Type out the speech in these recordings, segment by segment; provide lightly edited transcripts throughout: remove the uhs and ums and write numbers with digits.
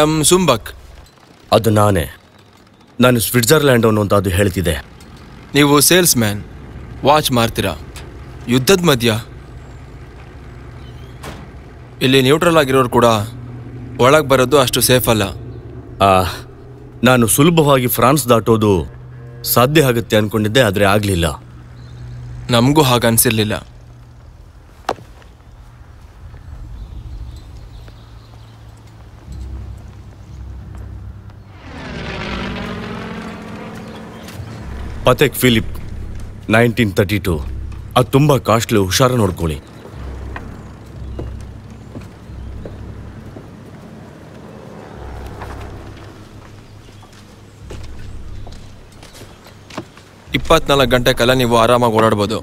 M ಸುಂಬಕ್. ಅದು ನಾನೇ. ನಾನು ಸ್ವಿಟ್ಜರ್ಲ್ಯಾಂಡ್ ಅವನು ಅಂತ ಅದು ಹೇಳ್ತಿದೆ. ನೀವು ಸೇಲ್ಸ್ ಮ್ಯಾನ್, ವಾಚ್ ಮಾರ್ತೀರಾ. ಯುದ್ಧದ ಮಧ್ಯ ಇಲ್ಲಿ ನ್ಯೂಟ್ರಲ್ ಆಗಿರೋರು ಕೂಡ ಒಳಗೆ ಬರೋದು ಅಷ್ಟು ಸೇಫ್ ಅಲ್ಲ. ನಾನು ಸುಲಭವಾಗಿ ಫ್ರಾನ್ಸ್ ದಾಟೋದು ಸಾಧ್ಯ ಆಗುತ್ತೆ ಅನ್ಕೊಂಡಿದ್ದೆ, ಆದರೆ ಆಗಲಿಲ್ಲ. ನಮಗೂ ಹಾಗೆ ಅನಿಸಿರ್ಲಿಲ್ಲ. ಪತೆಕ್ ಫಿಲಿಪ್ 1932. ಅದು ತುಂಬ ಕಾಸ್ಟ್ಲಿ, ಹುಷಾರ ನೋಡ್ಕೊಳ್ಳಿ. ಇಪ್ಪತ್ನಾಲ್ಕು ಗಂಟೆ ಕಾಲ ನೀವು ಆರಾಮಾಗಿ ಓಡಾಡ್ಬೋದು.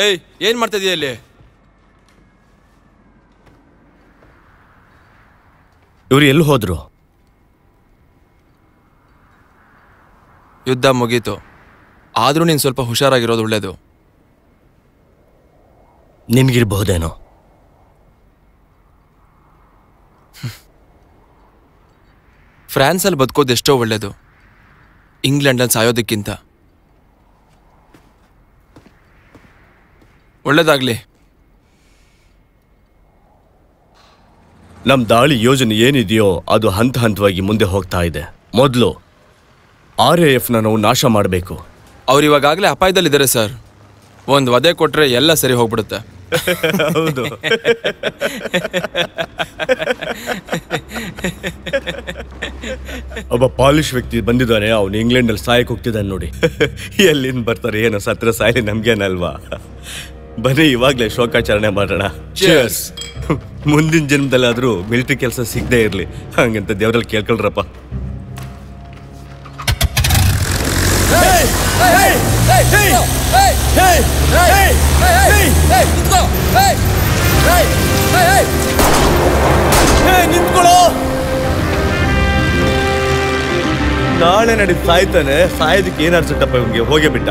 ಏಯ್, ಏನ್ ಮಾಡ್ತಾ ಇದೀಯ ಇಲ್ಲಿ? ಇವ್ರು ಎಲ್ಲಿ ಹೋದ್ರು? ಯುದ್ಧ ಮುಗೀತು. ಆದ್ರೂ ನೀನು ಸ್ವಲ್ಪ ಹುಷಾರಾಗಿರೋದು ಒಳ್ಳೇದು. ನಿನ್ಗಿರ್ಬಹುದೇನೋ. ಫ್ರಾನ್ಸಲ್ಲಿ ಬದುಕೋದು ಎಷ್ಟೋ ಒಳ್ಳೇದು, ಇಂಗ್ಲೆಂಡಲ್ಲಿ ಸಾಯೋದಕ್ಕಿಂತ. ಒಳ್ಳೇದಾಗ್ಲಿ. ನಮ್ಮ ದಾಳಿ ಯೋಜನೆ ಏನಿದೆಯೋ ಅದು ಹಂತ ಹಂತವಾಗಿ ಮುಂದೆ ಹೋಗ್ತಾ ಇದೆ. ಮೊದಲು RAFನ ನಾವು ನಾಶ ಮಾಡಬೇಕು. ಅವ್ರು ಇವಾಗಲೇ ಅಪಾಯದಲ್ಲಿದ್ದಾರೆ ಸರ್. ಒಂದು ವಧೆ ಕೊಟ್ರೆ ಎಲ್ಲ ಸರಿ ಹೋಗ್ಬಿಡುತ್ತೆ. ಹೌದು. ಒಬ್ಬ ಪಾಲಿಶ್ ವ್ಯಕ್ತಿ ಬಂದಿದ್ದಾನೆ, ಅವನು ಇಂಗ್ಲೆಂಡಲ್ಲಿ ಸಾಯಕ್ಕೆ ಹೋಗ್ತಿದ್ದಾನೆ ನೋಡಿ. ಎಲ್ಲಿಂದ ಬರ್ತಾರೆ ಏನೋ, ಸತ್ರ ಸಾಯಲಿ ನಮ್ಗೇನಲ್ವಾ. ಬನ್ನಿ ಇವಾಗಲೇ ಶೋಕಾಚರಣೆ ಮಾಡೋಣ. ಮುಂದಿನ ಜನ್ಮದಲ್ಲಾದ್ರೂ ಮಿಲಿಟರಿ ಕೆಲಸ ಸಿಗದೆ ಇರಲಿ ಹಂಗಂತ ದೇವರಲ್ಲಿ ಕೇಳ್ಕೊಳ್ರಪ್ಪ. ನಾಳೆ ನಡಿ ಸಾಯ್ತಾನೆ, ಸಾಯೋದಕ್ಕೆ ಏನಾರು ಸಟ್ಟಪ್ಪ ಇವ್ನಿಗೆ, ಹೋಗೇ ಬಿಟ್ಟ.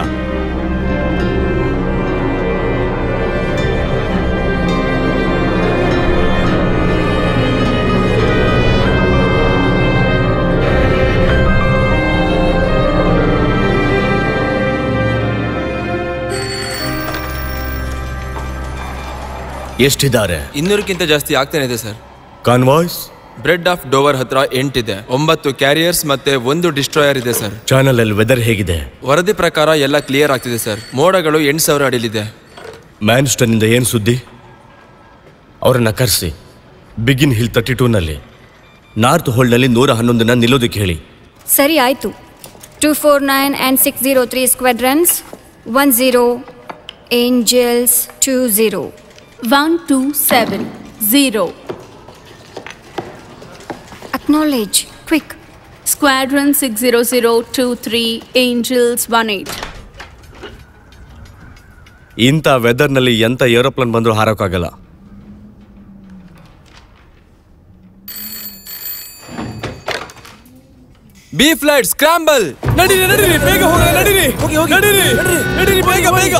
ಎಷ್ಟಿದ್ದಾರೆ? 200ಕ್ಕಿಂತ ಜಾಸ್ತಿ ಆಗ್ತಾನೆ ಇದೆ ಸರ್. ಕಾನ್ವಾಯ್ಸ್ ಬ್ರೆಡ್ ಆಫ್ ಡೋವರ್ ಹತ್ರ 8 ಇದೆ, 9 ಕ್ಯಾರಿಯರ್ಸ್ ಮತ್ತೆ 1 ಡಿಸ್ಟ್ರಾಯರ್ ಇದೆ ಸರ್. ಚಾನಲ್ ಅಲ್ಲಿ ವೆದರ್ ಹೇಗಿದೆ? ವರದಿ ಪ್ರಕಾರ ಎಲ್ಲ ಕ್ಲಿಯರ್ ಆಗ್ತಿದೆ ಸರ್. ಮೋಡಗಳು 8000 ಅಡಿಲಿದೆ. ಮ್ಯಾನ್ಸ್ಟನ್ ಇಂದ ಏನು ಸುದ್ದಿ? ಅವರನ್ನ ಕರೆಸಿ ಬಿಗಿನ್ ಹಿಲ್ 32ನಲ್ಲಿ ನಾರ್ತ್ ಹೋಲ್ಡ್ನಲ್ಲಿ 111ನ ನಿಲ್ಲೋದಕ್ಕೆ ಹೇಳಿ. ಸರಿ ಆಯ್ತು. 249 and 603 ಸ್ಕ್ವಾಡ್ರನ್ಸ್ 10 angels 20 1270. Acknowledge, quick. Squadron 60023 Angels 18. ಇಂಥ ವೆದರ್ನಲ್ಲಿ ಎಂಥ ಏರೋಪ್ಲೇನ್ ಬಂದರೂ ಹಾರೋಕ್ಕಾಗಲ್ಲ. B flight scramble. ನಡೀರಿ ನಡೀರಿ, ಬೇಗ ಹೋಗಿ, ನಡೀರಿ ನಡೀರಿ ನಡೀರಿ, ಬೇಗ ಬೇಗ.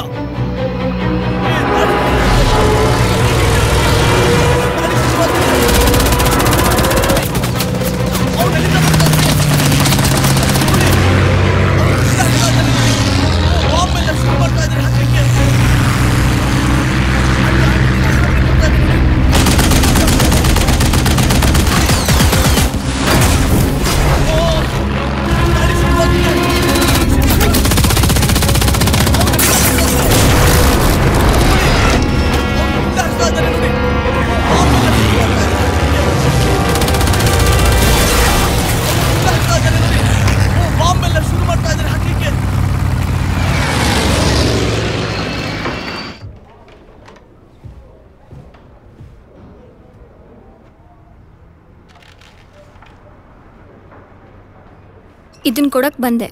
ಇದನ್ನ ಕೊಡಕ್ಕೆ ಬಂದೆ.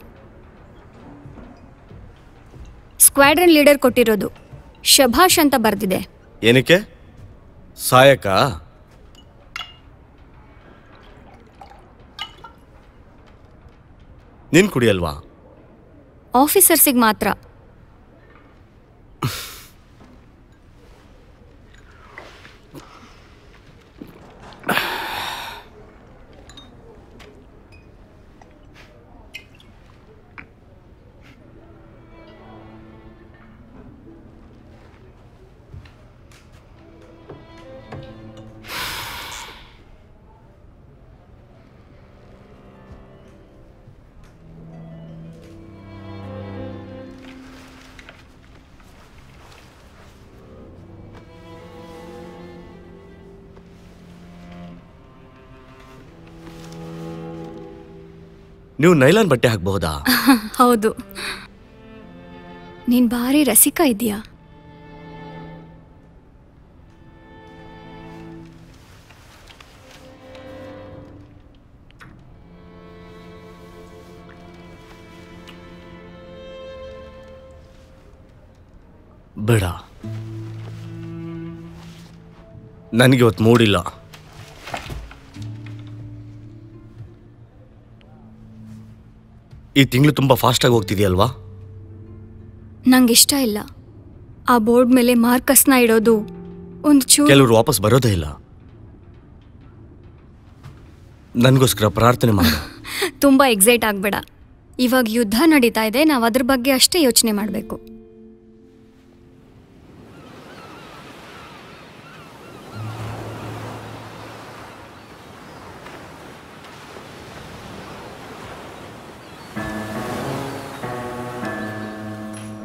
ಸ್ಕ್ವಾಡ್ರನ್ ಲೀಡರ್ ಕೊಟ್ಟಿರೋದು. ಶಭಾಷ್ ಅಂತ ಬರ್ದಿದೆ. ಏನಕ್ಕೆ? ಸಾಯಕ? ನೀನ್ ಕುಡಿಯಲ್ವಾ? ಆಫೀಸರ್ಸಿಗೆ ಮಾತ್ರ. ನೀವು ನೈಲಾನ್ ಬಟ್ಟೆ ಹಾಕಬಹುದಾ? ಹೌದು. ನೀನ್ ಭಾರಿ ರಸಿಕ ಇದೆಯಾ? ಬೇಡ, ನನಗೆ ಇವತ್ತು ಮೂಡಿಲ್ಲ. ಈ ತಿಂಗಳು ತುಂಬಾ ಫಾಸ್ಟಾಗಿ ಹೋಗ್ತಿದೆಯಲ್ವಾ? ನಂಗಿಷ್ಟ ಇಲ್ಲ. ಆ ಬೋರ್ಡ್ ಮೇಲೆ ಮಾರ್ಕಸ್ನ ಇಡೋದು ಒಂದು ಚೂರು. ಕೆಲವರು ವಾಪಸ್ ಬರೋದೇ ಇಲ್ಲ. ನನಗೋಸ್ಕರ ಪ್ರಾರ್ಥನೆ ಮಾಡು. ತುಂಬಾ ಎಕ್ಸೈಟ್ ಆಗಬೇಡ. ಇವಾಗ ಯುದ್ಧ ನಡೀತಾ ಇದೆ, ನಾವು ಅದ್ರ ಬಗ್ಗೆ ಅಷ್ಟೇ ಯೋಚನೆ ಮಾಡಬೇಕು.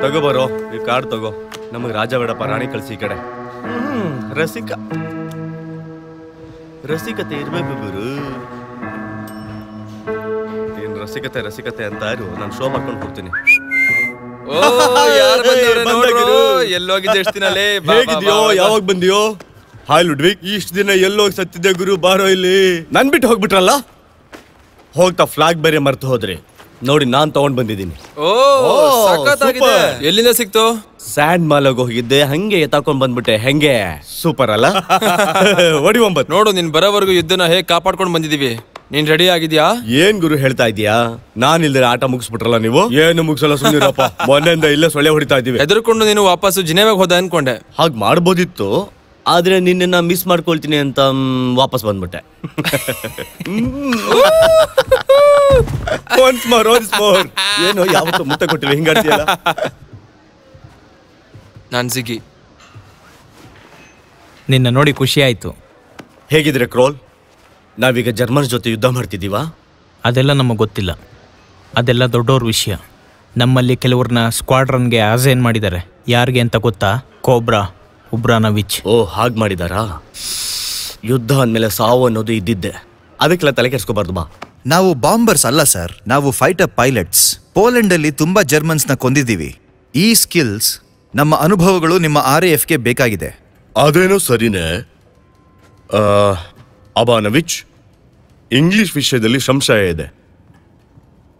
ತಗೋ ಬರೋ, ಈ ಕಾರ್ಡ್ ತಗೋ. ನಮಗೆ ರಾಜ ಬೇಡಪ್ಪ, ರಾಣಿ ಕಳಿಸಿ ಈ ಕಡೆ. ರಸಿಕತೆ ಇರ್ಬೇಕು ಗುರು. ಏನ್ ರಸಿಕತೆ ಅಂತ ನಾನು ಶೋ ಮಾಡ್ಕೊಂಡು ಹೋಗ್ತೀನಿ. ಎಲ್ಲೋಗಿದ್ದೆ ಎಷ್ಟು ದಿನ? ಹೇಗಿದ್ಯೋ? ಯಾವಾಗ ಬಂದಿಯೋ? ಹಾಯ್ ಲುಡ್ವಿಕ್, ಇಷ್ಟು ದಿನ ಎಲ್ಲೋಗಿ ಸತ್ತಿದ್ದೆ ಗುರು, ಬಾರೋ ಇಲ್ಲಿ. ನನ್ ಬಿಟ್ಟು ಹೋಗ್ಬಿಟ್ರಲ್ಲ, ಹೋಗ್ತಾ ಫ್ಲಾಗ್ ಬೇರೆ ಮರ್ತು ಹೋದ್ರಿ. ನೋಡಿ, ನಾನ್ ತಗೊಂಡ್ ಬಂದಿದ್ದೀನಿ. ಎಲ್ಲಿಂದ ಸಿಕ್ತು? ಸ್ಯಾಂಡ್ ಮಾಲಾಗ ಹೋಗಿದ್ದೆ, ಹಂಗೆ ಎತ್ತಾಕೊಂಡ್ ಬಂದ್ಬಿಟ್ಟೆ. ಹೆಂಗೆ ಸೂಪರ್ ಅಲ್ಲ? ಒಡಿ 9. ನೋಡು, ನೀನ್ ಬರೋವರೆಗೂ ಯುದ್ಧನ ಹೇಗ್ ಕಾಪಾಡ್ಕೊಂಡ್ ಬಂದಿದೀವಿ. ನೀನ್ ರೆಡಿ ಆಗಿದ್ಯಾ? ಏನ್ ಗುರು ಹೇಳ್ತಾ ಇದೀಯಾ? ನಾನ್ ಇಲ್ದಿರ ಆಟ ಮುಗಿಸ್ಬಿಟ್ರಲ್ಲ ನೀವು. ಏನು ಮುಗಿಸಲ್ಲ, ಸುಮ್ಮನಿರಪ್ಪ. ಮೊನ್ನೆಯಿಂದ ಇಲ್ಲೇ ಸೊಳ್ಳೆ ಹೊಡಿತಾ ಇದೀವಿ. ಎದುರ್ಕೊಂಡು ನೀನು ವಾಪಸ್ ಜಿನೇವಾಗ್ ಹೋದ ಅನ್ಕೊಂಡೆ. ಹಾಗ್ ಮಾಡ್ಬೋದಿತ್ತು, ಆದ್ರೆ ನಿನ್ನ ಮಿಸ್ ಮಾಡ್ಕೊಳ್ತೀನಿ ಅಂತ ವಾಪಸ್ ಬಂದ್ಬಿಟ್ಟೆ. ಏನೋ ಯಾವತ್ತೂ ಮುತ್ತ ಕೊಟ್ಟಿಲ್ಲ, ಹಿಂಗಾಡ್ತೀಯಲ್ಲ. ನಾನ್ ಜಿಗಿ. ನಿನ್ನ ನೋಡಿ ಖುಷಿ ಆಯ್ತು. ಹೇಗಿದ್ರೆ ಕ್ರೋಲ್? ನಾವೀಗ ಜರ್ಮನ್ಸ್ ಜೊತೆ ಯುದ್ಧ ಮಾಡ್ತಿದ್ದೀವಾ? ಅದೆಲ್ಲ ನಮಗೆ ಗೊತ್ತಿಲ್ಲ. ಅದೆಲ್ಲ ದೊಡ್ಡವ್ರ ವಿಷಯ. ನಮ್ಮಲ್ಲಿ ಕೆಲವ್ರನ್ನ ಸ್ಕ್ವಾಡ್ರನ್ಗೆ ಅಸೈನ್ ಮಾಡಿದ್ದಾರೆ. ಯಾರಿಗೆ ಅಂತ ಗೊತ್ತಾ? ಕೋಬ್ರಾ, ಉಬ್ರಾನೋವಿಚ್. ಓ, ಹಾಗೆ ಮಾಡಿದಾರಾ? ಯುದ್ಧ ಅಂದಮೇಲೆ ಸಾವು ಅನ್ನೋದು ಇದ್ದಿದ್ದೆ, ಅದಕ್ಕೆಲ್ಲ ತಲೆ ಕೆಡಿಸ್ಕೋಬಾರ್ದು. ಬಾ, ನಾವು ಬಾಂಬರ್ಸ್ ಅಲ್ಲ ಸರ್, ನಾವು ಫೈಟರ್ ಪೈಲಟ್ಸ್. ಪೋಲೆಂಡ್ ಅಲ್ಲಿ ತುಂಬಾ ಜರ್ಮನ್ಸ್ನ ಕೊಂದಿದ್ದೀವಿ. ಈ ಸ್ಕಿಲ್ಸ್, ನಮ್ಮ ಅನುಭವಗಳು ನಿಮ್ಮ RAFಗೆ ಬೇಕಾಗಿದೆ. ಅದೇನೋ ಸರಿನೇ. ಅಬಾನೋವಿಚ್, ಇಂಗ್ಲಿಷ್ ವಿಷಯದಲ್ಲಿ ಸಂಶಯ ಇದೆ,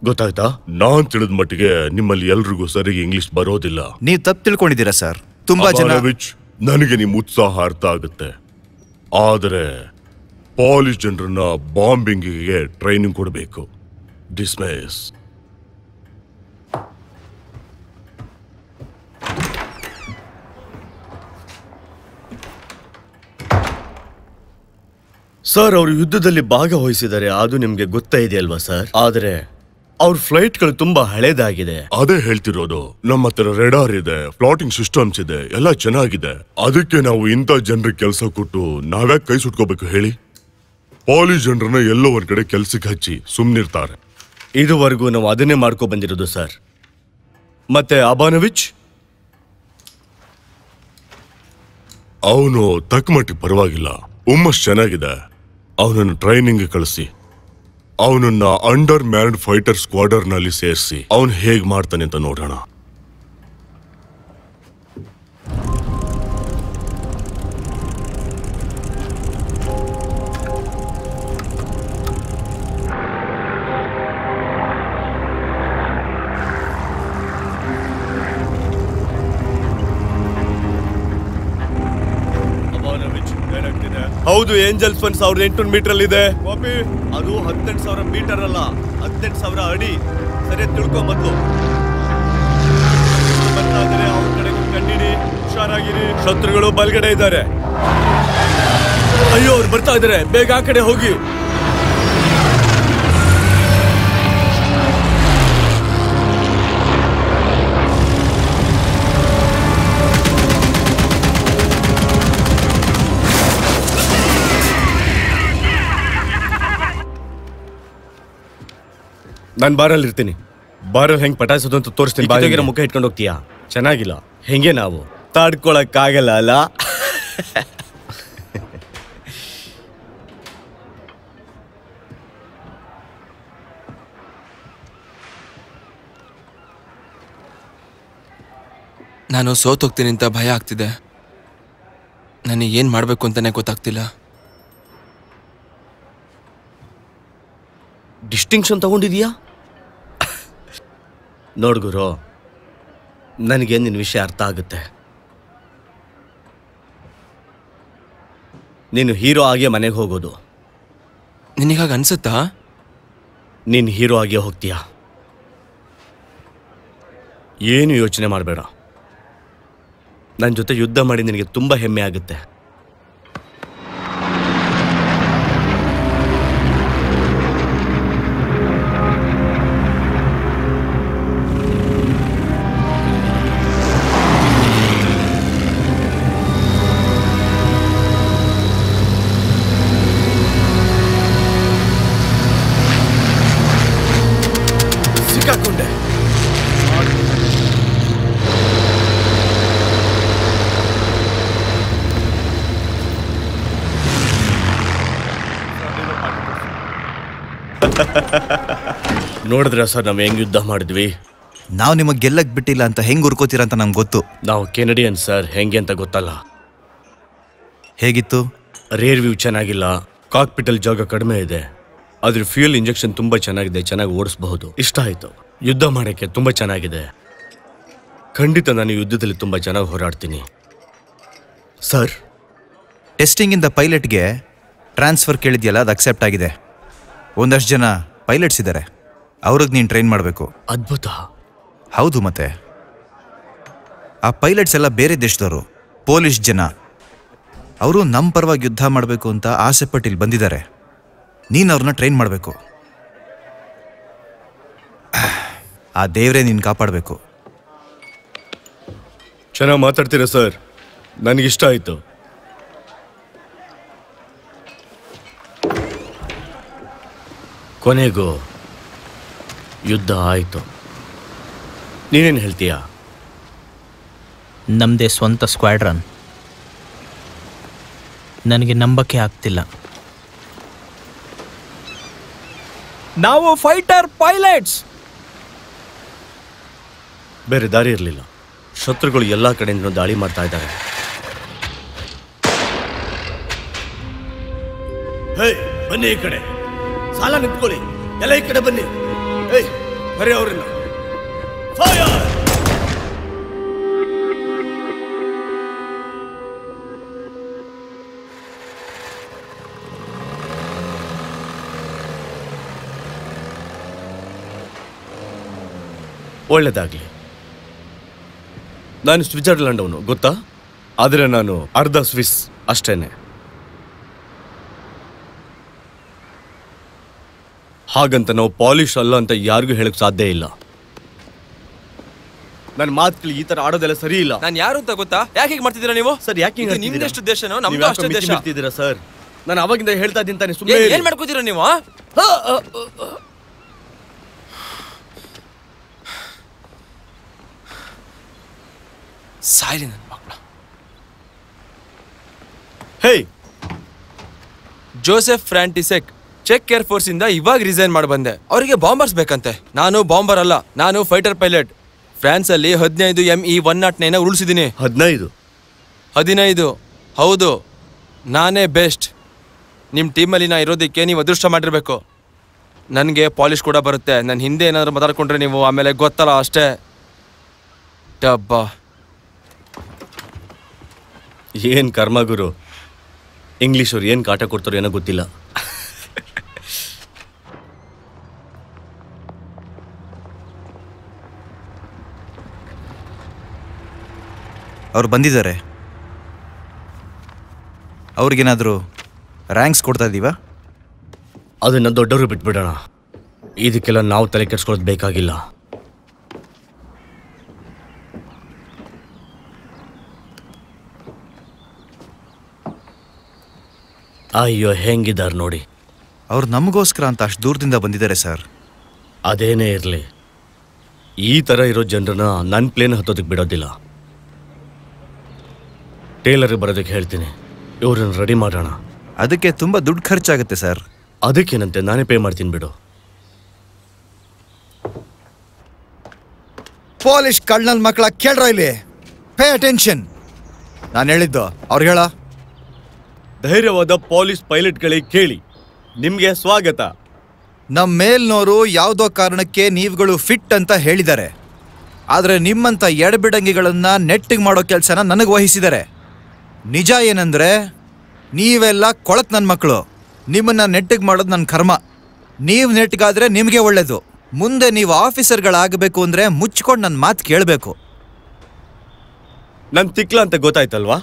ಗೊತ್ತಾಯ್ತಾ? ನಾನ್ ತಿಳಿದ ಮಟ್ಟಿಗೆ ನಿಮ್ಮಲ್ಲಿ ಎಲ್ರಿಗೂ ಸರಿಗೆ ಇಂಗ್ಲಿಷ್ ಬರೋದಿಲ್ಲ. ನೀವು ತಪ್ಪು ತಿಳ್ಕೊಂಡಿದ್ದೀರಾ ಸರ್. ತುಂಬಾ ಜನ. ನನಗೆ ನಿಮ್ಮ ಉತ್ಸಾಹ ಅರ್ಥ ಆಗುತ್ತೆ, ಆದರೆ ಪಾಲಿಶ್ ಜನರನ್ನ ಬಾಂಬಿಂಗಿಗೆ ಟ್ರೈನಿಂಗ್ ಕೊಡಬೇಕು. ಡಿಸ್ಮಿಸ್. ಸರ್, ಅವರು ಯುದ್ಧದಲ್ಲಿ ಭಾಗವಹಿಸಿದ್ದಾರೆ, ಅದು ನಿಮ್ಗೆ ಗೊತ್ತಾ ಇದೆಯಲ್ವಾ ಸರ್? ಆದ್ರೆ ಅವ್ರ ಫ್ಲೈಟ್ಗಳು ತುಂಬಾ ಹಳೇದಾಗಿದೆ. ಅದೇ ಹೇಳ್ತಿರೋದು. ನಮ್ಮ ಹತ್ರ ರೆಡಾರ್ ಇದೆ, ಫ್ಲಾಟಿಂಗ್ ಸಿಸ್ಟಮ್ಸ್ ಇದೆ, ಎಲ್ಲ ಚೆನ್ನಾಗಿದೆ. ಅದಕ್ಕೆ ನಾವು ಇಂಥ ಜನರಿಗೆ ಕೆಲಸ ಕೊಟ್ಟು ನಾವ್ಯಾಕೆ ಕೈ ಸುಟ್ಕೋಬೇಕು ಹೇಳಿ? ಪಾಲಿಶ್ ಜನರನ್ನ ಎಲ್ಲೋ ಒಂದ್ ಕಡೆ ಕೆಲ್ಸಕ್ಕೆ ಹಚ್ಚಿ ಸುಮ್ನಿರ್ತಾರೆ. ಇದುವರೆಗೂ ನಾವು ಅದನ್ನೇ ಮಾಡ್ಕೊ ಬಂದಿರೋದು ಸರ್. ಮತ್ತೆ ಅಬಾನೋವಿಚ್, ಅವನು ತಕ್ಕಮಟ್ಟಿಗೆ ಪರವಾಗಿಲ್ಲ, ಹುಮ್ಮಸ್ ಚೆನ್ನಾಗಿದೆ. ಅವನನ್ನು ಟ್ರೈನಿಂಗ್ ಕಳಿಸಿ, ಅವನನ್ನ ಅಂಡರ್ ಮ್ಯಾನ್ಡ್ ಫೈಟರ್ ಸ್ಕ್ವಾಡರ್ ನಲ್ಲಿ ಸೇರಿಸಿ ಅವನು ಹೇಗ್ ಮಾಡ್ತಾನೆ ಅಂತ ನೋಡೋಣ. ಹೌದು, ಏಂಜಲ್ಸ್ 1800 ಮೀಟರ್ ಅಲ್ಲಿ ಇದೆ. ಕಾಪಿ. ಅದು 18,000 ಮೀಟರ್ ಅಲ್ಲ, 18,000 ಅಡಿ. ಸರಿಯಾಗಿ ತಿಳ್ಕೊ ಮೊದ್ಲು. ಬರ್ತಾ ಇದ್ದಾರೆ, ಅವ್ರ ಕಡೆ ಕಂಡಿಡಿ. ಹುಷಾರಾಗಿರಿ, ಶತ್ರುಗಳು ಬಲ್ಗಡೆ ಇದ್ದಾರೆ. ಅಯ್ಯೋ, ಅವ್ರು ಬರ್ತಾ ಇದ್ದಾರೆ, ಬೇಗ ಆ ಕಡೆ ಹೋಗಿ. ನಾನು ಬಾರಲ್ಲಿ ಇರ್ತೀನಿ. ಬಾರಲ್ಲಿ ಹೆಂಗ್ ಪಟಾಯಿಸೋದು ಅಂತ ತೋರಿಸ್ತೀನಿ. ಬಾಗಿರೋ ಮುಖ ಇಟ್ಕೊಂಡು ಹೋಗ್ತೀಯಾ? ಚೆನ್ನಾಗಿಲ್ಲ. ಹೆಂಗೆ ನಾವು ತಾಡ್ಕೊಳಕ್ಕಾಗಲ್ಲ ಅಲ್ಲ? ನಾನು ಸೋತೋಗ್ತೀನಿ ಅಂತ ಭಯ ಆಗ್ತಿದೆ. ನನಗೆ ಏನು ಮಾಡಬೇಕು ಅಂತಾನೆ ಗೊತ್ತಾಗ್ತಿಲ್ಲ. ಡಿಸ್ಟಿಂಕ್ಷನ್ ತಗೊಂಡಿದೀಯಾ? ನೋಡ್ಗುರು, ನನಗೆ ನಿನ್ನ ವಿಷಯ ಅರ್ಥ ಆಗುತ್ತೆ. ನೀನು ಹೀರೋ ಆಗಿ ಮನೆಗೆ ಹೋಗೋದು. ನಿನಗಾಗ ಅನ್ಸುತ್ತಾ? ನೀನು ಹೀರೋ ಆಗಿ ಹೋಗ್ತೀಯಾ? ಏನು ಯೋಚನೆ ಮಾಡಬೇಡ. ನನ್ನ ಜೊತೆ ಯುದ್ಧ ಮಾಡಿ ನಿನಗೆ ತುಂಬ ಹೆಮ್ಮೆ ಆಗುತ್ತೆ. ಸಿಕ್ಕಾಕೊಂಡೆ. ನೋಡಿದ್ರ ಸರ್, ನಾವು ಹೆಂಗ್ ಯುದ್ಧ ಮಾಡಿದ್ವಿ? ನಾವು ನಿಮಗೆ ಗೆಲ್ಲಕ್ ಬಿಟ್ಟಿಲ್ಲ ಅಂತ ಹೆಂಗ್ ಉರ್ಕೋತೀರ ಅಂತ ನಮ್ಗೆ ಗೊತ್ತು. ನಾವು ಕೆನಡಿಯನ್ ಸರ್, ಹೆಂಗೆ ಅಂತ ಗೊತ್ತಲ್ಲ. ಹೇಗಿತ್ತು? ರೇರ್ ವ್ಯೂ ಚೆನ್ನಾಗಿಲ್ಲ, ಕಾಕ್ಪಿಟಲ್ ಜಾಗ ಕಡಿಮೆ ಇದೆ. ಅದ್ರ ಫ್ಯೂಯಲ್ ಇಂಜೆಕ್ಷನ್ ತುಂಬಾ ಚೆನ್ನಾಗಿದೆ, ಚೆನ್ನಾಗಿ ಓಡಿಸಬಹುದು. ಇಷ್ಟ ಆಯ್ತು. ಯುದ್ಧ ಮಾಡೋಕ್ಕೆ ತುಂಬಾ ಚೆನ್ನಾಗಿದೆ. ಖಂಡಿತ ನಾನು ಯುದ್ಧದಲ್ಲಿ ತುಂಬಾ ಚೆನ್ನಾಗಿ ಹೋರಾಡ್ತೀನಿ ಸರ್. ಟೆಸ್ಟಿಂಗ್ ಇಂದ ಪೈಲಟ್ಗೆ ಟ್ರಾನ್ಸ್ಫರ್ ಕೇಳಿದ್ಯಲ್ಲ, ಅದು ಅಕ್ಸೆಪ್ಟ್ ಆಗಿದೆ. ಒಂದಷ್ಟು ಜನ ಪೈಲಟ್ಸ್ ಇದ್ದಾರೆ, ಅವ್ರಿಗೆ ನೀನು ಟ್ರೈನ್ ಮಾಡಬೇಕು. ಅದ್ಭುತ. ಹೌದು, ಮತ್ತೆ ಆ ಪೈಲಟ್ಸ್ ಎಲ್ಲ ಬೇರೆ ದೇಶದವರು, ಪೋಲಿಷ್ ಜನ. ಅವರು ನಮ್ಮ ಪರವಾಗಿ ಯುದ್ಧ ಮಾಡಬೇಕು ಅಂತ ಆಸೆ ಪಟ್ಟು ಇಲ್ಲಿ ಬಂದಿದ್ದಾರೆ. ನೀನು ಅವ್ರನ್ನ ಟ್ರೈನ್ ಮಾಡಬೇಕು. ಆ ದೇವರೇ ನೀನು ಕಾಪಾಡಬೇಕು. ಚೆನ್ನಾಗಿ ಮಾತಾಡ್ತೀರಾ ಸರ್, ನನಗಿಷ್ಟ ಆಯ್ತು. ಕೊನೆಗೂ ಯುದ್ಧ ಆಯ್ತು. ನೀನೇನು ಹೇಳ್ತೀಯಾ? ನಮ್ಮದೇ ಸ್ವಂತ ಸ್ಕ್ವಾಡ್ರನ್. ನನಗೆ ನಂಬಕ್ಕೆ ಆಗ್ತಿಲ್ಲ. ನಾವು ಫೈಟರ್ ಪೈಲಟ್ಸ್. ಬೇರೆ ದಾರಿ ಇರಲಿಲ್ಲ. ಶತ್ರುಗಳು ಎಲ್ಲ ಕಡೆಯಿಂದ ದಾಳಿ ಮಾಡ್ತಾ ಇದ್ದಾರೆ. ಬನ್ನಿ ಈ ಕಡೆ, ಸಾಲ ನಿಂತ್ಕೊಳ್ಳಿ. ಎಲ್ಲ ಈ ಕಡೆ ಬನ್ನಿ. ಬರೀ ಅವ್ರನ್ನ ಫೈರ್. ಒಳ್ಳೇದಾಗ್ಲಿ. ನಾನು ಸ್ವಿಟ್ಜರ್ಲ್ಯಾಂಡ್ ಅವನು, ಗೊತ್ತಾ? ಆದರೆ ನಾನು ಅರ್ಧ ಸ್ವಿಸ್ ಅಷ್ಟೇನೆ. ಹಾಗಂತ ನಾವು ಪಾಲಿಶ್ ಅಲ್ಲ ಅಂತ ಯಾರಿಗೂ ಹೇಳಕ್ ಸಾಧ್ಯ ಇಲ್ಲ. ನನ್ನ ಮಾತುಗಳು ಈ ತರ ಆಡೋದೆಲ್ಲ ಸರಿ ಇಲ್ಲ. ನಾನು ಯಾರು ಅಂತ ಗೊತ್ತಾ? ಯಾಕೆ ಹೀಗೆ ಮಾಡ್ತಿದ್ದೀರಾ ನೀವು? ಸರ್, ಯಾಕೆ ನಿಮ್ದೆಷ್ಟು ದೇಶನೋ ನಮ್ದು ಅಷ್ಟೇ ದೇಶ. ಮಾಡ್ತಿದ್ದೀರಾ ಸರ್? ನಾನು ಅವಾಗಿಂದ ಹೇಳ್ತಾ ಇದ್ದೀನಿ ತಾನೆ, ಸುಮ್ಮನೆ ಏನ್ ಮಾಡ್ಕೋತೀರಾ ನೀವು? ಸಾಯ್ಲಿ ನನ್ನ ಮಕ್ಕಳು. ಹೇ, ಜೋಸೆಫ್ ಫ್ರಾಂಟಿಸೆಕ್ ಚೆಕ್ ಏರ್ ಫೋರ್ಸ್ ಇಂದ ಇವಾಗ ರಿಸೈನ್ ಮಾಡಿ ಬಂದೆ. ಅವರಿಗೆ ಬಾಂಬರ್ಸ್ ಬೇಕಂತೆ. ನಾನು ಬಾಂಬರ್ ಅಲ್ಲ, ನಾನು ಫೈಟರ್ ಪೈಲಟ್. ಫ್ರಾನ್ಸ್ ಅಲ್ಲಿ 15 ME 109 ಉರುಳಿಸಿದ್ದೀನಿ. 15? ಹೌದು, ನಾನೇ ಬೆಸ್ಟ್. ನಿಮ್ಮ ಟೀಮಲ್ಲಿ ನಾ ಇರೋದಕ್ಕೆ ನೀವು ಅದೃಷ್ಟ ಮಾಡಿರ್ಬೇಕು. ನನಗೆ ಪಾಲಿಶ್ ಕೂಡ ಬರುತ್ತೆ. ನನ್ನ ಹಿಂದೆ ಏನಾದರೂ ಮಾತಾಡ್ಕೊಂಡ್ರೆ ನೀವು ಆಮೇಲೆ ಗೊತ್ತಲ್ಲ ಅಷ್ಟೇ. ಡಬ್ಬ. ಏನ್ ಕರ್ಮ ಗುರು, ಇಂಗ್ಲಿಷ್ ಅವ್ರು ಏನು ಕಾಟ ಕೊಡ್ತಾರೋ ಏನೋ ಗೊತ್ತಿಲ್ಲ. ಅವ್ರು ಬಂದಿದ್ದಾರೆ. ಅವ್ರಿಗೇನಾದರೂ ರ್ಯಾಂಕ್ಸ್ ಕೊಡ್ತಾ ಇದ್ದೀವಾ? ಅದನ್ನು ದೊಡ್ಡವರು ಬಿಟ್ಬಿಡೋಣ. ಇದಕ್ಕೆಲ್ಲ ನಾವು ತಲೆ ಕೆಡ್ಸ್ಕೊಳ್ಳೋದು ಬೇಕಾಗಿಲ್ಲ. ಅಯ್ಯೋ ಹೆಂಗಿದ್ದಾರೆ ನೋಡಿ. ಅವ್ರು ನಮಗೋಸ್ಕರ ಅಂತ ಅಷ್ಟು ದೂರದಿಂದ ಬಂದಿದ್ದಾರೆ ಸರ್. ಅದೇನೇ ಇರಲಿ, ಈ ಥರ ಇರೋ ಜನರನ್ನ ನನ್ನ ಪ್ಲೇನ್ ಹತ್ತೋದಕ್ಕೆ ಬಿಡೋದಿಲ್ಲ. ಟೇಲರ್ಗೆ ಬರೋದಕ್ಕೆ ಹೇಳ್ತೀನಿ, ಇವ್ರನ್ನ ರೆಡಿ ಮಾಡೋಣ. ಅದಕ್ಕೆ ತುಂಬ ದುಡ್ಡು ಖರ್ಚಾಗುತ್ತೆ ಸರ್. ಅದಕ್ಕೇನಂತೆ, ನಾನೇ ಪೇ ಮಾಡ್ತೀನಿ ಬಿಡು. ಪೋಲಿಷ್ ಕಳ್ಳನ ಮಕ್ಕಳ ಕೇಳ್ರ ಇಲ್ಲಿ, ಪೇ ಅಟೆನ್ಷನ್. ನಾನು ಹೇಳಿದ್ದು ಅವ್ರು ಹೇಳ. ಧೈರ್ಯವಾದ ಪೊಲೀಸ್ ಪೈಲಟ್ಗಳಿಗೆ ಕೇಳಿ, ನಿಮಗೆ ಸ್ವಾಗತ. ನಮ್ಮ ಮೇಲ್ನೋರು ಯಾವುದೋ ಕಾರಣಕ್ಕೆ ನೀವುಗಳು ಫಿಟ್ ಅಂತ ಹೇಳಿದ್ದಾರೆ, ಆದರೆ ನಿಮ್ಮಂಥ ಎಡಬಿಡಂಗಿಗಳನ್ನ ನೆಟ್ಟಿಗೆ ಮಾಡೋ ಕೆಲಸನ ನನಗೆ ವಹಿಸಿದ್ದಾರೆ. ನಿಜ ಏನಂದ್ರೆ ನೀವೆಲ್ಲ ಕೊಳತ್ ನನ್ನ ಮಕ್ಕಳು. ನಿಮ್ಮನ್ನ ನೆಟ್ಟಿಗೆ ಮಾಡೋದು ನನ್ನ ಕರ್ಮ. ನೀವು ನೆಟ್ಟಿಗಾದ್ರೆ ನಿಮಗೆ ಒಳ್ಳೇದು. ಮುಂದೆ ನೀವು ಆಫೀಸರ್ಗಳಾಗಬೇಕು ಅಂದರೆ ಮುಚ್ಕೊಂಡು ನನ್ನ ಮಾತು ಕೇಳಬೇಕು. ನನ್ನ ತಿಕ್ಲ ಅಂತ ಗೊತ್ತಾಯ್ತಲ್ವಾ?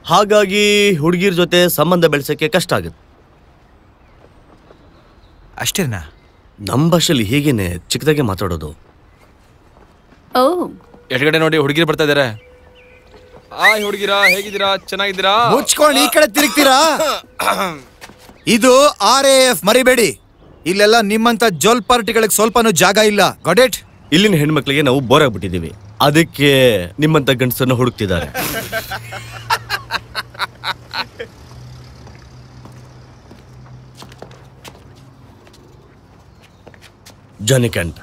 ಹಾಗಾಗಿ ಹುಡುಗಿರ ಜೊತೆ ಸಂಬಂಧ ಬೆಳೆಸೋಕ್ಕೆ ಕಷ್ಟ ಆಗುತ್ತೆ ಅಷ್ಟೇನಾ? ನಮ್ಮ ಭಾಷೆಯಲ್ಲಿ ಹೀಗೇನೆ ಚಿಕ್ಕದಾಗೆ ಮಾತಾಡೋದು. ಓ, ಎಡಗಡೆ ನೋಡಿ ಹುಡುಗಿರು ಬರ್ತಾ ಇದಾರೆ. ಹಾಯ್ ಹುಡುಗಿರಾ, ಹೇಗಿದ್ದೀರಾ? ಚೆನ್ನಾಗಿದ್ದೀರಾ? ಮುಚ್ಕೊಂಡು ಈ ಕಡೆ ತಿರುಗ್ತೀರಾ? ಇದು RAF, ಮರಿಬೇಡಿ. ಇಲ್ಲೆಲ್ಲ ನಿಮ್ಮಂತ ಜೋಲ್ ಪಾರ್ಟಿಗಳಿಗೆ ಸ್ವಲ್ಪನೂ ಜಾಗ ಇಲ್ಲ. Got it? ಇಲ್ಲಿನ ಹೆಣ್ಮಕ್ಳಿಗೆ ನಾವು ಬೋರ್ ಆಗ್ಬಿಟ್ಟಿದೀವಿ, ಅದಕ್ಕೆ ನಿಮ್ಮಂತ ಗಂಡಸರನ್ನ ಹುಡುಕ್ತಿದ್ದಾರೆ. ಜಾನಿಕೆಂಟ್,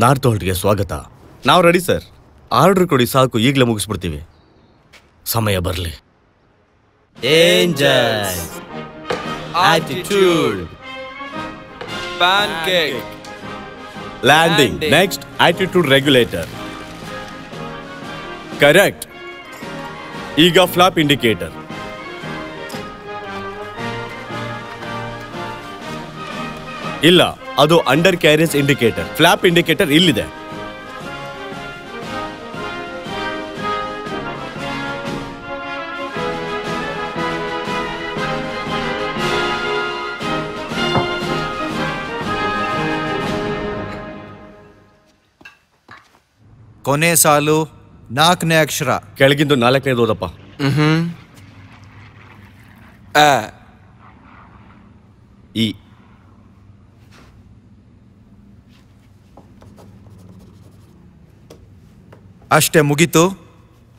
ನಾರ್ತ್ ಹೋಲ್ಟ್ಗೆ ಸ್ವಾಗತ. ನಾವು ರೆಡಿ ಸರ್. ಆರ್ಡರ್ ಕೊಡಿ ಸಾಕು, ಈಗಲೇ ಮುಗಿಸ್ಬಿಡ್ತೀವಿ. ಸಮಯ ಬರಲಿ. Angel, attitude, pancake, landing. Next attitude regulator. Correct. ಈಗ ಫ್ಲಾಪ್ ಇಂಡಿಕೇಟರ್. ಇಲ್ಲ, ಅದು undercarriage indicator. Flap indicator ಇಲ್ಲಿದೆ. ಕೊನೆ ಸಾಲು 4ನೇ ಅಕ್ಷರ. ಕೆಳಗಿಂದು 4ನೇದು ಓದಪ್ಪ. ಈ ಅಷ್ಟೇ, ಮುಗೀತು.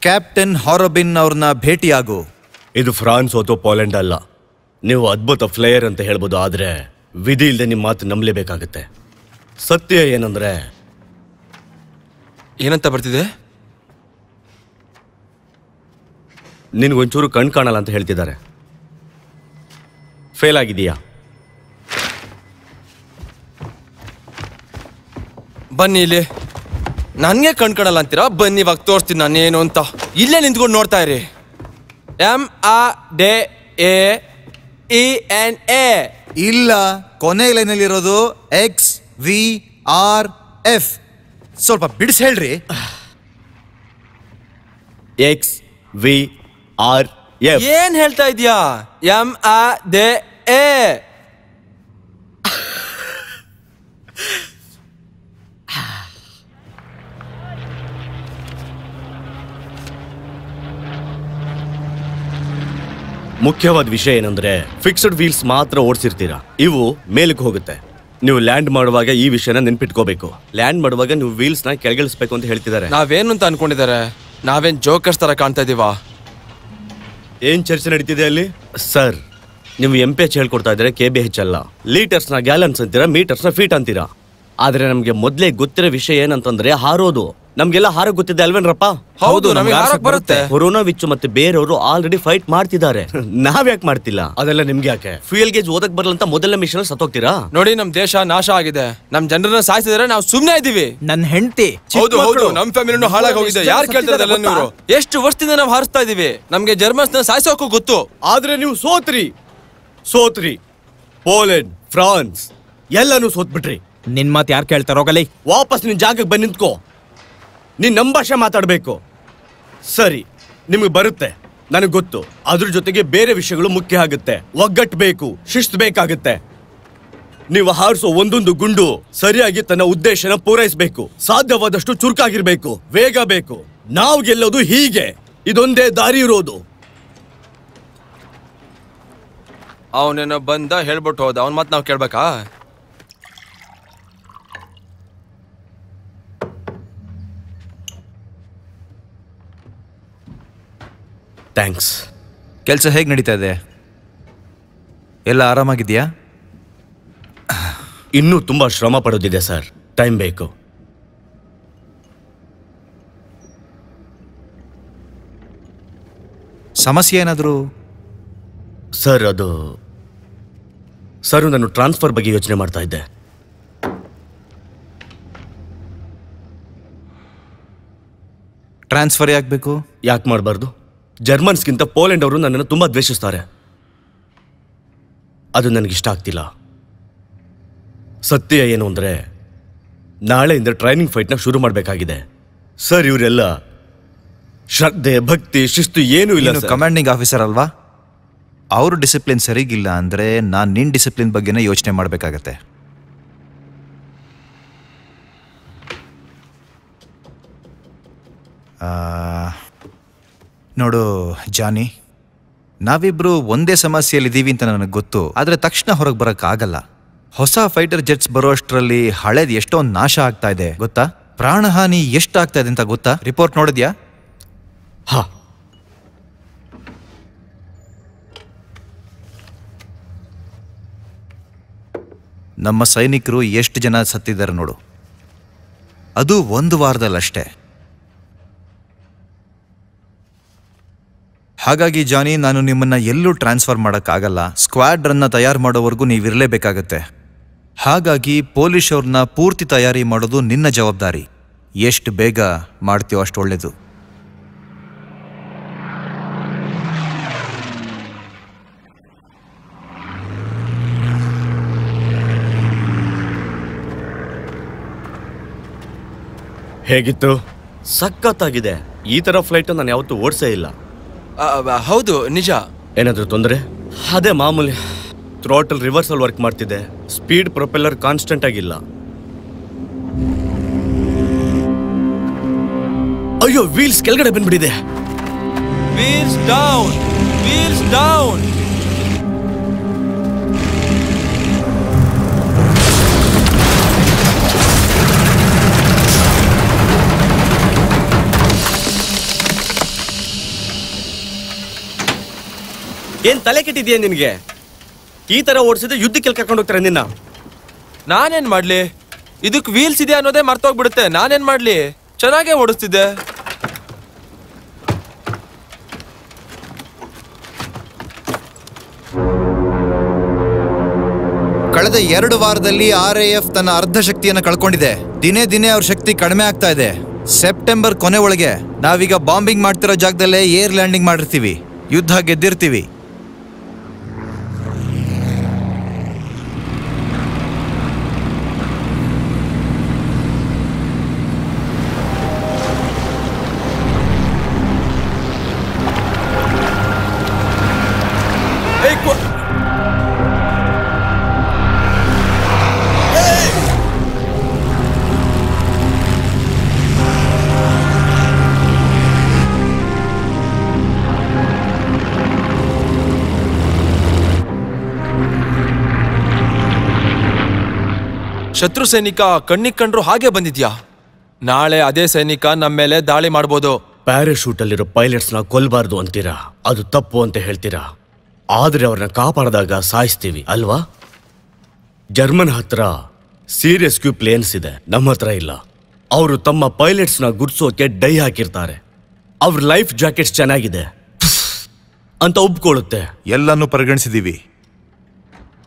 ಕ್ಯಾಪ್ಟನ್ ಹಾರಬಿನ್ ಅವ್ರನ್ನ ಭೇಟಿಯಾಗು. ಇದು ಫ್ರಾನ್ಸ್ ಅಥವಾ ಪೋಲೆಂಡ್ ಅಲ್ಲ. ನೀವು ಅದ್ಭುತ ಫ್ಲೇಯರ್ ಅಂತ ಹೇಳ್ಬೋದು, ಆದ್ರೆ ವಿಧಿ ಇಲ್ಲದೆ ನಿಮ್ಮ ಮಾತು ನಂಬಲೇಬೇಕಾಗತ್ತೆ. ಸತ್ಯ ಏನಂದ್ರೆ, ಏನಂತ ಬರ್ತಿದೆ? ನಿನ್ಗೊಂಚೂರು ಕಣ್ ಕಾಣಲ್ಲ ಅಂತ ಹೇಳ್ತಿದ್ದಾರೆ. ಫೇಲ್ ಆಗಿದೀಯಾ? ಬನ್ನಿ ಇಲ್ಲಿ. ನನಗೆ ಕಣ್ಕೊಳಲ್ಲ ಅಂತೀರಾ? ಬನ್ನಿ, ಇವಾಗ ತೋರಿಸ್ತೀನಿ ನಾನೇನು ಅಂತ. ಇಲ್ಲೇ ನಿಂತ್ಕೊಂಡು ನೋಡ್ತಾ ಇರಿ. MADAENA. ಇಲ್ಲ, ಕೊನೆ ಲೈನಲ್ಲಿರೋದು XVRF. ಸ್ವಲ್ಪ ಬಿಡಿಸಿ ಹೇಳ್ರಿ. XVRF. ಏನ್ ಹೇಳ್ತಾ ಇದೀಯಾ? MADA. ಮುಖ್ಯವಾದ ವಿಷಯ ಏನಂದ್ರೆ, ಫಿಕ್ಸ್ಡ್ ವೀಲ್ಸ್ ಮಾತ್ರ ಓಡಿಸಿರ್ತೀರಾ, ಇವು ಮೇಲಕ್ಕೆ ಹೋಗುತ್ತೆ. ನೀವು ಲ್ಯಾಂಡ್ ಮಾಡುವಾಗ ಈ ವಿಷಯನ ನೆನ್ಪಿಟ್ಕೋಬೇಕು. ಲ್ಯಾಂಡ್ ಮಾಡುವಾಗ ನೀವು ವೀಲ್ಸ್ ನ ಕೆಳಗಿಳಿಸ್ಬೇಕು ಅಂತ ಹೇಳ್ತಿದ್ದಾರೆ. ನಾವೇನು ಅಂತ ಅನ್ಕೊಂಡಿದ್ದಾರೆ? ನಾವೇನ್ ಜೋಕರ್ಸ್ ತರ ಕಾಣ್ತಾ ಇದೀವಾ? ಏನ್ ಚರ್ಚೆ ನಡೀತಿದೆ ಅಲ್ಲಿ? ಸರ್, ನೀವು MPH ಹೇಳ್ಕೊಡ್ತಾ ಇದ್ರೆ KBH ಅಲ್ಲ. ಲೀಟರ್ಸ್ ನ ಗ್ಯಾಲನ್ಸ್ ಅಂತೀರಾ, ಮೀಟರ್ಸ್ ನ ಫೀಟ್ ಅಂತೀರಾ. ಆದ್ರೆ ನಮ್ಗೆ ಮೊದ್ಲೇ ಗೊತ್ತಿರೋ ವಿಷಯ ಏನಂತಂದ್ರೆ ಹಾರೋದು. ನಮ್ಗೆಲ್ಲ ಹಾರ ಗೊತ್ತಿದೆ ಅಲ್ವೇನ್ರಪ್ಪ? ಹೌದು, ನಮಗೆ ಹಾರಕ್ ಬರುತ್ತೆ. ಕೊರೋನಾವಿಚ್ಚು ಮತ್ತೆ ಬೇರೆಯವರು ಆಲ್ರೆಡಿ ಫೈಟ್ ಮಾಡ್ತಿದ್ದಾರೆ. ನಾವ್ಯಾಕೆ ಮಾಡ್ತಿಲ್ಲ? ಅದೆಲ್ಲ ನಿಮ್ಗೆ ಯಾಕೆ? ಫ್ಯೂಯಲ್ ಗೇಜ್ ಓದಕ್ ಬರಲ್ಲ ಅಂತ ಮೊದಲ ಮಿಷನ್ ಸತ್ತೋಗ್ತೀರಾ? ನೋಡಿ, ನಮ್ ದೇಶ ನಾಶ ಆಗಿದೆ. ನಮ್ ಜನರನ್ನ ಸಾಯಿಸಿದ್ರೆ ನಾವು ಸುಮ್ನೆ ಇದೀವಿ. ನನ್ನ ಹೆಂಡತಿ. ಹೌದು ಹೌದು, ನಮ್ ಫ್ಯಾಮಿಲಿನೂ ಹಾಳಾಗಿ ಹೋಗಿದೆ. ಯಾರು ಕೇಳ್ತಾರೆ ನೀವು? ಎಷ್ಟು ವರ್ಷದಿಂದ ನಾವು ಹಾರಿಸ್ತಾ ಇದೀವಿ. ನಮ್ಗೆ ಜರ್ಮನ್ಸ್ ನ ಸಾಯಿಸೋಕು ಗೊತ್ತು, ಆದ್ರೆ ನೀವು ಸೋತ್ರಿ. ಸೋತ್ರಿ. ಪೋಲೆಂಡ್, ಫ್ರಾನ್ಸ್ ಎಲ್ಲನೂ ಸೋತ್ಬಿಟ್ರಿ. ನಿನ್ ಮಾತು ಯಾರು ಕೇಳ್ತಾರೋಗಲಿ? ವಾಪಸ್ ನಿನ್ ಜಾಗಕ್ಕೆ ಬಂದು ನಿಂತ್ಕೋ. ನೀನ್ ನಮ್ಮ ಭಾಷೆ ಮಾತಾಡಬೇಕು. ಸರಿ, ನಿಮ್ಗೆ ಬರುತ್ತೆ, ನನಗೆ ಗೊತ್ತು. ಅದ್ರ ಜೊತೆಗೆ ಬೇರೆ ವಿಷಯಗಳು ಮುಖ್ಯ ಆಗುತ್ತೆ. ಒಗ್ಗಟ್ಟು ಬೇಕು, ಶಿಸ್ತು ಬೇಕಾಗುತ್ತೆ. ನೀವು ಹಾರಿಸೋ ಒಂದೊಂದು ಗುಂಡು ಸರಿಯಾಗಿ ತನ್ನ ಉದ್ದೇಶನ ಪೂರೈಸಬೇಕು. ಸಾಧ್ಯವಾದಷ್ಟು ಚುರುಕಾಗಿರ್ಬೇಕು, ವೇಗ ಬೇಕು. ನಾವು ಗೆಲ್ಲೋದು ಹೀಗೆ. ಇದೊಂದೇ ದಾರಿ ಇರೋದು. ಅವನೇನೋ ಬಂದ ಹೇಳ್ಬಿಟ್ಟು ಹೋದ. ಅವನ್ ಮಾತು ನಾವು ಕೇಳ್ಬೇಕಾ? ಥ್ಯಾಂಕ್ಸ್. ಕೆಲಸ ಹೇಗೆ ನಡೀತಾ ಇದೆ? ಎಲ್ಲ ಆರಾಮಾಗಿದೆಯಾ? ಇನ್ನೂ ತುಂಬಾ ಶ್ರಮ ಪಡೋದಿದೆ ಸರ್. ಟೈಮ್ ಬೇಕು. ಸಮಸ್ಯೆ ಏನಾದರೂ? ಸರ್, ನಾನು ಟ್ರಾನ್ಸ್ಫರ್ ಬಗ್ಗೆ ಯೋಚನೆ ಮಾಡ್ತಾ ಇದ್ದೆ. ಟ್ರಾನ್ಸ್ಫರ್ ಯಾಕೆ ಬೇಕು? ಯಾಕೆ ಮಾಡಬಾರ್ದು? ಜರ್ಮನ್ಸ್ಗಿಂತ ಪೋಲೆಂಡ್ ಅವರು ನನ್ನನ್ನು ತುಂಬಾ ದ್ವೇಷಿಸ್ತಾರೆ. ಅದು ನನಗಿಷ್ಟ ಆಗ್ತಿಲ್ಲ. ಸತ್ಯ ಏನು ಅಂದ್ರೆ, ನಾಳೆಯಿಂದ ಟ್ರೈನಿಂಗ್ ಫೈಟ್ನ ಶುರು ಮಾಡಬೇಕಾಗಿದೆ. ಸರ್, ಇವರೆಲ್ಲ ಶ್ರದ್ಧೆ, ಭಕ್ತಿ, ಶಿಸ್ತು ಏನೂ ಇಲ್ಲ. ಕಮಾಂಡಿಂಗ್ ಆಫೀಸರ್ ಅಲ್ವಾ? ಅವ್ರ ಡಿಸಿಪ್ಲಿನ್ ಸರಿಗಿಲ್ಲ ಅಂದರೆ ನಾನು ನಿನ್ನ ಡಿಸಿಪ್ಲಿನ್ ಬಗ್ಗೆನೇ ಯೋಚನೆ ಮಾಡಬೇಕಾಗತ್ತೆ. ನೋಡು ಜಾನಿ, ನಾವಿಬ್ರು ಒಂದೇ ಸಮಸ್ಯೆಯಲ್ಲಿದ್ದೀವಿ ಅಂತ ನನಗೆ ಗೊತ್ತು. ಆದರೆ ತಕ್ಷಣ ಹೊರಗೆ ಬರೋಕ್ಕಾಗಲ್ಲ. ಹೊಸ ಫೈಟರ್ ಜೆಟ್ಸ್ ಬರೋ ಅಷ್ಟರಲ್ಲಿ ಹಳೇದು ಎಷ್ಟೊಂದು ನಾಶ ಆಗ್ತಾ ಇದೆ ಗೊತ್ತಾ? ಪ್ರಾಣಹಾನಿ ಎಷ್ಟಾಗ್ತಾ ಇದೆ ಅಂತ ಗೊತ್ತಾ? ರಿಪೋರ್ಟ್ ನೋಡಿದ್ಯಾ? ಹಾ, ನಮ್ಮ ಸೈನಿಕರು ಎಷ್ಟು ಜನ ಸತ್ತಿದ್ದಾರೆ ನೋಡು. ಅದು ಒಂದು ವಾರದಲ್ಲಷ್ಟೇ. ಹಾಗಾಗಿ ಜಾನಿ, ನಾನು ನಿಮ್ಮನ್ನ ಎಲ್ಲೂ ಟ್ರಾನ್ಸ್ಫರ್ ಮಾಡೋಕ್ಕಾಗಲ್ಲ. ಸ್ಕ್ವಾಡ್ರನ್ನ ತಯಾರು ಮಾಡೋವರೆಗೂ ನೀವಿರಲೇಬೇಕಾಗತ್ತೆ. ಹಾಗಾಗಿ ಪೊಲೀಸ್ ಅವ್ರನ್ನ ಪೂರ್ತಿ ತಯಾರಿ ಮಾಡೋದು ನಿನ್ನ ಜವಾಬ್ದಾರಿ. ಎಷ್ಟು ಬೇಗ ಮಾಡ್ತೀವೋ ಅಷ್ಟು ಒಳ್ಳೇದು. ಹೇಗಿತ್ತು? ಸಖತ್ತಾಗಿದೆ. ಈ ತರ ಫ್ಲೈಟ್ ನಾನು ಯಾವತ್ತೂ ಓಡಿಸೇ ಇಲ್ಲ. ಹೌದು, ನಿಜ. ಏನಾದರೂ ತೊಂದರೆ? ಅದೇ ಮಾಮೂಲಿ. ಥ್ರಾಟಲ್ ರಿವರ್ಸಲ್ ವರ್ಕ್ ಮಾಡ್ತಿದೆ. ಸ್ಪೀಡ್ ಪ್ರೊಪೆಲ್ಲರ್ ಕಾನ್ಸ್ಟೆಂಟ್ ಆಗಿಲ್ಲ. ಅಯ್ಯೋ, ವೀಲ್ಸ್ ಕೆಳಗಡೆ ಬಂದ್ಬಿಟ್ಟಿದೆ. Wheels down, wheels down. ಏನ್ ತಲೆ ಕೆಟ್ಟಿದ್ಯಾ ನಿನ್ಗೆ? ಈ ತರ ಓಡಿಸಿದ್ರೆ ಯುದ್ಧಕ್ಕೆ ಕರ್ಕೊಂಡು ಹೋಗ್ತಾರೆ ನಿನ್ನ. ನಾನೇನ್ ಮಾಡ್ಲಿ? ಇದಕ್ ವೀಲ್ಸ್ ಇದೆ ಅನ್ನೋದೇ ಮರ್ತೋಗ್ಬಿಡುತ್ತೆ. ನಾನೇನ್ ಮಾಡ್ಲಿ? ಚೆನ್ನಾಗೇ ಓಡಿಸ್ತಿದ್ದೆ. ಕಳೆದ 2 ವಾರದಲ್ಲಿ RAF ತನ್ನ ಅರ್ಧ ಶಕ್ತಿಯನ್ನು ಕಳ್ಕೊಂಡಿದೆ. ದಿನೇ ದಿನೇ ಅವ್ರ ಶಕ್ತಿ ಕಡಿಮೆ ಆಗ್ತಾ ಇದೆ. ಸೆಪ್ಟೆಂಬರ್ ಕೊನೆ ಒಳಗೆ ನಾವೀಗ ಬಾಂಬಿಂಗ್ ಮಾಡ್ತಿರೋ ಜಾಗದಲ್ಲೇ ಏರ್ ಲ್ಯಾಂಡಿಂಗ್ ಮಾಡಿರ್ತೀವಿ. ಯುದ್ಧ ಗೆದ್ದಿರ್ತೀವಿ. ಶತ್ರು ಸೈನಿಕ ಕಣ್ಣಿಗೆ ಕಂಡ್ರು ಹಾಗೆ ಬಂದಿದ್ಯಾ? ನಾಳೆ ಅದೇ ಸೈನಿಕ ನಮ್ಮ ಮೇಲೆ ದಾಳಿ ಮಾಡ್ಬೋದು. ಪ್ಯಾರಾಶೂಟ್ ಅಲ್ಲಿರೋ ಪೈಲಟ್ಸ್ನ ಕೊಲ್ಬಾರ್ದು ಅಂತೀರಾ? ಅದು ತಪ್ಪು ಅಂತ ಹೇಳ್ತೀರಾ? ಆದ್ರೆ ಅವ್ರನ್ನ ಕಾಪಾಡಿದಾಗ ಸಾಯಿಸ್ತೀವಿ ಅಲ್ವಾ? ಜರ್ಮನ್ ಹತ್ರ ಸೀರಿಯಸ್ ಪ್ಲೇನ್ಸ್ ಇದೆ, ನಮ್ಮ ಹತ್ರ ಇಲ್ಲ. ಅವರು ತಮ್ಮ ಪೈಲಟ್ಸ್ನ ಗುರ್ಸೋಕೆ ಡೈ ಹಾಕಿರ್ತಾರೆ. ಅವ್ರ ಲೈಫ್ ಜಾಕೆಟ್ಸ್ ಚೆನ್ನಾಗಿದೆ ಅಂತ ಒಪ್ಕೊಳ್ಳುತ್ತೆ. ಎಲ್ಲನೂ ಪರಿಗಣಿಸಿದೀವಿ.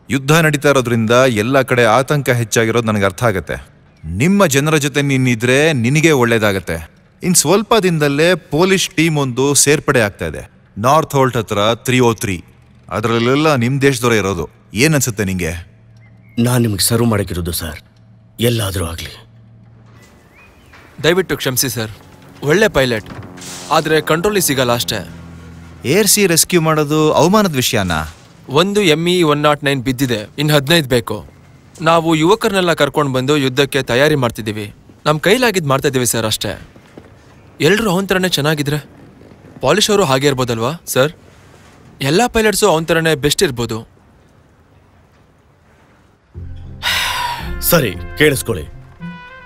ಯುದ್ಧ ನಡೀತಾ ಇರೋದ್ರಿಂದ ಎಲ್ಲ ಕಡೆ ಆತಂಕ ಹೆಚ್ಚಾಗಿರೋದು ನನಗೆ ಅರ್ಥ ಆಗತ್ತೆ. ನಿಮ್ಮ ಜನರ ಜೊತೆ ನೀನಿದ್ರೆ ನಿನಗೆ ಒಳ್ಳೇದಾಗತ್ತೆ. ಇನ್ನು ಸ್ವಲ್ಪ ದಿನದಲ್ಲೇ ಪೊಲೀಸ್ ಟೀಮ್ ಒಂದು ಸೇರ್ಪಡೆ ಆಗ್ತಾ ಇದೆ. ನಾರ್ತ್ ಹೋಲ್ಟ್ ಹತ್ರ 303. ಅದರಲ್ಲೆಲ್ಲ ನಿಮ್ಮ ದೇಶದವರೇ ಇರೋದು. ಏನನ್ಸುತ್ತೆ ನಿಂಗೆ? ನಾನು ನಿಮಗೆ ಸರ್ವ್ ಮಾಡೋಕ್ಕಿರೋದು ಸರ್, ಎಲ್ಲಾದರೂ ಆಗಲಿ. ದಯವಿಟ್ಟು ಕ್ಷಮಿಸಿ ಸರ್. ಒಳ್ಳೆ ಪೈಲಟ್, ಆದರೆ ಕಂಟ್ರೋಲಿಗೆ ಸಿಗಲ್ಲ ಅಷ್ಟೇ. ಏರ್ ಸಿ ರೆಸ್ಕ್ಯೂ ಮಾಡೋದು ಅವಮಾನದ ವಿಷಯನಾ? ಒಂದು ME 109 ಬಿದ್ದಿದೆ, ಇನ್ನು 15 ಬೇಕು. ನಾವು ಯುವಕರನ್ನೆಲ್ಲ ಕರ್ಕೊಂಡು ಬಂದು ಯುದ್ಧಕ್ಕೆ ತಯಾರಿ ಮಾಡ್ತಿದ್ದೀವಿ. ನಮ್ಮ ಕೈಲಾಗಿದ್ದು ಮಾಡ್ತಾ ಇದ್ದೀವಿ ಸರ್ ಅಷ್ಟೇ. ಎಲ್ಲರೂ ಅವನ ಥರನೇ ಚೆನ್ನಾಗಿದ್ರೆ ಪಾಲಿಶ್ ಅವರು ಹಾಗೆ ಇರ್ಬೋದಲ್ವಾ ಸರ್? ಎಲ್ಲ ಪೈಲಟ್ಸು ಅವನ ಥರನೇ ಬೆಸ್ಟ್ ಇರ್ಬೋದು. ಸರಿ, ಕೇಳಿಸ್ಕೊಳ್ಳಿ.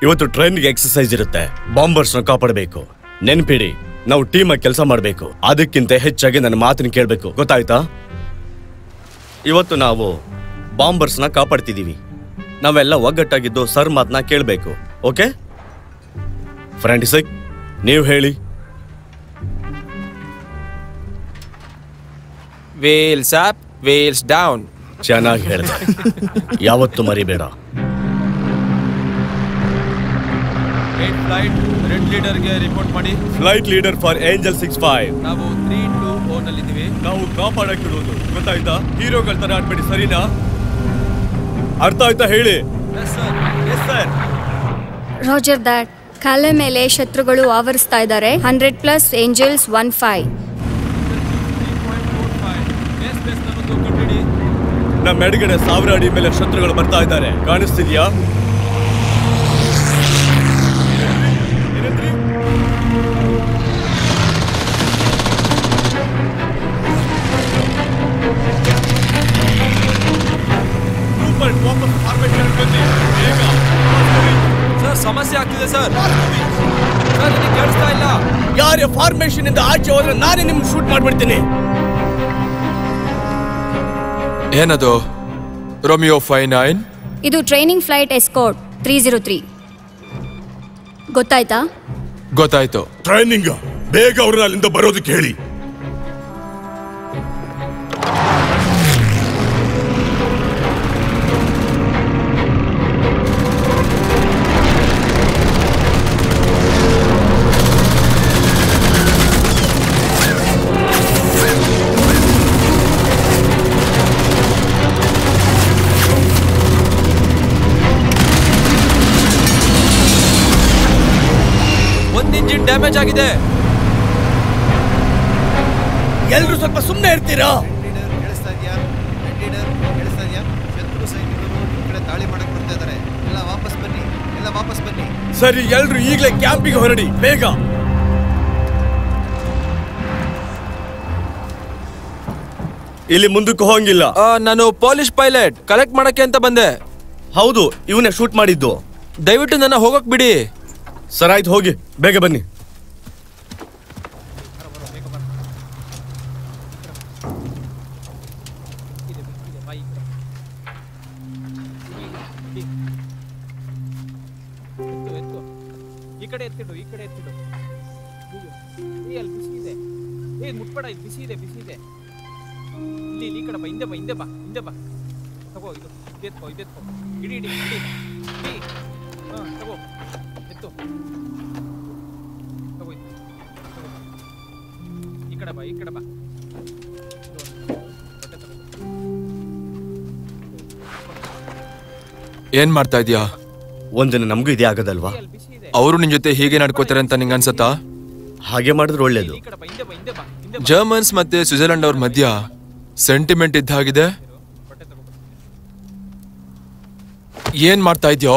ಇವತ್ತು ಟ್ರೈನ್ಗೆ ಎಕ್ಸರ್ಸೈಸ್ ಇರುತ್ತೆ. ಬಾಂಬರ್ಸ್ನ ಕಾಪಾಡಬೇಕು. ನೆನ್ಪಿಡಿ, ನಾವು ಟೀಮಾಗಿ ಕೆಲಸ ಮಾಡಬೇಕು. ಅದಕ್ಕಿಂತ ಹೆಚ್ಚಾಗಿ ನನ್ನ ಮಾತನ್ನ ಕೇಳಬೇಕು, ಗೊತ್ತಾಯ್ತಾ? ಇವತ್ತು ನಾವು ಬಾಂಬರ್ಸ್ನ ಕಾಪಾಡ್ತಿದ್ದೀವಿ. ನಾವೆಲ್ಲ ಒಗ್ಗಟ್ಟಾಗಿದ್ದು ಸರ್ ಮಾತನ್ನ ಕೇಳಬೇಕು. ಓಕೆ ಫ್ರೆಂಡ್ಸಿಕ್, ನೀವು ಹೇಳಿ. Wales up, Wales down. ಚೆನ್ನಾಗಿ ಹೇಳಿದೆ, ಯಾವತ್ತು ಮರಿಬೇಡ. ಫ್ಲೈಟ್ ರೆಡ್ ಲೀಡರ್ಗೆ ರಿಪೋರ್ಟ್ ಮಾಡಿ. Flight leader for angel 65. ನಾವು 3-2 ನಲ್ಲಿದ್ದೀವಿ. ನಾವು ಕಾಪಾಡಕ್ಕಿರೋದು, ಗೊತ್ತಾಯ್ತಾ? ಹೀರೋಗಳ ತರ ಆಡ್ಬೇಡಿ, ಸರಿನಾ? ಅರ್ಥ ಆಯ್ತಾ ಹೇಳಿ? Roger that. ಕಾಲೆ ಮೇಲೆ ಶತ್ರುಗಳು ಆವರಿಸ್ತಾ ಇದ್ದಾರೆ. 100+ ಏಂಜಲ್ಸ್ 15. ನಮ್ಮ ಎಡಗಡೆ 1000 ಅಡಿ ಮೇಲೆ ಶತ್ರುಗಳು ಬರ್ತಾ ಇದ್ದಾರೆ, ಕಾಣಿಸ್ತಿದ್ಯಾ? ಸರ್, ಸಮಸ್ಯೆ ಆಗ್ತಿದೆ ಸರ್. ಕೇಳಿಸ್ತಾ ಇಲ್ಲ. ಯಾರೇ ಫಾರ್ಮೇಶನ್ ಇಂದ ಆಚೆ ಹೋದ್ರೆ ನಾನೇ ನಿಮ್ಗೆ ಶೂಟ್ ಮಾಡ್ಬಿಡ್ತೀನಿ. ಏನದು? ರೋಮಿಯೋ 59. ಇದು ಟ್ರೈನಿಂಗ್ ಫ್ಲೈಟ್ ಎಸ್ಕೋರ್ಟ್ 303. ಗೊತ್ತಾಯ್ತಾ? ಗೊತ್ತಾಯ್ತು. ಟ್ರೈನಿಂಗ್ ಬೇಗ ಅವ್ರನ್ನ ಅಲ್ಲಿಂದ ಬರೋದಕ್ಕೆ ಹೇಳಿ. ಇಂಜಿನ್ ಡ್ಯಾಮೇಜ್ ಆಗಿದೆ. ಎಲ್ರು ಸ್ವಲ್ಪ ಸುಮ್ಮನೆ ಇರ್ತೀರಾ? ಸರಿ, ಎಲ್ರು ಈಗಲೇ ಕ್ಯಾಂಪಿಗೆ ಹೊರಡಿ, ಬೇಗ. ಇಲ್ಲಿ ಮುಂದಕ್ಕೆ ಹೋಗಂಗಿಲ್ಲ. ನಾನು ಪಾಲಿಶ್ ಪೈಲಟ್, ಕಲೆಕ್ಟ್ ಮಾಡಕ್ಕೆ ಅಂತ ಬಂದೆ. ಹೌದು, ಇವನೇ ಶೂಟ್ ಮಾಡಿದ್ದು. ದಯವಿಟ್ಟು ನನ್ನ ಹೋಗಕ್ ಬಿಡಿ. ಸರ್ ಆಯ್ತು, ಹೋಗಿ, ಬೇಗ ಬನ್ನಿ. ಈ ಕಡೆ ಎತ್ತಿಡು. ಅಲ್ಲಿ ಬಿಸಿ ಇದೆ. ಮುಟ್ಬೇಡ, ಇಲ್ಲಿ ಬಿಸಿ ಇದೆ. ಇಲ್ಲಿ ಈ ಕಡೆ ಬಾ, ಹಿಂದೆ ಬಾ. ತಗೋ, ಇದೆತ್ಕೋ. ಇಡಿ. ತಗೋ, ಎತ್ತು. ತಗೋ, ಈ ಕಡೆ ಬಾ. ಏನ್ ಮಾಡ್ತಾ ಇದೀಯಾ? ಒಂದಿನ ನಮಗೂ ಇದೇ ಆಗೋದಲ್ವಾ? ಅವರು ನಿನ್ ಜೊತೆ ಹೀಗೆ ನಡ್ಕೋತಾರೆ ಅಂತ ನಿಂಗೆ ಅನ್ಸತ್ತಾ? ಹಾಗೆ ಮಾಡಿದ್ರೆ ಒಳ್ಳೇದು. ಜರ್ಮನ್ಸ್ ಮತ್ತೆ ಸ್ವಿಟ್ಜರ್ಲೆಂಡ್ ಅವ್ರ ಮಧ್ಯ ಸೆಂಟಿಮೆಂಟ್ ಇದ್ದ ಹಾಗಿದೆ. ಏನ್ ಮಾಡ್ತಾ ಇದ್ಯೋ?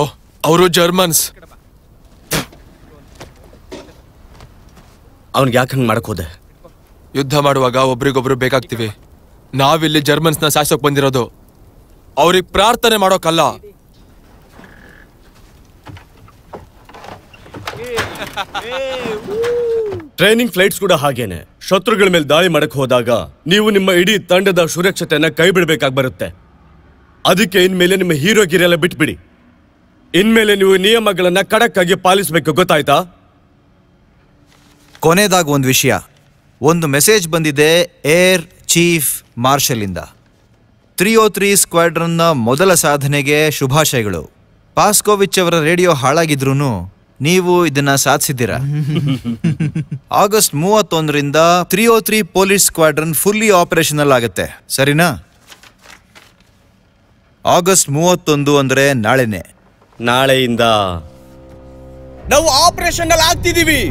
ಅವರು ಜರ್ಮನ್ಸ್. ಅವ್ನಿಗೆ ಯಾಕೆ ಹಂಗೆ ಮಾಡಕ್ ಹೋದೆ? ಯುದ್ಧ ಮಾಡುವಾಗ ಒಬ್ರಿಗೊಬ್ರು ಬೇಕಾಗ್ತೀವಿ. ನಾವಿಲ್ಲಿ ಜರ್ಮನ್ಸ್ನ ಸಾಯಿಸೋಕ್ ಬಂದಿರೋದು, ಅವ್ರಿಗೆ ಪ್ರಾರ್ಥನೆ ಮಾಡೋಕಲ್ಲ. ಟ್ರೈನಿಂಗ್ ಫ್ಲೈಟ್ಸ್ ಕೂಡ ಹಾಗೇನೆ. ಶತ್ರುಗಳ ಮೇಲೆ ದಾಳಿ ಮಾಡಕ್ ಹೋದಾಗ ನೀವು ನಿಮ್ಮ ಇಡೀ ತಂಡದ ಸುರಕ್ಷತೆಯನ್ನ ಕೈ ಬಿಡಬೇಕಾಗಿ ಬರುತ್ತೆ. ಅದಕ್ಕೆ ಇನ್ಮೇಲೆ ನಿಮ್ಮ ಹೀರೋಗಿರೆಲ್ಲ ಬಿಟ್ಬಿಡಿ. ಇನ್ಮೇಲೆ ನೀವು ನಿಯಮಗಳನ್ನ ಖಡಕ್ ಆಗಿ ಪಾಲಿಸಬೇಕು, ಗೊತ್ತಾಯ್ತಾ? ಕೊನೆದಾಗ ಒಂದು ವಿಷಯ, ಒಂದು ಮೆಸೇಜ್ ಬಂದಿದೆ ಏರ್ ಚೀಫ್ ಮಾರ್ಷಲ್ ಇಂದ. 303 ಸ್ಕ್ವಾಡ್ರನ್ನ ಮೊದಲ ಸಾಧನೆಗೆ ಶುಭಾಶಯಗಳು. ಪಾಸ್ಕೋವಿಚ್ ಅವರ ರೇಡಿಯೋ ಹಾಳಾಗಿದ್ರೂ ನೀವು ಇದನ್ನ ಸಾಧಿಸಿದ್ದೀರಾ. ಆಗಸ್ಟ್ 31ರಿಂದ 303 ಪೊಲೀಸ್ ಸ್ಕ್ವಾಡ್ರನ್ ಫುಲ್ಲಿ ಆಪರೇಷನಲ್ ಆಗುತ್ತೆ, ಸರಿನಾ? ಆಗಸ್ಟ್ 31 ಅಂದ್ರೆ ನಾಳೆನೆ. ನಾಳೆಯಿಂದ ನಾವು ಆಪರೇಷನ್ ಅಲ್ಲಿ ಆಗ್ತಿದೀವಿ.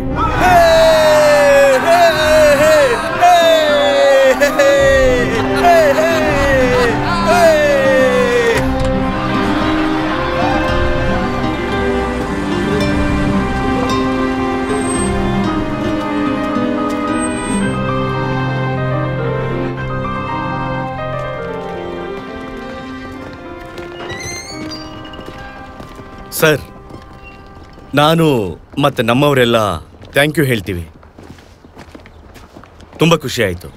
ಸರ್, ನಾನು ಮತ್ತೆ ನಮ್ಮವರೆಲ್ಲ ಥ್ಯಾಂಕ್ ಯು ಹೇಳ್ತೀವಿ. ತುಂಬ ಖುಷಿ ಆಯಿತು.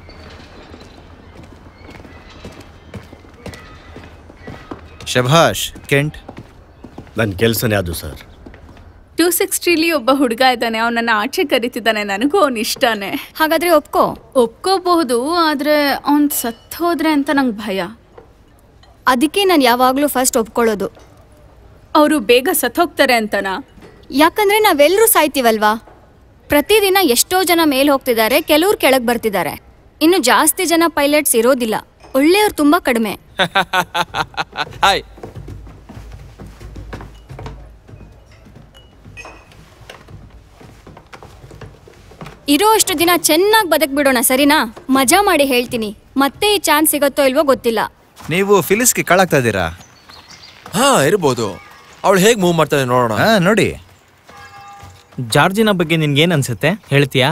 ಶಭಾಷ್ ಕೆಂಟ್. ನನ್ನ ಕೆಲಸನೇ ಅದು ಸರ್. 260 ಒಬ್ಬ ಹುಡುಗ ಇದ್ದಾನೆ, ಅವನನ್ನ ಆಚೆ ಕರೀತಿದ್ದಾನೆ. ನನಗೂ ಅವನು ಇಷ್ಟನೇ. ಹಾಗಾದ್ರೆ ಒಪ್ಕೋಬಹುದು, ಆದ್ರೆ ಅವನ್ ಸತ್ ಹೋದ್ರೆ ಅಂತ ನಂಗೆ ಭಯ. ಅದಕ್ಕೆ ನಾನು ಯಾವಾಗಲೂ ಫಸ್ಟ್ ಒಪ್ಕೊಳ್ಳೋದು. ಅವರು ಬೇಗ ಸತ್ತೋಗ್ತಾರೆ ಅಂತನಾ? ಯಾಕಂದ್ರೆ ನಾವೆಲ್ಲರೂ ಸಾಯ್ತೀವಲ್ವಾ. ಪ್ರತಿದಿನ ಎಷ್ಟೋ ಜನ ಮೇಲೆ ಹೋಗ್ತಿದ್ದಾರೆ, ಕೆಲವ್ರು ಕೆಳಗೆ ಬರ್ತಿದ್ದಾರೆ. ಇನ್ನು ಜಾಸ್ತಿ ಜನ ಪೈಲಟ್ಸ್ ಇರೋದಿಲ್ಲ, ಒಳ್ಳೆಯವ್ರು ತುಂಬಾ ಕಡಿಮೆ. ಹಾಯ್. ಇರೋ ಅಷ್ಟು ದಿನ ಚೆನ್ನಾಗಿ ಬದುಕ್ಬಿಡೋಣ, ಸರಿನಾ? ಮಜಾ ಮಾಡಿ ಹೇಳ್ತೀನಿ. ಮತ್ತೆ ಈ ಚಾನ್ಸ್ ಸಿಗತ್ತೋ ಇಲ್ವೋ ಗೊತ್ತಿಲ್ಲ. ನೀವು ಫಿಲಿಸ್ಗೆ ಕಾಳಾಗ್ತಾ ಇದ್ದೀರಾ? ಹಾ, ಇರ್ಬೋದು. ಅವಳು ಹೇಗೆ ಮೂವ್ ಮಾಡ್ತಾಳೆ ನೋಡೋಣ. ನೋಡಿ. ಜಾರ್ಜಿನ ಬಗ್ಗೆ ನಿನ್ಗೇನು ಅನ್ಸುತ್ತೆ, ಹೇಳ್ತೀಯಾ?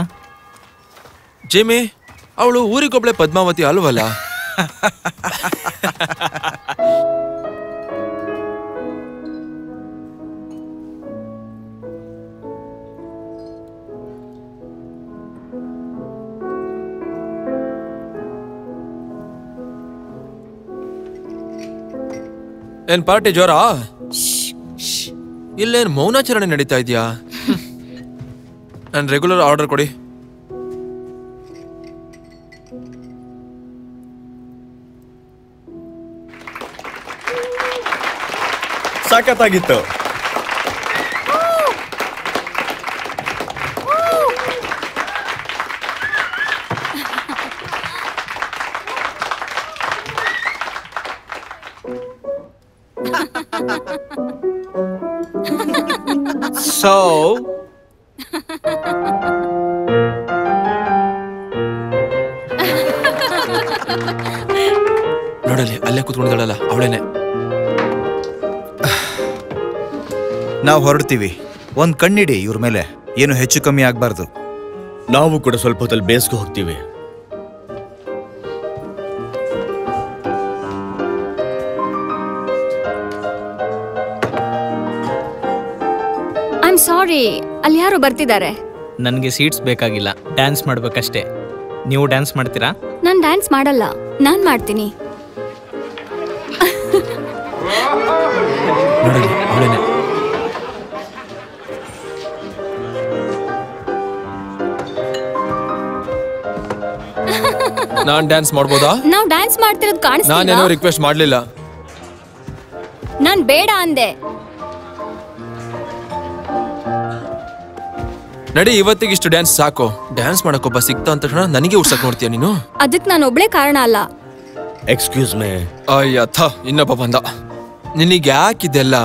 ಜಿಮ್ಮಿ, ಅವಳು ಊರಿಗೊಬ್ಳೆ ಪದ್ಮಾವತಿ ಅಲ್ವಲ್ಲ? ಏನ್ ಪಾರ್ಟಿ ಜೋರಾ? ಇಲ್ಲೇನ್ ಮೌನಾಚರಣೆ ನಡೀತಾ ಇದೆಯಾ? ನನ್ನ ರೆಗ್ಯುಲರ್ ಆರ್ಡರ್ ಕೊಡಿ. ಸಖತ್ತಾಗಿತ್ತು. ಸೊ ನೋಡಲಿ, ಅಲ್ಲೇ ಕೂತ್ಕೊಂಡಿದ್ದಾಳಲ್ಲ ಅವಳೇನೆ. ನಾವು ಹೊರಡ್ತೀವಿ. ಒಂದ್ ಕಣ್ಣಿಡಿ ಇವ್ರ ಮೇಲೆ, ಏನು ಹೆಚ್ಚು ಕಮ್ಮಿ ಆಗ್ಬಾರ್ದು. ನಾವು ಕೂಡ ಸ್ವಲ್ಪ ಹೊತ್ತಲ್ಲಿ ಬೇಸ್ಗೆ ಹೋಗ್ತೀವಿ. ಐ ಆಮ್ ಸಾರಿ, ಅಲ್ಲಿ ಯಾರು ಬರ್ತಿದ್ದಾರೆ. ನನಗೆ ಸೀಟ್ಸ್ ಬೇಕಾಗಿಲ್ಲ, ಡ್ಯಾನ್ಸ್ ಮಾಡ್ಬೇಕಷ್ಟೇ. ನೀವು ಡ್ಯಾನ್ಸ್ ಮಾಡ್ತೀರಾ? ನಾನು ಡ್ಯಾನ್ಸ್ ಮಾಡಲ್ಲ, ನಾನು ಮಾಡ್ತೀನಿ. ನೋಡಲಿ, ಅವಳೇನೆ. ನಾನ್ ಡ್ಯಾನ್ಸ್ ಮಾಡ್ಬೋದಾ? ನಾವು ಡ್ಯಾನ್ಸ್ ಮಾಡ್ತಿರೋದು ಕಾಣಿಸ್ತಿಲ್ವಾ? ನಾನೇನೋ ರಿಕ್ವೆಸ್ಟ್ ಮಾಡ್ಲಿಲ್ಲ. ನಾನ್ ಬೇಡ ಅಂದೆ. ನಡಿ, ಇವತ್ತಿಗೆ ಇಷ್ಟು ಡ್ಯಾನ್ಸ್ ಸಾಕು. ಡ್ಯಾನ್ಸ್ ಮಾಡಕ್ಕೊಬ್ಬ ಸಿಕ್ತಾ ಅಂತ ತಕ್ಷಣ ನನಗೆ ಉಡ್ಸಕ್ ನೋಡ್ತೀಯ ನೀನು? ಅದಕ್ಕೆ ನಾನು ಒಬ್ಳೆ ಕಾರಣ ಅಲ್ಲ. ಎಕ್ಸ್ಕ್ಯೂಸ್ ಮೇ. ಅಯ್ಯ ಇನ್ನೊಬ್ಬ ಬಂದ. ನಿನಗೆ ಯಾಕಿದೆಲ್ಲ?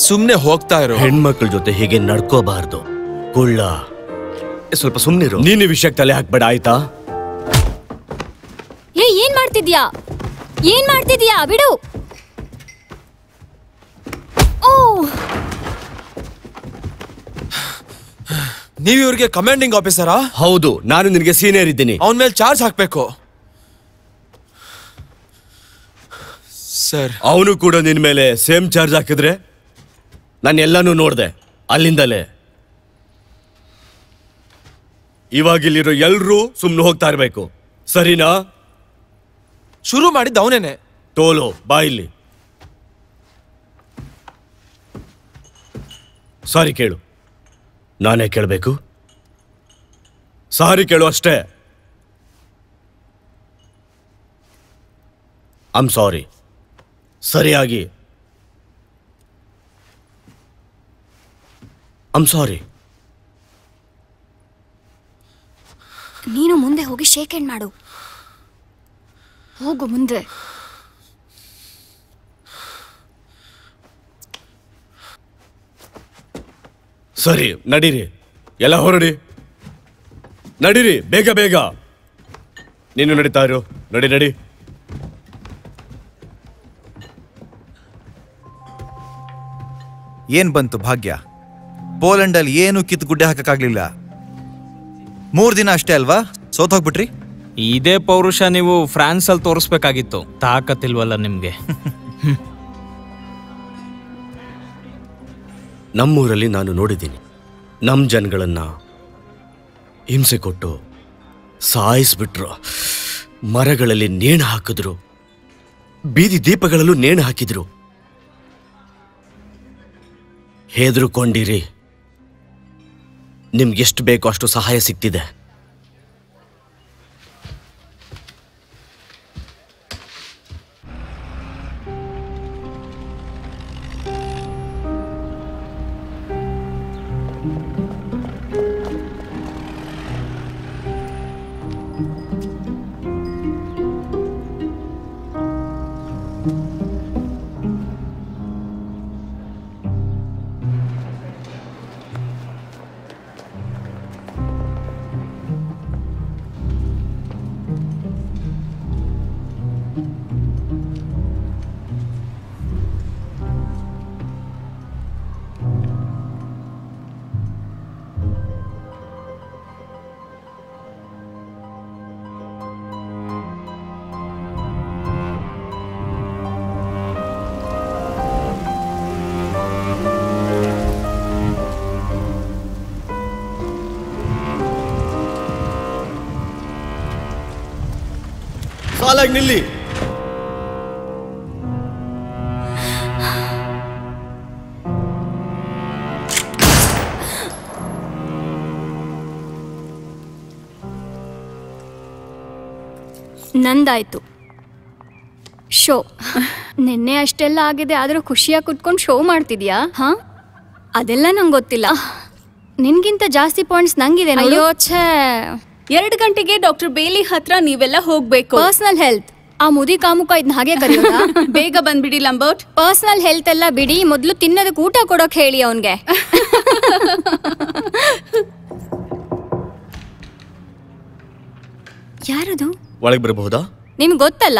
ಸುಮ್ನೆ ಹೋಗ್ತಾ ಇರೋ. ಹೆಣ್ಮಕ್ಳ ಜೊತೆ ಹೀಗೆ ನಡ್ಕೋಬಾರ್ದು. ಕುಳ್ಳ, ಸ್ವಲ್ಪ ಸುಮ್ನಿರು. ನೀನು ವಿಷಯಕ್ಕೆ ತಲೆ ಹಾಕ್ಬೇಡ, ಆಯ್ತಾ? ಏನ್ ಮಾಡ್ತಿದ್ಯಾ? ಬಿಡು. ಓ, ನೀವ್ ಇವ್ರಿಗೆ ಕಮಾಂಡಿಂಗ್ ಆಫೀಸರಾ? ಹೌದು, ನಾನು ನಿನಗೆ ಸೀನಿಯರ್ ಇದ್ದೀನಿ. ಅವನ ಮೇಲೆ ಚಾರ್ಜ್ ಹಾಕ್ಬೇಕು ಸರ್. ಅವನು ಕೂಡ ನಿನ್ ಮೇಲೆ ಸೇಮ್ ಚಾರ್ಜ್ ಹಾಕಿದ್ರೆ? ನಾನು ಎಲ್ಲಾನು ನೋಡ್ದೆ ಅಲ್ಲಿಂದಲೇ. ಇವಾಗಿಲ್ಲಿರೋ ಎಲ್ರೂ ಸುಮ್ನೆ ಹೋಗ್ತಾ ಇರ್ಬೇಕು, ಸರಿನಾ? ಶುರು ಮಾಡಿದ್ದ ಅವನೇನೆ. ಟೋಲೋ, ಬಾ ಇಲ್ಲಿ. ಸಾರಿ ಕೇಳು. ನಾನೇ ಕೇಳಬೇಕು? ಸಾರಿ ಕೇಳು ಅಷ್ಟೇ. I'm sorry. ಸರಿಯಾಗಿ ಐಮ್ ಸಾರಿ. ನೀನು ಮುಂದೆ ಹೋಗಿ ಶೇಕ್ ಹ್ಯಾಂಡ್ ಮಾಡು. ಹೋಗು ಮುಂದೆ. ಸರಿ, ನಡೀರಿ, ಎಲ್ಲ ಹೊರಡಿ, ನಡೀರಿ, ಬೇಗ ಬೇಗ. ನೀನು ನಡೀತಾ ಇರು, ನಡಿ ನಡಿ. ಏನ್ ಬಂತು ಭಾಗ್ಯ? ಪೋಲೆಂಡಲ್ಲಿ ಏನು ಕಿತ್ತು ಗುಡ್ಡೆ ಹಾಕಕ್ಕಾಗ್ಲಿಲ್ಲ. 3 ದಿನ ಅಷ್ಟೇ ಅಲ್ವಾ ಸೋತೋಗ್ಬಿಟ್ರಿ? ಇದೇ ಪೌರುಷ ನೀವು ಫ್ರಾನ್ಸಲ್ಲಿ ತೋರಿಸ್ಬೇಕಾಗಿತ್ತು. ತಾಕತ್ತಿಲ್ವಲ್ಲ ನಿಮ್ಗೆ. ನಮ್ಮೂರಲ್ಲಿ ನಾನು ನೋಡಿದ್ದೀನಿ, ನಮ್ಮ ಜನಗಳನ್ನ ಹಿಂಸೆ ಕೊಟ್ಟು ಸಾಯಿಸ್ಬಿಟ್ರು, ಮರಗಳಲ್ಲಿ ನೇಣು ಹಾಕಿದ್ರು, ಬೀದಿ ದೀಪಗಳಲ್ಲೂ ನೇಣು ಹಾಕಿದ್ರು. ಹೆದರುಕೊಂಡಿರಿ, ನಿಮ್ಗೆಷ್ಟು ಬೇಕೋ ಅಷ್ಟು ಸಹಾಯ ಸಿಗ್ತಿದೆ. ಸಾಲಾಗಿ ನಿಲ್ಲಿ. ನಂದಾಯ್ತು ಶೋ. ನಿನ್ನೆ ಅಷ್ಟೆಲ್ಲ ಆಗಿದೆ, ಆದ್ರೂ ಖುಷಿಯಾಗಿ ಕುತ್ಕೊಂಡು ಶೋ ಮಾಡ್ತಿದ್ಯಾ? ಹಾ, ಅದೆಲ್ಲ ನಂಗೆ ಗೊತ್ತಿಲ್ಲ. ನಿನ್ಗಿಂತ ಜಾಸ್ತಿ ಪಾಯಿಂಟ್ಸ್ ನಂಗಿದೆ. ಅಯ್ಯೋ ಛೇ. 2 ಗಂಟೆಗೆ ಡಾಕ್ಟರ್ ಬೇಲಿ ಹತ್ರ ನೀವೆಲ್ಲ ಹೋಗ್ಬೇಕು. Personal health. ಆ ಮುದಿ ಕಾಮುಕ ಇದನ್ನ ಹಾಗೆ ಕರೆಯೋದಾ? ಬೇಗ ಬಂದ್ಬಿಡಿ ಲಂಬೋಟ್. ಪರ್ಸನಲ್ ಹೆಲ್ತ್ ಎಲ್ಲ ಬಿಡಿ, ಮೊದ್ಲು ತಿನ್ನೋದಕ್ಕೆ ಊಟ ಕೊಡೋಕ್ ಹೇಳಿ ಅವನ್ಗೆ. ಯಾರದು? ಒಳಗೆ ಬರಬಹುದಾ? ನಿಮ್ಗೆ ಗೊತ್ತಲ್ಲ,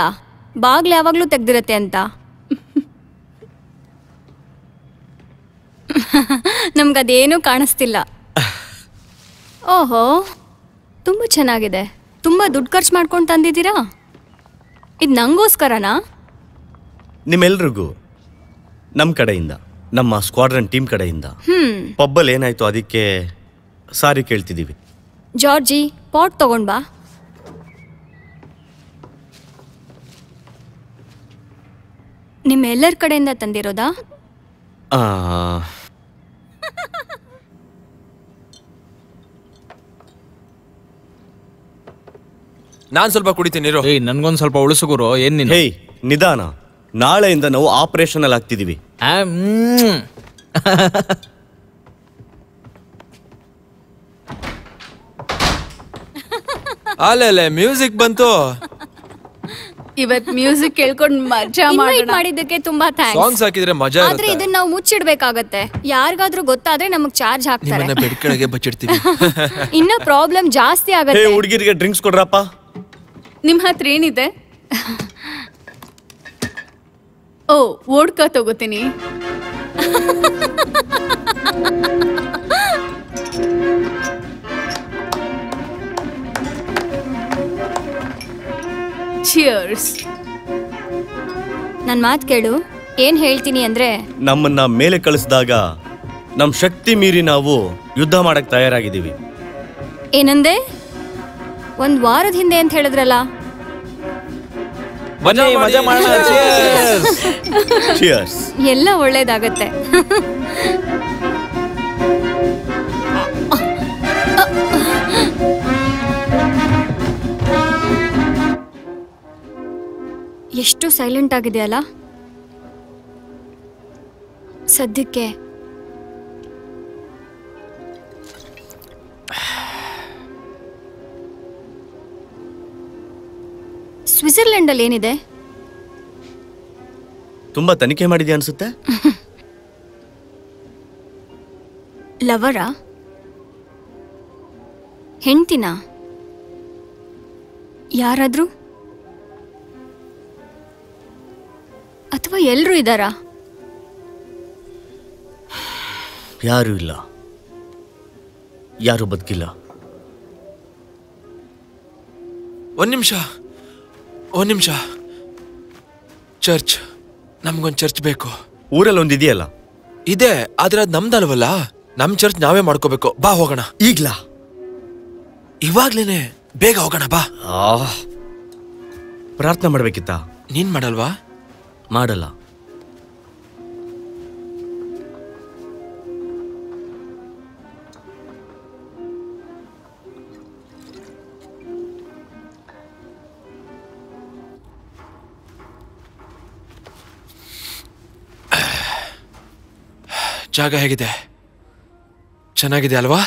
ಬಾಗ್ಲು ಯಾವಾಗ್ಲೂ ತೆಗ್ದಿರತ್ತೆ ಅಂತ. ನಮ್ಗದೇನೂ ಕಾಣಿಸ್ತಿಲ್ಲ. ಓಹೋ, ತುಂಬಾ ಚೆನ್ನಾಗಿದೆ. ತುಂಬಾ ದುಡ್ಡು ಖರ್ಚು ಮಾಡ್ಕೊಂಡು ತಂದಿದ್ದೀರಾ? ಇದು ನಂಗೋಸ್ಕರನಾ? ನಿಮ್ಮೆಲ್ರಿಗೂ ನಮ್ಮ ಕಡೆಯಿಂದ, ನಮ್ಮ ಸ್ಕ್ವಾಡ್ರನ್ ಟೀಮ್ ಕಡೆಯಿಂದ. ಪಬ್ಬಲ್ ಏನಾಯ್ತು ಅದಕ್ಕೆ ಸಾರಿ ಕೇಳ್ತಿದ್ದೀವಿ. ಜಾರ್ಜಿ, ಪಾಟ್ ತಗೊಂಡ್ ಬಾ. ನಿಮ್ಮೆಲ್ಲರ ಕಡೆಯಿಂದ ತಂದಿರೋದಾ? ನಾನ್ ಸ್ವಲ್ಪ ಕುಡಿತೀನಿ. ಏಯ್, ನನ್ಗೊಂದ್ ಸ್ವಲ್ಪ ಉಳಿಸುಗುರು. ಏನ್ ನೀನು? ಹೇಯ್, ನಿಧಾನ. ನಾಳೆಯಿಂದ ನಾವು ಆಪರೇಷನಲ್ ಆಗ್ತಿದೀವಿ. ಅಲ್ಲೇ ಮ್ಯೂಸಿಕ್ ಬಂತು. ಇವತ್ ಮ್ಯೂಸಿಕ್ ಕೇಳ್ಕೊಂಡು ಮಜಾ ಮಾಡಿದ್ದಕ್ಕೆ ತುಂಬಾ ಥ್ಯಾಂಕ್ಸ್. ಸಾಂಗ್ಸ್ ಹಾಕಿದ್ರೆ ಮಜಾ ಆದ್ರೆ ಇದನ್ನ ನಾವು ಮುಚ್ಚಿಡ್ಬೇಕಾಗತ್ತೆ. ಯಾರಿಗಾದ್ರೂ ಗೊತ್ತಾದ್ರೆ ನಮಗ್ ಚಾರ್ಜ್ ಹಾಕ್ತಾರೆ. ಬೆಡ್ ಕೆಳಗೆ ಬಚ್ಚಿಡ್ತೀವಿ. ಇನ್ನ ಪ್ರಾಬ್ಲಮ್ ಜಾಸ್ತಿ ಆಗತ್ತೆ. ಹುಡುಗಿರಿಗೆ ಡ್ರಿಂಕ್ಸ್ ಕೊಡ್ರಪ್ಪ. ನಿಮ್ ಹತ್ರ ಏನಿದೆ? ಓ, ವೋಡ್ಕಾ ತಗೋತೀನಿ. ಚಿಯರ್ಸ್. ನನ್ ಮಾತ್ ಕೇಳು. ಏನ್ ಹೇಳ್ತೀನಿ ಅಂದ್ರೆ, ನಮ್ಮನ್ನ ಮೇಲೆ ಕಳಿಸಿದಾಗ ನಮ್ ಶಕ್ತಿ ಮೀರಿ ನಾವು ಯುದ್ಧ ಮಾಡಕ್ ತಯಾರಾಗಿದ್ದೀವಿ. ಏನಂದೆ? 1 ವಾರದ ಹಿಂದೆ ಅಂತ ಹೇಳಿದ್ರಲ್ಲ. ಮಜಾ ಮಾಡೋಣ. ಚಿಯರ್ಸ್. ಎಲ್ಲ ಒಳ್ಳೇದಾಗತ್ತೆ. ಎಷ್ಟು ಸೈಲೆಂಟ್ ಆಗಿದೆಯಲ್ಲ ಸದ್ಯಕ್ಕೆ. ಸ್ವಿಟ್ಜರ್ಲೆಂಡಲ್ಲಿ ಏನಿದೆ? ತುಂಬಾ ತನಿಖೆ ಮಾಡಿದ್ಯಾ ಅನ್ಸುತ್ತೆ. ಲವರಾ? ಹೆಂಡ್ತಿನ? ಯಾರಾದ್ರೂ? ಅಥವಾ ಎಲ್ರೂ ಇದ್ದಾರಾ? ಯಾರೂ ಇಲ್ಲ, ಯಾರು ಬದುಕಿಲ್ಲ. ಒಂದ್ ನಿಮಿಷ. ಚರ್ಚ್, ನಮ್ಗೊಂದು ಚರ್ಚ್ ಬೇಕು. ಊರಲ್ಲಿ ಒಂದಿದೆಯಲ್ಲ? ಇದೆ, ಆದ್ರೆ ಅದು ನಮ್ದಲ್ವಲ್ಲ. ನಮ್ ಚರ್ಚ್ ನಾವೇ ಮಾಡ್ಕೋಬೇಕು. ಬಾ ಹೋಗೋಣ. ಈಗ್ಲಾ? ಇವಾಗ್ಲೇನೆ, ಬೇಗ ಹೋಗೋಣ ಬಾ. ಪ್ರಾರ್ಥನೆ ಮಾಡ್ಬೇಕಿತ್ತ? ನೀನ್ ಮಾಡಲ್ವಾ? ಮಾಡಲ್ಲ. ಜಾಗ ಹೇಗಿದೆ? ಚೆನ್ನಾಗಿದೆ ಅಲ್ವಾ?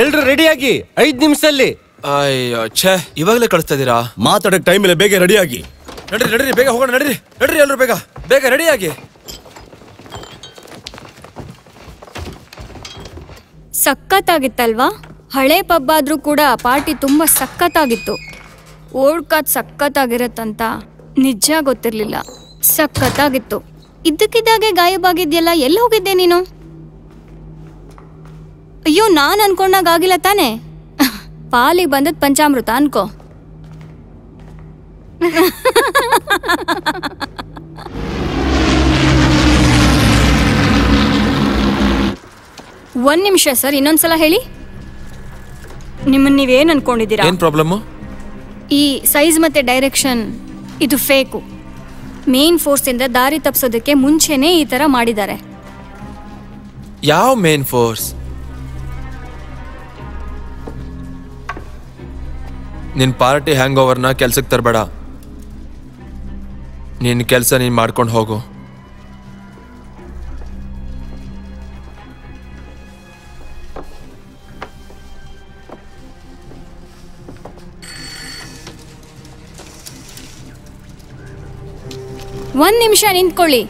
ಎಲ್ರು ರೆಡಿಯಾಗಿ 5 ನಿಮಿಷದಲ್ಲಿ. ಅಯ್ಯೋ ಛೇ, ಇವಾಗಲೇ ಕಳಿಸ್ತಾ ಇದೀರಾ? ಮಾತಾಡಕ್ ಟೈಮ್ ಇಲ್ಲ, ಬೇಗ ರೆಡಿಯಾಗಿ. ನಡ್ರಿ ಬೇಗ ಹೋಗೋಣ. ನಡ್ರಿ ಎಲ್ರು ಬೇಗ ರೆಡಿಯಾಗಿ. ಸಖತ್ತಾಗಿತ್ತಲ್ವಾ? ಹಳೆ ಪಬ್ ಆದ್ರೂ ಕೂಡ ಪಾರ್ಟಿ ತುಂಬಾ ಸಖತ್ತಾಗಿತ್ತು. ಓಡ್ಕಾದ್ ಸಖತ್ತಾಗಿರತ್ತಂತ ನಿಜ ಗೊತ್ತಿರ್ಲಿಲ್ಲ. ಸಖತ್ತಾಗಿತ್ತು. ಇದ್ದಕ್ಕಿದ್ದಾಗೆ ಗಾಯಬಾಗಿದ್ಯಲ್ಲ, ಎಲ್ಲಿ ಹೋಗಿದ್ದೆ ನೀನು? ಅಯ್ಯೋ, ನಾನ್ ಅನ್ಕೊಂಡಾಗ ಆಗಿಲ್ಲ ತಾನೆ? ಪಾಲಿಗೆ ಬಂದದ್ ಪಂಚಾಮೃತ ಅನ್ಕೋ. ಒಂದ್ ನಿಮಿಷ ಸರ್, ಇನ್ನೊಂದ್ಸಲ ಹೇಳಿ. ನಿಮ್ಮನ್ನ ನೀವೇನ್ ಅನ್ಕೊಂಡಿದ್ದೀರಾ? ಏನ್ ಪ್ರಾಬ್ಲಮ್ಮು? ಈ ಸೈಜ್ ಮತ್ತೆ ಡೈರೆಕ್ಷನ್ ಇದು ಫೇಕು. ಮೇನ್ ಫೋರ್ಸ್ ಇಂದ ದಾರಿ ತಪ್ಪಿಸೋದಕ್ಕೆ ಮುಂಚೆನೆ ಈ ತರ ಮಾಡಿದ್ದಾರೆ. ಯಾವ ಮೇನ್ ಫೋರ್ಸ್? ನಿನ್ ಪಾರ್ಟಿ ಹ್ಯಾಂಗ್ ಓವರ್ನ ಕೆಲ್ಸಕ್ಕೆ ತರಬೇಡ. ನಿನ್ ಕೆಲ್ಸ ನೀನ್ ಮಾಡ್ಕೊಂಡು ಹೋಗು. ಒಂದ್ ನಿಮಿಷ ನಿಂತ್ಕೊಳ್ಳಿ.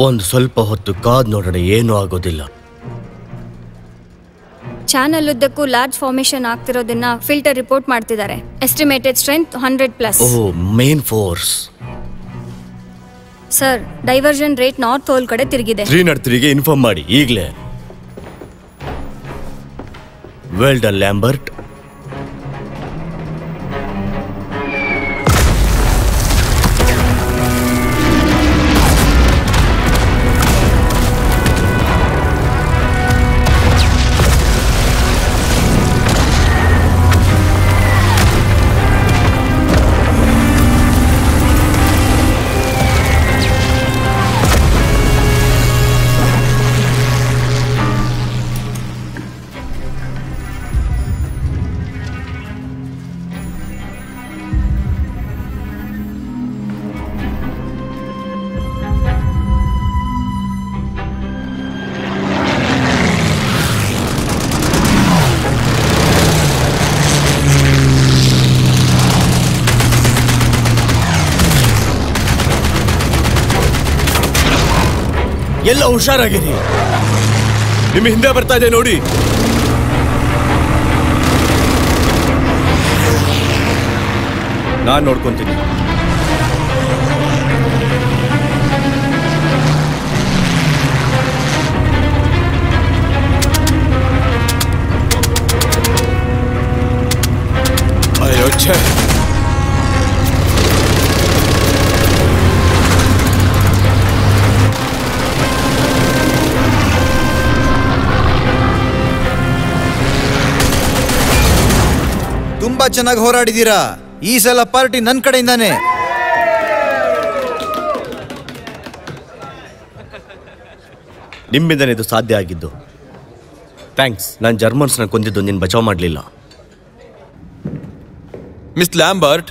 ಒಂದು ಸ್ವಲ್ಪ ಹೊತ್ತು ಕಾದ್ ನೋಡೋಣ, ಏನೂ ಆಗೋದಿಲ್ಲ. ಚಾನಲ್ ಉದ್ದಕ್ಕೂ ಲಾರ್ಜ್ ಫಾರ್ಮೇಶನ್ ಆಗ್ತಿರೋದನ್ನ ಫಿಲ್ಟರ್ ರಿಪೋರ್ಟ್ ಮಾಡ್ತಿದ್ದಾರೆ. Estimated strength 100+. Oh, main force. Sir, diversion rate north hole ಕಡೆ ತಿರುಗಿದೆ. 303ಗೆ ಇನ್ಫಾರ್ಮ್ ಮಾಡಿ ಈಗಲೇ. Well done Lambert. ಎಲ್ಲ ಹುಷಾರಾಗಿರಿ, ನಿಮ್ಮ ಹಿಂದೆ ಬರ್ತಾ ಇದೆ ನೋಡಿ. ನಾನು ನೋಡ್ಕೊಂತೀನಿ. ತುಂಬಾ ಚೆನ್ನಾಗಿ ಹೋರಾಡಿದೀರಾ. ಈ ಸಲ ಪಾರ್ಟಿ ನನ್ನ ಕಡೆಯಿಂದಾನೆ. ನಿಮ್ಮಿಂದನೇ ಇದು ಸಾಧ್ಯ ಆಗಿದ್ದು. ಥ್ಯಾಂಕ್ಸ್. ನಾನು ಜರ್ಮನ್ಸ್ನ ಕೊಂದಿದ್ದು ನಿನ್ನ ಬಚಾವ್ ಮಾಡಲಿಲ್ಲ. ಮಿಸ್ ಲ್ಯಾಂಬರ್ಟ್,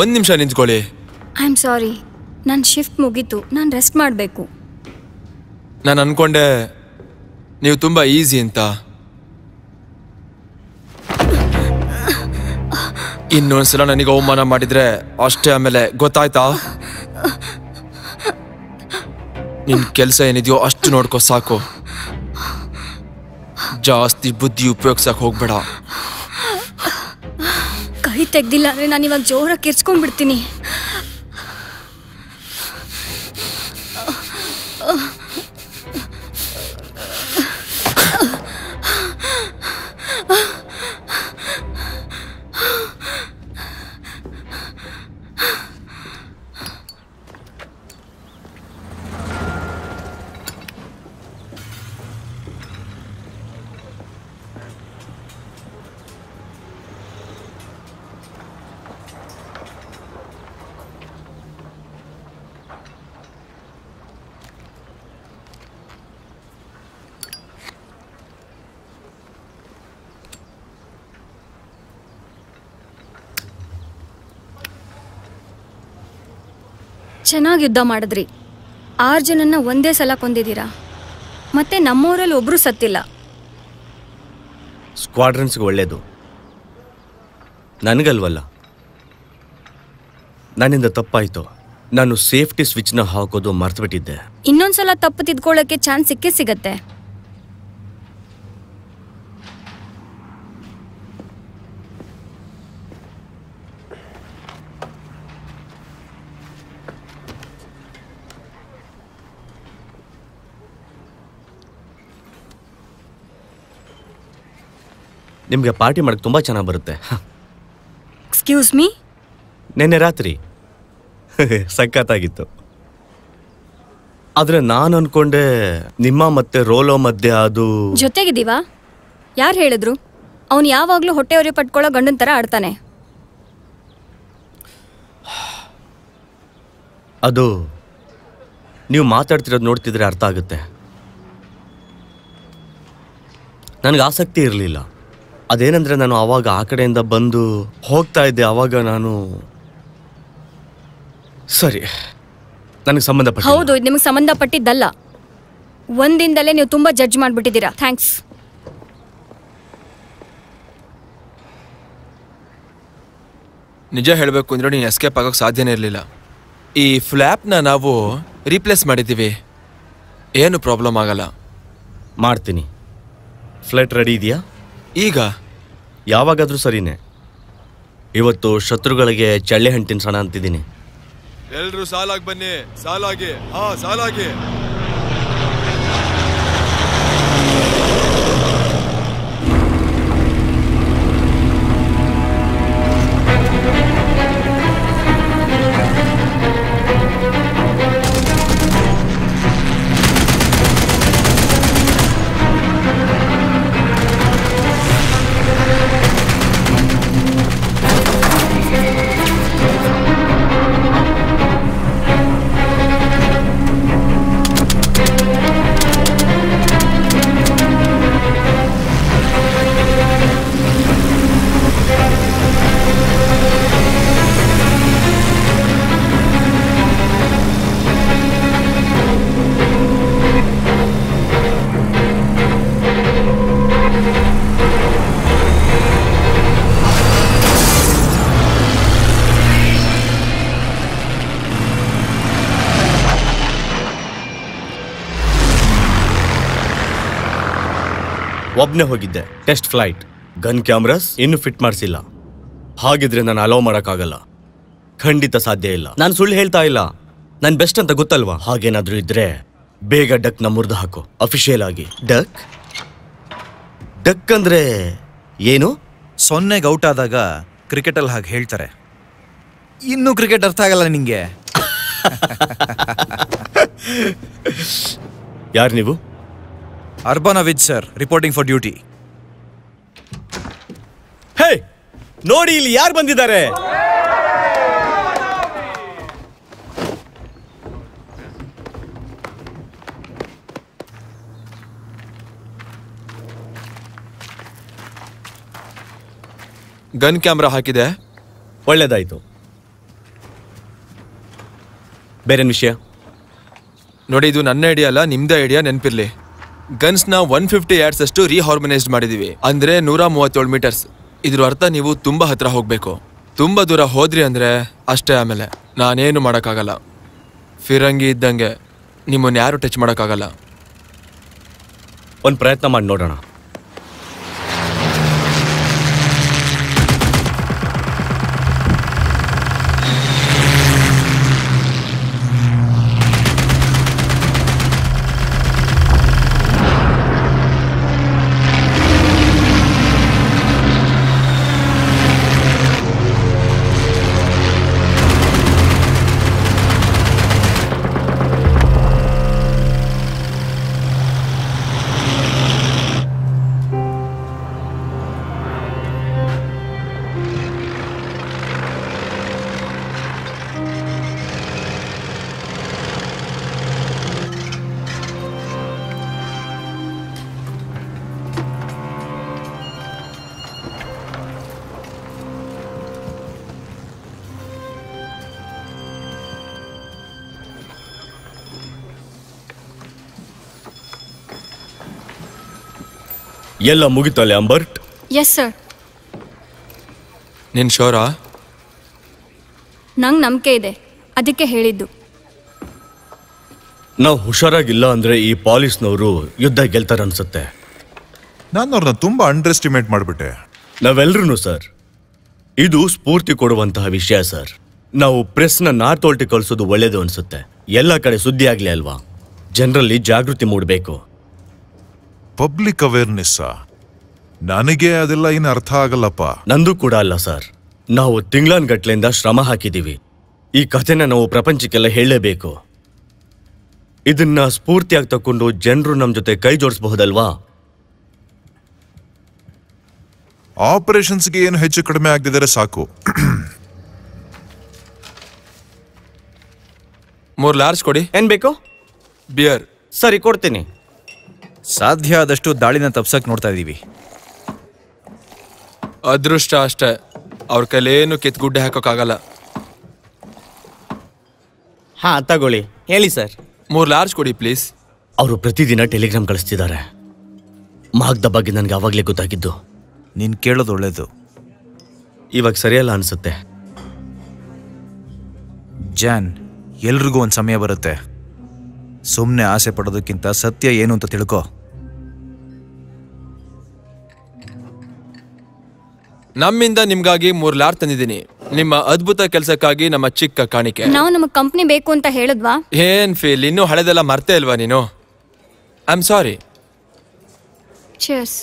ಒಂದು ನಿಮಿಷ ನಿಂತ್ಕೊಳ್ಳಿ. ಐ ಆಮ್ ಸಾರಿ, ನನ್ನ ಶಿಫ್ಟ್ ಮುಗೀತು, ನಾನು ರೆಸ್ಟ್ ಮಾಡಬೇಕು. ನಾನು ಅನ್ಕೊಂಡೆ ನೀವು ತುಂಬ ಈಸಿ ಅಂತ. ಇನ್ನೊಂದ್ಸಲ ನನಗೆ ಅವಮಾನ ಮಾಡಿದ್ರೆ ಅಷ್ಟೇ, ಆಮೇಲೆ ಗೊತ್ತಾಯ್ತಾ? ನಿನ್ ಕೆಲಸ ಏನಿದೆಯೋ ಅಷ್ಟು ನೋಡ್ಕೋ ಸಾಕು. ಜಾಸ್ತಿ ಬುದ್ಧಿ ಉಪಯೋಗಿಸಕ್ ಹೋಗ್ಬೇಡ. ಕೈ ತೆಗ್ದಿಲ್ಲ ಅಂದ್ರೆ ನಾನು ಇವಾಗ ಜೋರಾಗಿ ಕಿರ್ಚ್ಕೊಂಡ್ಬಿಡ್ತೀನಿ. ಚೆನ್ನಾಗಿ ಯುದ್ಧ ಮಾಡಿದ್ರಿ. 6 ಜನನ್ನ ಒಂದೇ ಸಲ ಕೊಂದಿದ್ದೀರಾ. ಮತ್ತೆ ನಮ್ಮೂರಲ್ಲಿ ಒಬ್ರು ಸತ್ತಿಲ್ಲ. ಸ್ಕ್ವಾಡ್ರನ್ಸ್ಗೆ ಒಳ್ಳೇದು, ನನಗಲ್ವಲ್ಲ. ನನ್ನಿಂದ ತಪ್ಪಾಯಿತು. ನಾನು ಸೇಫ್ಟಿ ಸ್ವಿಚ್ನ ಹಾಕೋದು ಮರ್ತುಬಿಟ್ಟಿದ್ದೆ. ಇನ್ನೊಂದ್ಸಲ ತಪ್ಪು ತಿದ್ಕೊಳ್ಳೋಕೆ ಚಾನ್ಸ್ ಸಿಕ್ಕೇ ಸಿಗತ್ತೆ. ನಿಮಗೆ ಪಾರ್ಟಿ ಮಾಡೋಕ್ಕೆ ತುಂಬ ಚೆನ್ನಾಗಿ ಬರುತ್ತೆ. Excuse me? ನಿನ್ನೆ ರಾತ್ರಿ ಸಖತ್ತಾಗಿತ್ತು. ಆದರೆ ನಾನು ಅನ್ಕೊಂಡೆ ನಿಮ್ಮ ಮತ್ತೆ ರೋಲೋ ಮಧ್ಯೆ ಅದು ಜೊತೆಗಿದ್ದೀವಾ? ಯಾರು ಹೇಳಿದ್ರು? ಅವನು ಯಾವಾಗಲೂ ಹೊಟ್ಟೆವರಿ ಪಟ್ಕೊಳ್ಳೋ ಗಂಡನ ಥರ ಆಡ್ತಾನೆ. ಅದು ನೀವು ಮಾತಾಡ್ತಿರೋದು ನೋಡ್ತಿದ್ರೆ ಅರ್ಥ ಆಗುತ್ತೆ. ನನಗೆ ಆಸಕ್ತಿ ಇರಲಿಲ್ಲ. ಅದೇನೆಂದರೆ ನಾನು ಆವಾಗ ಆ ಕಡೆಯಿಂದ ಬಂದು ಹೋಗ್ತಾ ಇದ್ದೆ. ಆವಾಗ ನಾನು ಸರಿ, ನನಗೆ ಸಂಬಂಧಪಟ್ಟ. ಹೌದು, ಇದು ನಿಮಗೆ ಸಂಬಂಧಪಟ್ಟಿದ್ದಲ್ಲ. ಒಂದಿಂದಲೇ ನೀವು ತುಂಬ ಜಡ್ಜ್ ಮಾಡಿಬಿಟ್ಟಿದ್ದೀರಾ. ಥ್ಯಾಂಕ್ಸ್. ನಿಜ ಹೇಳಬೇಕು ಅಂದರೆ ನೀನು ಎಸ್ಕೇಪ್ ಆಗೋಕ್ಕೆ ಸಾಧ್ಯನೇ ಇರಲಿಲ್ಲ. ಈ ಫ್ಲ್ಯಾಪ್ನ ನಾವು ರೀಪ್ಲೇಸ್ ಮಾಡಿದ್ದೀವಿ. ಏನು ಪ್ರಾಬ್ಲಮ್ ಆಗಲ್ಲ. ಮಾಡ್ತೀನಿ. ಫ್ಲೈಟ್ ರೆಡಿ ಇದೆಯಾ? ಈಗ ಯಾವಾಗಾದರೂ ಸರಿನೇ. ಇವತ್ತು ಶತ್ರುಗಳಿಗೆ ಚಳ್ಳೆ ಹಣ್ಣು ತಿನ್ಸೋಣ ಅಂತಿದ್ದೀನಿ. ಎಲ್ರು ಸಾಲಾಗಿ ಬನ್ನಿ. ಸಾಲಾಗಿ. ಸಾಲಾಗಿ. ಒಬ್ಬನೇ ಹೋಗಿದ್ದೆ. Test flight. ಗನ್ ಕ್ಯಾಮ್ರಾಸ್ ಇನ್ನೂ ಫಿಟ್ ಮಾಡಿಸಿಲ್ಲ. ಹಾಗಿದ್ರೆ ನಾನು ಅಲೋ ಮಾಡೋಕ್ಕಾಗಲ್ಲ. ಖಂಡಿತ ಸಾಧ್ಯ ಇಲ್ಲ. ನಾನು ಸುಳ್ಳು ಹೇಳ್ತಾ ಇಲ್ಲ. ನಾನು ಬೆಸ್ಟ್ ಅಂತ ಗೊತ್ತಲ್ವಾ? ಹಾಗೇನಾದ್ರೂ ಇದ್ರೆ ಬೇಗ ಡಕ್ ನ ಮುರಿದು ಹಾಕು. ಅಫಿಷಿಯಲ್ ಆಗಿ. ಡಕ್ ಡಕ್ ಅಂದ್ರೆ ಏನು? 0ಗೆ ಔಟ್ ಆದಾಗ ಕ್ರಿಕೆಟಲ್ಲಿ ಹಾಗೆ ಹೇಳ್ತಾರೆ. ಇನ್ನೂ ಕ್ರಿಕೆಟ್ ಅರ್ಥ ಆಗಲ್ಲ ನಿಂಗೆ? ಯಾರು ನೀವು? ಅರ್ಬಾನವಿದ್ ಸರ್, ರಿಪೋರ್ಟಿಂಗ್ ಫಾರ್ ಡ್ಯೂಟಿ. ನೋಡಿ ಇಲ್ಲಿ ಯಾರು ಬಂದಿದ್ದಾರೆ. ಗನ್ ಕ್ಯಾಮ್ರಾ ಹಾಕಿದೆ. ಒಳ್ಳೇದಾಯ್ತು. ಬೇರೆ ವಿಷಯ ನೋಡಿ, ಇದು ನನ್ನ ಐಡಿಯಾ ಅಲ್ಲ, ನಿಮ್ದೇ ಐಡಿಯಾ. ನೆನಪಿರ್ಲಿ, ಗನ್ಸ್ನ 150 yards ಅಷ್ಟು ರೀಹಾರ್ಮನೈಸ್ಡ್ ಮಾಡಿದೀವಿ. ಅಂದ್ರೆ 137 ಮೀಟರ್ಸ್. ಇದ್ರ ಅರ್ಥ ನೀವು ತುಂಬಾ ಹತ್ರ ಹೋಗ್ಬೇಕು. ತುಂಬಾ ದೂರ ಹೋದ್ರಿ ಅಂದ್ರೆ ಅಷ್ಟೇ. ಆಮೇಲೆ ನಾನೇನು ಮಾಡೋಕ್ಕಾಗಲ್ಲ. ಫಿರಂಗಿ ಇದ್ದಂಗೆ ನಿಮ್ಮನ್ನ ಯಾರು ಟಚ್ ಮಾಡೋಕ್ಕಾಗಲ್ಲ. ಒಂದು ಪ್ರಯತ್ನ ಮಾಡಿ ನೋಡೋಣ. ಎಲ್ಲ ಮುಗಿತಲ್ಲ ಅಂಬರ್ಟ್? Yes sir. ನಿನ್ ಶೋರಾ? ನಂಗೆ ನಂಬಿಕೆ ಇದೆ, ಅದಕ್ಕೆ ಹೇಳಿದ್ದು. ನಾವು ಹುಷಾರಾಗಿಲ್ಲ ಅಂದ್ರೆ ಈ ಪಾಲಿಸ್ನವರು ಯುದ್ಧ ಗೆಲ್ತಾರೆ ಅನ್ಸುತ್ತೆ. ನಾನು ಅವ್ರನ್ನ ತುಂಬಾ ಅಂಡರ್ ಎಸ್ಟಿಮೇಟ್ ಮಾಡಿಬಿಟ್ಟೆ. ನಾವೆಲ್ಲರೂ ಸರ್, ಇದು ಸ್ಫೂರ್ತಿ ಕೊಡುವಂತಹ ವಿಷಯ ಸರ್. ನಾವು ಪ್ರೆಸ್ನ ನಾರ್ತೋಲ್ಟಿ ಕಳಿಸೋದು ಒಳ್ಳೇದು ಅನ್ಸುತ್ತೆ. ಎಲ್ಲ ಕಡೆ ಸುದ್ದಿ ಆಗ್ಲಿ ಅಲ್ವಾ? ಜನರಲ್ಲಿ ಜಾಗೃತಿ ಮೂಡಬೇಕು. ಪಬ್ಲಿಕ್ ಅವೇರ್ನೆಸ್ ನನಗೆ ಅದೆಲ್ಲ ಏನು ಅರ್ಥ ಆಗಲ್ಲಪ್ಪ. ನಂದು ಕೂಡ ಅಲ್ಲ ಸರ್. ನಾವು ತಿಂಗಳಾನ್ಗಟ್ಲೆಯಿಂದ ಶ್ರಮ ಹಾಕಿದ್ದೀವಿ. ಈ ಕಥೆನ ನಾವು ಪ್ರಪಂಚಕ್ಕೆಲ್ಲ ಹೇಳಲೇಬೇಕು. ಇದನ್ನ ಸ್ಫೂರ್ತಿಯಾಗಿ ತಕೊಂಡು ಜನರು ನಮ್ಮ ಜೊತೆ ಕೈ ಜೋಡಿಸಬಹುದಲ್ವಾ? ಆಪರೇಷನ್ಸ್ಗೆ ಏನು ಹೆಚ್ಚು ಕಡಿಮೆ ಆಗದಿದ್ದರೆ ಸಾಕು. 3 ಲಾರ್ಜ್ ಕೊಡಿ. ಏನ್ ಬೇಕು? ಬಿಯರ್. ಸರಿ, ಕೊಡ್ತೀನಿ. ಸಾಧ್ಯ ಆದಷ್ಟು ದಾಳಿನ ತಪ್ಸಕ್ ನೋಡ್ತಾ ಇದೀವಿ. ಅದೃಷ್ಟ ಅಷ್ಟೇ, ಅವ್ರ ಕೈಲೇನು ಕಿತ್ಗುಡ್ಡೆ ಹಾಕೋಕ್ಕಾಗಲ್ಲ. ಹಾ, ತಗೊಳ್ಳಿ. ಹೇಳಿ ಸರ್. 3 ಲಾರ್ಜ್ ಕೊಡಿ ಪ್ಲೀಸ್. ಅವರು ಪ್ರತಿದಿನ ಟೆಲಿಗ್ರಾಮ್ ಕಳಿಸ್ತಿದ್ದಾರೆ. ಮಾಗ್ದ ಬಗ್ಗೆ ನನಗೆ ಅವಾಗಲೇ ಗೊತ್ತಾಗಿದ್ದು. ನೀನ್ ಕೇಳೋದು ಒಳ್ಳೇದು. ಇವಾಗ ಸರಿಯಲ್ಲ ಅನ್ಸುತ್ತೆ. ಜಾನ್, ಎಲ್ರಿಗೂ ಒಂದು ಸಮಯ ಬರುತ್ತೆ. ಸುಮ್ಮನೆ ಆಸೆ ಪಡೋದಕ್ಕಿಂತ ಸತ್ಯ ಏನು ಅಂತ ತಿಳ್ಕೊ. ನಮ್ಮಿಂದ ನಿಮ್ಗಾಗಿ 3 ಲಾರ್ಜ್ ತಂದಿದ್ದೀನಿ. ನಿಮ್ಮ ಅದ್ಭುತ ಕೆಲಸಕ್ಕಾಗಿ ನಮ್ಮ ಚಿಕ್ಕ ಕಾಣಿಕೆ. ನಾವು ನಮ್ಮ ಕಂಪ್ನಿ ಬೇಕು ಅಂತ ಹೇಳಿದ್ವಾ? ಏನ್ ಫೀಲ್, ಇನ್ನೂ ಹಳೆದೆಲ್ಲ ಮರ್ತೇ ಇಲ್ವಾ ನೀನು? I am sorry. Cheers.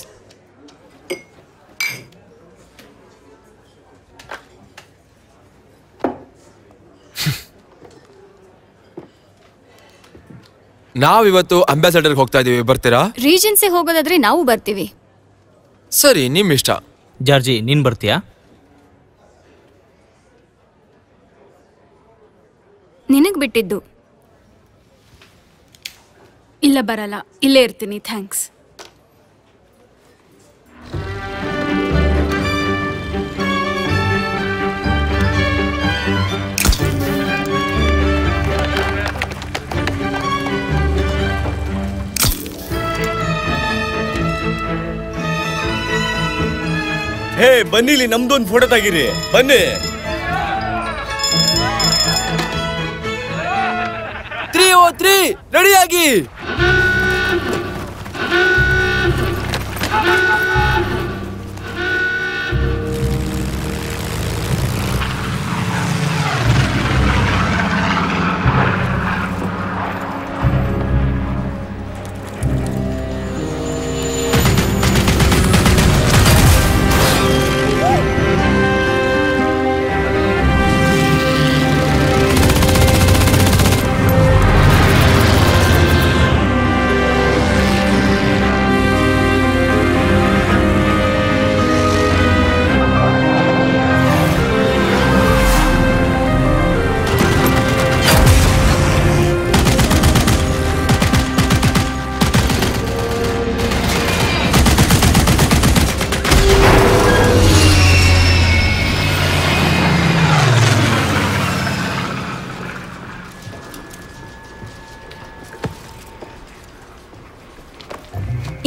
ನಾವಿವತ್ತು ಅಂಬಾಸಡರ್ಗೆ ಹೋಗ್ತಾ ಇದೀವಿ, ಬರ್ತೀರಾ? ರೀಜೆನ್ಸಿ ಹೋಗೋದಾದ್ರೆ ನಾವು ಬರ್ತೀವಿ. ಸರಿ, ನಿಮ್ ಇಷ್ಟ. ಜಾರ್ಜಿ, ನೀನ್ ಬರ್ತೀಯಾ? ನಿನಗ್ ಬಿಟ್ಟಿದ್ದು. ಇಲ್ಲ, ಬರಲ್ಲ. ಇಲ್ಲೇ ಇರ್ತೀನಿ. ಥ್ಯಾಂಕ್ಸ್. ಹೇ, ಬನ್ನಿಲಿ, ನಮ್ದೊಂದು ಫೋಟೋ ತೆಗೀರಿ. ಬನ್ನಿ. 303 ರೆಡಿಯಾಗಿ.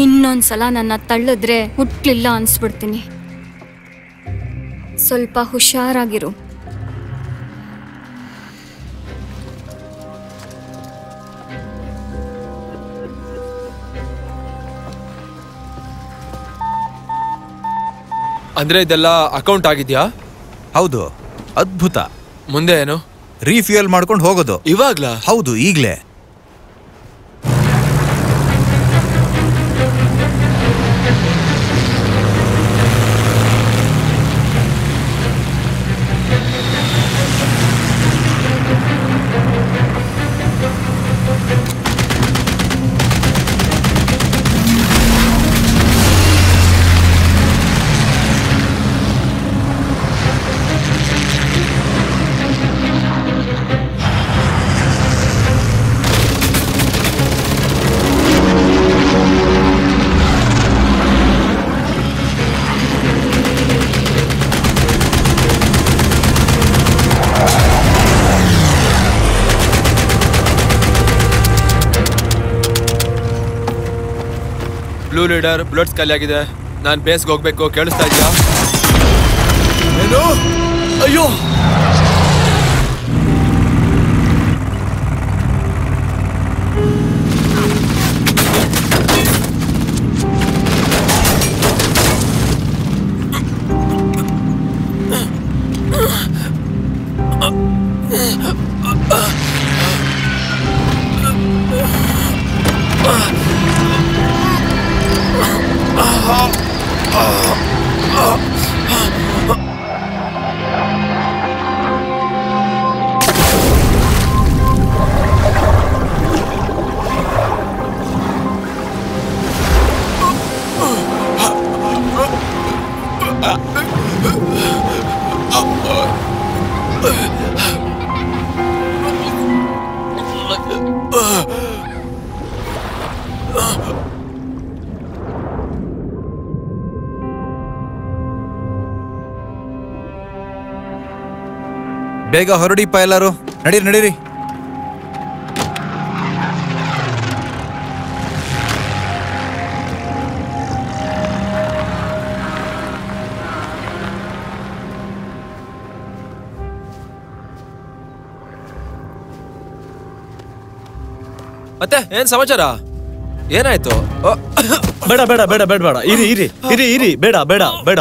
ಇನ್ನೊಂದ್ಸಲ ನನ್ನ ತಳ್ಳಿದ್ರೆ ಹುಟ್ಲಿಲ್ಲ ಅನ್ಸ್ಬಿಡ್ತೀನಿ. ಸ್ವಲ್ಪ ಹುಷಾರಾಗಿರು. ಅಂದ್ರೆ ಇದೆಲ್ಲ ಅಕೌಂಟ್ ಆಗಿದ್ಯಾ? ಹೌದು, ಅದ್ಭುತ. ಮುಂದೆ ಏನು? ರೀಫ್ಯೂಯಲ್ ಮಾಡ್ಕೊಂಡು ಹೋಗೋದು. ಇವಾಗ್ಲಾ? ಹೌದು, ಈಗ್ಲೇ. ಬ್ಲೂ ಲೀಡರ್, ಬುಲೆಟ್ಸ್ ಖಾಲಿ ಆಗಿದೆ. ನಾನು ಬೇಸ್ಗೆ ಹೋಗ್ಬೇಕು. ಕೇಳಿಸ್ತಾ ಇದೆಯಾ? ಏನು? ಅಯ್ಯೋ! ಬೇಗ ಹೊರಡಿಪ್ಪ ಎಲ್ಲರೂ. ನಡೀರಿ ನಡೀರಿ. ಮತ್ತೆ ಏನ್ ಸಮಾಚಾರ? ಏನಾಯ್ತು? ಬೇಡ ಬೇಡ ಬೇಡ ಬೇಡ ಬೇಡ, ಇರಿ ಇರಿ ಇರಿ ಇರಿ, ಬೇಡ ಬೇಡ ಬೇಡ.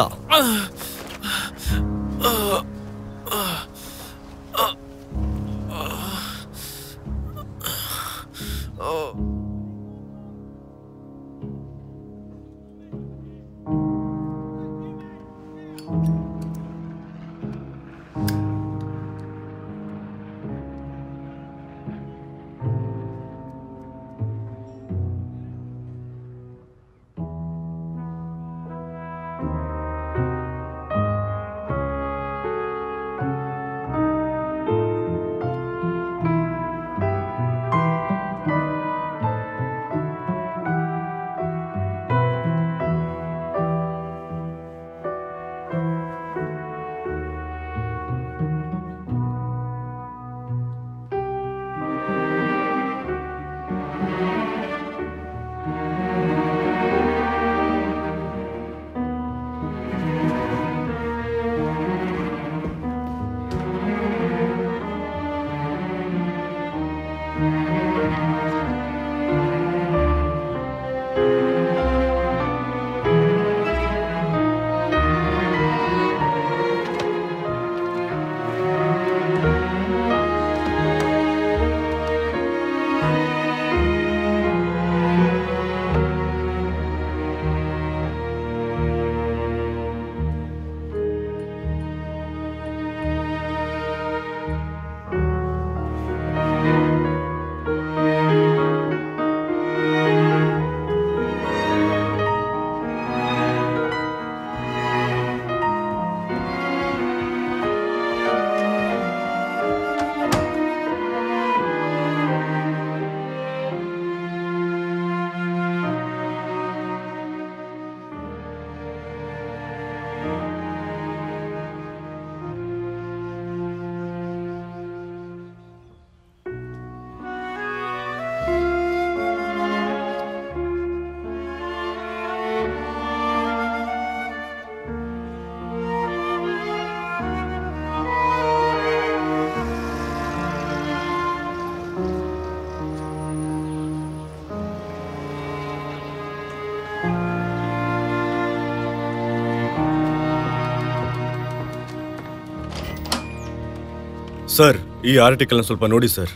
ಸರ್ ಈ ಆರ್ಟಿಕಲ್ನ ಸ್ವಲ್ಪ ನೋಡಿ ಸರ್.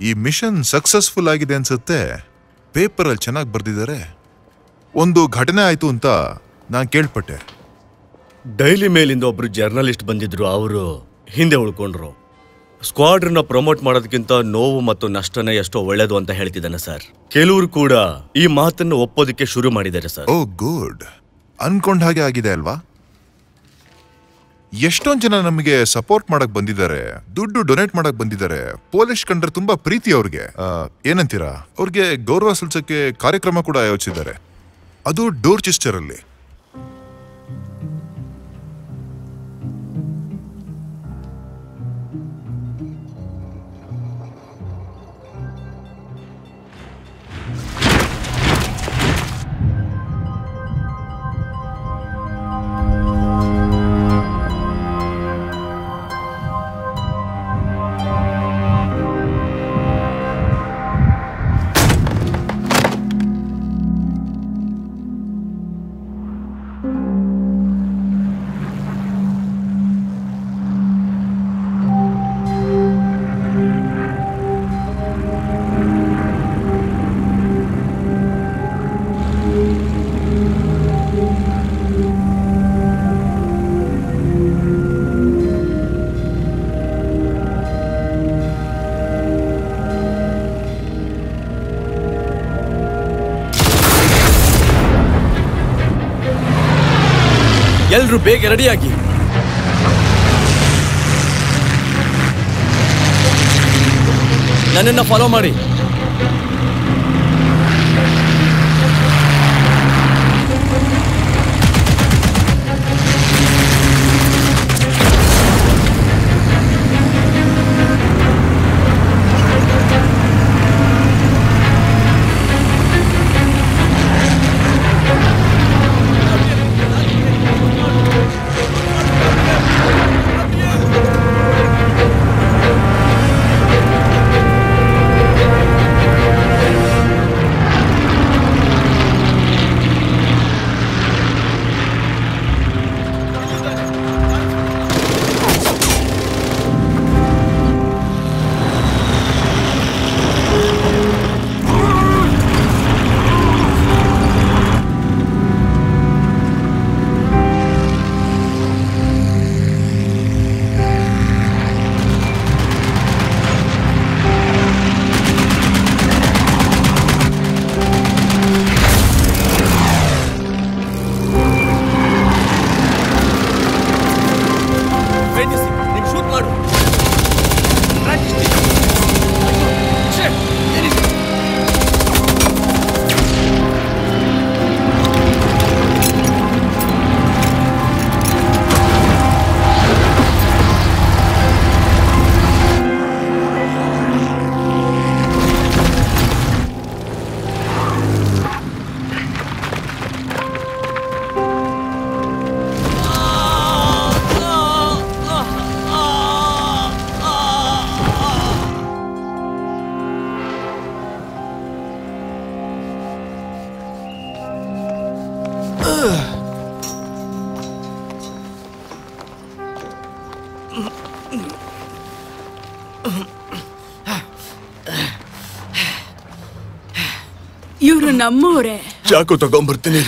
ಈ ಮಿಷನ್ ಸಕ್ಸಸ್ಫುಲ್ ಆಗಿದೆ ಅನ್ಸುತ್ತೆ. ಪೇಪರಲ್ಲಿ ಚೆನ್ನಾಗಿ ಬರ್ದಿದ್ದಾರೆ. ಒಂದು ಘಟನೆ ಆಯ್ತು ಅಂತ ನಾನು ಕೇಳ್ಪಟ್ಟೆ. ಡೈಲಿ ಮೇಲಿಂದ ಒಬ್ರು ಜರ್ನಲಿಸ್ಟ್ ಬಂದಿದ್ರು, ಅವರು ಹಿಂದೆ ಉಳ್ಕೊಂಡ್ರು. ಸ್ಕ್ವಾಡ್ರನ್ನ ಪ್ರಮೋಟ್ ಮಾಡೋದಕ್ಕಿಂತ ನೋವು ಮತ್ತು ನಷ್ಟನೇ ಎಷ್ಟೋ ಒಳ್ಳೇದು ಅಂತ ಹೇಳ್ತಿದ್ದಾನೆ ಸರ್. ಕೆಲವರು ಕೂಡ ಈ ಮಾತನ್ನು ಒಪ್ಪೋದಕ್ಕೆ ಶುರು ಮಾಡಿದ್ದಾರೆ ಸರ್. ಓ ಗುಡ್, ಅನ್ಕೊಂಡ ಹಾಗೆ ಆಗಿದೆ ಅಲ್ವಾ? ಎಷ್ಟೊಂದು ಜನ ನಮಗೆ ಸಪೋರ್ಟ್ ಮಾಡಕ್ ಬಂದಿದ್ದಾರೆ, ದುಡ್ಡು ಡೊನೇಟ್ ಮಾಡಕ್ ಬಂದಿದ್ದಾರೆ. ಪೊಲೀಸ್ ಕಂಡ್ರೆ ತುಂಬಾ ಪ್ರೀತಿ ಅವ್ರಿಗೆ. ಏನಂತೀರಾ? ಅವ್ರಿಗೆ ಗೌರವ ಸಲ್ಲಿಸಕ್ಕೆ ಕಾರ್ಯಕ್ರಮ ಕೂಡ ಆಯೋಜಿಸಿದ್ದಾರೆ, ಅದು ಡೋರ್ಚೆಸ್ಟರ್ ಅಲ್ಲಿ. ಎಲ್ರು ಬೇಗ ರೆಡಿಯಾಗಿ. ನನ್ನನ್ನು ಫಾಲೋ ಮಾಡಿ. ಇವರು ನಮ್ಮೋರೆ. ಚಾಕು ತಗೊಂಡ್ಬರ್ತೀನಿ.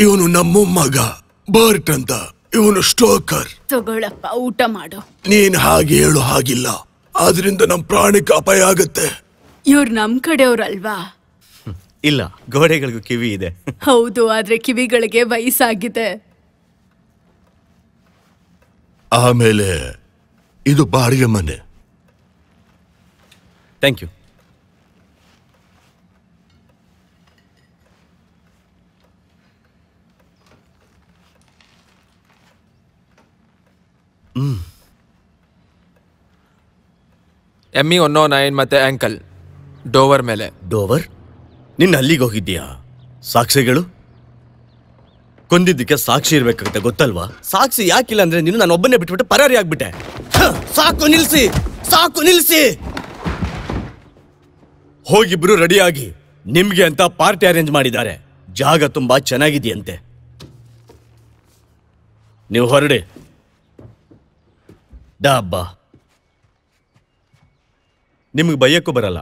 ಇವನು ನಮ್ಮ ಮಗ ಬರ್ಟ್ ಅಂತ. ಇವನು ಸ್ಟೋಕರ್. ತಗೊಳಪ್ಪ, ಊಟ ಮಾಡು. ನೀನ್ ಹಾಗೆ ಹೇಳು ಹಾಗಿಲ್ಲ, ಆದ್ರಿಂದ ನಮ್ ಪ್ರಾಣಕ್ಕೆ ಅಪಾಯ ಆಗತ್ತೆ. ಇವ್ರು ನಮ್ ಕಡೆಯವ್ರಲ್ವಾ? ಇಲ್ಲ, ಗೋಡೆಗಳಿಗೂ ಕಿವಿ ಇದೆ. ಹೌದು, ಆದ್ರೆ ಕಿವಿಗಳಿಗೆ ವಯಸ್ಸಾಗಿದೆ. ಆಮೇಲೆ ಇದು ಬಾಡಿಗೆ ಮನೆ. Thank you. ME 109 ಮತ್ತೆ ಆಂಕಲ್ ಡೋವರ್ ಮೇಲೆ. ಡೋವರ್? ನಿನ್ನ ಅಲ್ಲಿಗೆ ಹೋಗಿದ್ದೀಯಾ? ಸಾಕ್ಷಿಗಳು? ಕೊಂದಿದ್ದಕ್ಕೆ ಸಾಕ್ಷಿ ಇರ್ಬೇಕಾಗುತ್ತೆ, ಗೊತ್ತಲ್ವಾ? ಸಾಕ್ಷಿ ಯಾಕಿಲ್ಲ ಅಂದ್ರೆ ನೀನು ನಾನು ಒಬ್ಬನೇ ಬಿಟ್ಬಿಟ್ಟು ಪರಾರಿ ಆಗ್ಬಿಟ್ಟೆ. ಸಾಕು ನಿಲ್ಸಿ, ಸಾಕು ನಿಲ್ಸಿ. ಹೋಗಿಬ್ರು ರೆಡಿಯಾಗಿ. ನಿಮ್ಗೆ ಅಂತ ಪಾರ್ಟಿ ಅರೇಂಜ್ ಮಾಡಿದ್ದಾರೆ. ಜಾಗ ತುಂಬಾ ಚೆನ್ನಾಗಿದೆಯಂತೆ. ನೀವು ಹೊರಡಿ. ಡಬ್ಬ ನಿಮಗೆ ಬೈಯಕ್ಕೂ ಬರಲ್ಲ.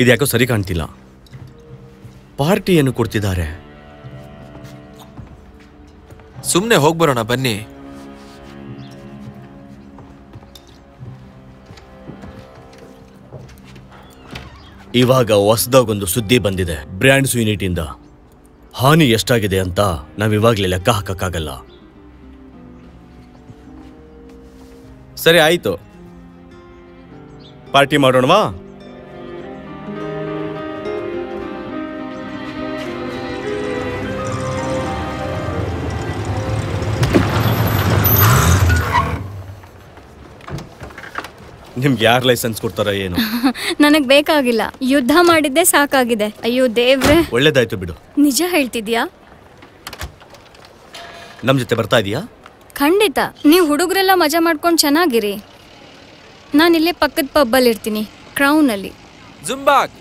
ಇದ್ಯಾಕೋ ಸರಿ ಕಾಣ್ತಿಲ್ಲ. ಪಾರ್ಟಿಯನ್ನು ಕೊಡ್ತಿದ್ದಾರೆ. ಸುಮ್ಮನೆ ಹೋಗ್ಬರೋಣ ಬನ್ನಿ. ಇವಾಗ ಹೊಸದಾಗೊಂದು ಸುದ್ದಿ ಬಂದಿದೆ. ಬ್ರ್ಯಾಂಡ್ಸ್ ಯೂನಿಟಿಂದ ಹಾನಿ ಎಷ್ಟಾಗಿದೆ ಅಂತ ನಾವಿವಾಗಲೇ ಲೆಕ್ಕ ಹಾಕಕ್ಕಾಗಲ್ಲ. ಸರಿ ಆಯ್ತು, ಪಾರ್ಟಿ ಮಾಡೋಣವಾ? ನಿಮ್ಗೆ ಯಾರು ಲೈಸೆನ್ಸ್ ಕೊಡ್ತಾರ ಏನು? ನನಗ್ ಬೇಕಾಗಿಲ್ಲ. ಯುದ್ಧ ಮಾಡಿದ್ದೆ ಸಾಕಾಗಿದೆ. ಅಯ್ಯೋ ದೇವ್ರೆ. ಒಳ್ಳೇದಾಯ್ತು ಬಿಡು. ನಿಜ ಹೇಳ್ತಿದ್ಯಾ? ನಮ್ ಜೊತೆ ಬರ್ತಾ ಇದೀಯಾ? ಖಂಡಿತ. ನೀವು ಹುಡುಗರೆಲ್ಲ ಮಜಾ ಮಾಡ್ಕೊಂಡು ಚೆನ್ನಾಗಿರಿ. ನಾನಿಲ್ಲೇ ಪಕ್ಕದ ಪಬ್ಬಲ್ಲಿ ಇರ್ತೀನಿ, ಕ್ರೌನಲ್ಲಿ. ಜುಂಬಾಕ್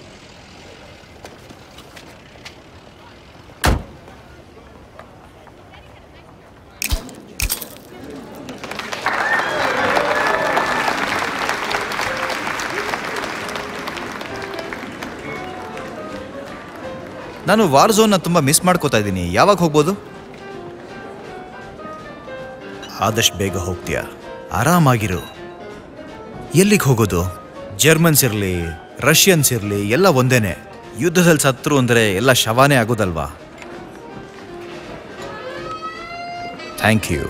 ನಾನು ವಾರ್ ಝೋನ್ನ ತುಂಬ ಮಿಸ್ ಮಾಡ್ಕೋತಾ ಇದ್ದೀನಿ. ಯಾವಾಗ ಹೋಗ್ಬೋದು? ಆದಷ್ಟು ಬೇಗ ಹೋಗ್ತೀಯಾ? ಆರಾಮಾಗಿರು. ಎಲ್ಲಿಗೆ ಹೋಗೋದು? ಜರ್ಮನ್ಸ್ ಇರಲಿ, ರಷ್ಯನ್ಸ್ ಇರಲಿ, ಎಲ್ಲ ಒಂದೇನೆ. ಯುದ್ಧದಲ್ಲಿ ಸತ್ರು ಅಂದರೆ ಎಲ್ಲ ಶವಾನೇ ಆಗೋದಲ್ವಾ? Thank you.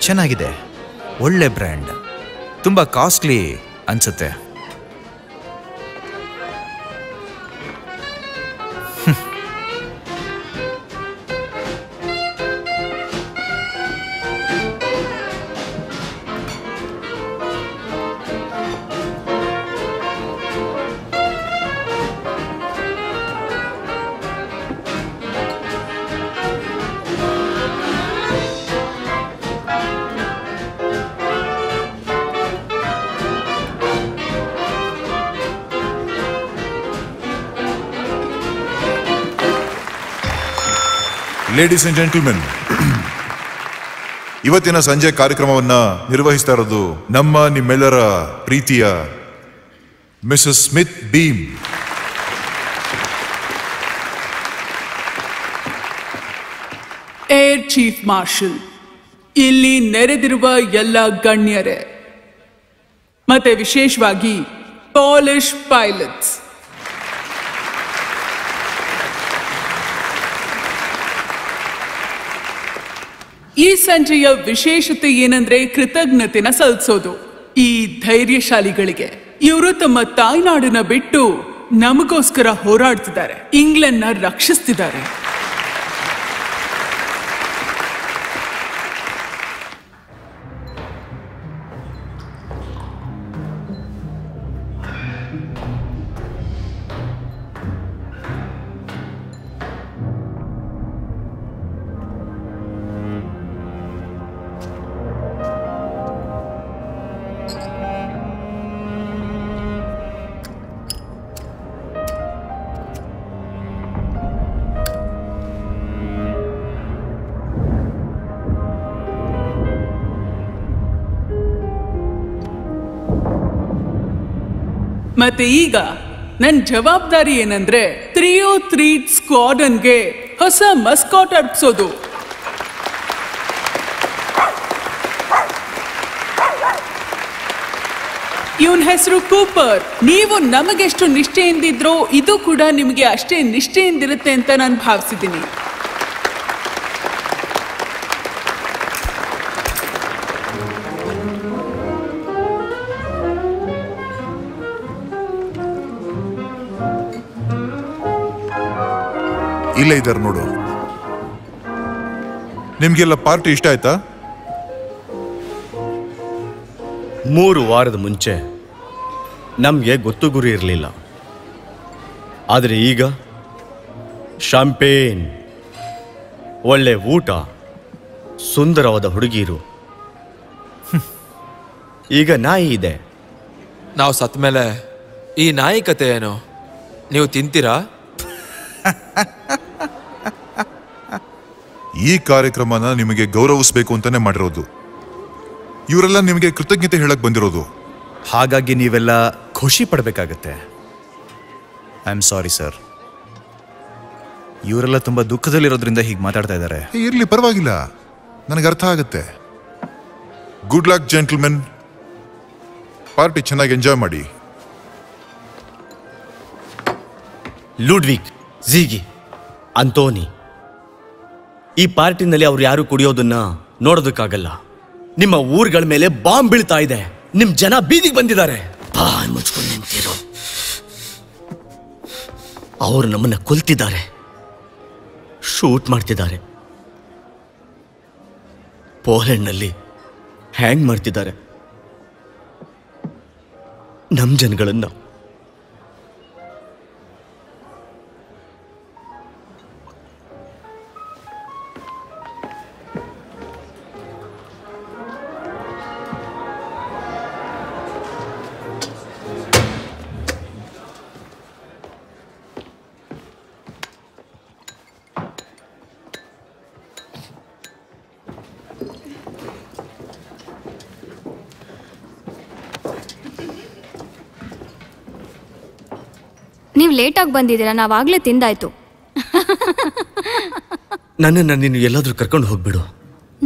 ಚೆನ್ನಾಗಿದೆ, ಒಳ್ಳೆ ಬ್ರ್ಯಾಂಡ್. ತುಂಬ ಕಾಸ್ಟ್ಲಿ ಅನ್ಸುತ್ತೆ. ಲೇಡೀಸ್ ಅಂಡ್ ಜೆಂಟಲ್ಮೆನ್, ಇವತ್ತಿನ ಸಂಜೆ ಕಾರ್ಯಕ್ರಮವನ್ನ ನಿರ್ವಹಿಸ್ತಾ ಇರೋದು ನಿಮ್ಮೆಲ್ಲರ ಪ್ರೀತಿಯ Mrs Smith Beam. Air chief marshal, ಇಲ್ಲಿ ನೆರೆದಿರುವ ಎಲ್ಲ ಗಣ್ಯರೇ, ಮತ್ತೆ ವಿಶೇಷವಾಗಿ ಪೋಲಿಷ್ ಪೈಲಟ್ಸ್, ಈ ಸಂಜೆಯ ವಿಶೇಷತೆ ಏನಂದ್ರೆ ಕೃತಜ್ಞತೆನ ಸಲ್ಲಿಸೋದು ಈ ಧೈರ್ಯಶಾಲಿಗಳಿಗೆ. ಇವರು ತಮ್ಮ ತಾಯ್ನಾಡನ್ನ ಬಿಟ್ಟು ನಮಗೋಸ್ಕರ ಹೋರಾಡ್ತಿದ್ದಾರೆ, ಇಂಗ್ಲೆಂಡ್ನ ರಕ್ಷಿಸ್ತಿದ್ದಾರೆ. ಮತ್ತೆ ಈಗ ನನ್ನ ಜವಾಬ್ದಾರಿ ಏನಂದ್ರೆ 303 ಸ್ಕ್ವಾಡನ್ಗೆ ಹೊಸ ಮಸ್ಕಾಟ್ ಅರ್ಪಿಸೋದು. ಇವನ್ ಹೆಸರು ಕೂಪರ್. ನೀವು ನಮಗೆಷ್ಟು ನಿಷ್ಠೆಯಿಂದಿದ್ರೋ ಇದು ಕೂಡ ನಿಮಗೆ ಅಷ್ಟೇ ನಿಷ್ಠೆಯಿಂದಿರುತ್ತೆ ಅಂತ ನಾನು ಭಾವಿಸಿದ್ದೀನಿ. ಇಲ್ಲೇ ಇದ್ದಾರೆ ನೋಡು. ನಿಮ್ಗೆಲ್ಲ ಪಾರ್ಟಿ ಇಷ್ಟ ಆಯ್ತಾ? 3 ವಾರದ ಮುಂಚೆ ನಮಗೆ ಗೊತ್ತು ಗುರಿ ಇರಲಿಲ್ಲ. ಆದರೆ ಈಗ ಶಾಂಪೇನ್, ಒಳ್ಳೆ ಊಟ, ಸುಂದರವಾದ ಹುಡುಗಿರು, ಈಗ ನಾಯಿ ಇದೆ. ನಾವು ಸತ್ ಮೇಲೆ ಈ ನಾಯಿ ಕತೆ ಏನು? ನೀವು ತಿಂತೀರಾ? ಈ ಕಾರ್ಯಕ್ರಮನ ನಿಮಗೆ ಗೌರವಿಸಬೇಕು ಅಂತಾನೆ ಮಾಡಿರೋದು. ಇವರೆಲ್ಲ ನಿಮಗೆ ಕೃತಜ್ಞತೆ ಹೇಳಕ್ ಬಂದಿರೋದು. ಹಾಗಾಗಿ ನೀವೆಲ್ಲ ಖುಷಿ ಪಡಬೇಕಾಗತ್ತೆ. I am sorry sir. ಇವರೆಲ್ಲ ತುಂಬಾ ದುಃಖದಲ್ಲಿರೋದ್ರಿಂದ ಹೀಗೆ ಮಾತಾಡ್ತಾ ಇದ್ದಾರೆ. ಇರ್ಲಿ, ಪರವಾಗಿಲ್ಲ, ನನಗೆ ಅರ್ಥ ಆಗುತ್ತೆ. Good luck gentlemen. ಪಾರ್ಟಿ ಚೆನ್ನಾಗಿ ಎಂಜಾಯ್ ಮಾಡಿ. ಲುಡ್ವಿಗ್, ಝೀಗಿ, ಅಂತೋನಿ, ಈ ಪಾರ್ಟಿನಲ್ಲಿ ಅವ್ರು ಯಾರು ಕುಡಿಯೋದನ್ನ ನೋಡೋದಕ್ಕಾಗಲ್ಲ. ನಿಮ್ಮ ಊರುಗಳ ಮೇಲೆ ಬಾಂಬ್ ಬೀಳ್ತಾ ಇದೆ. ನಿಮ್ ಜನ ಬೀದಿಗೆ ಬಂದಿದ್ದಾರೆ. ಮುಚ್ಕೊಂಡು ನಿಂತಿರೋ. ಅವರು ನಮ್ಮನ್ನ ಕೊಲ್ತಿದ್ದಾರೆ, ಶೂಟ್ ಮಾಡ್ತಿದ್ದಾರೆ, ಪೋಲೆಂಡ್ನಲ್ಲಿ ಹ್ಯಾಂಗ್ ಮಾಡ್ತಿದ್ದಾರೆ ನಮ್ ಜನಗಳನ್ನ. ನೀವು ಲೇಟಾಗಿ ಬಂದಿದ್ದೀರಾ, ನಾವಾಗಲೇ ತಿಂದಾಯ್ತು. ನನ್ನನ್ನು ನೀನು ಎಲ್ಲಾದ್ರೂ ಕರ್ಕೊಂಡು ಹೋಗ್ಬಿಡು.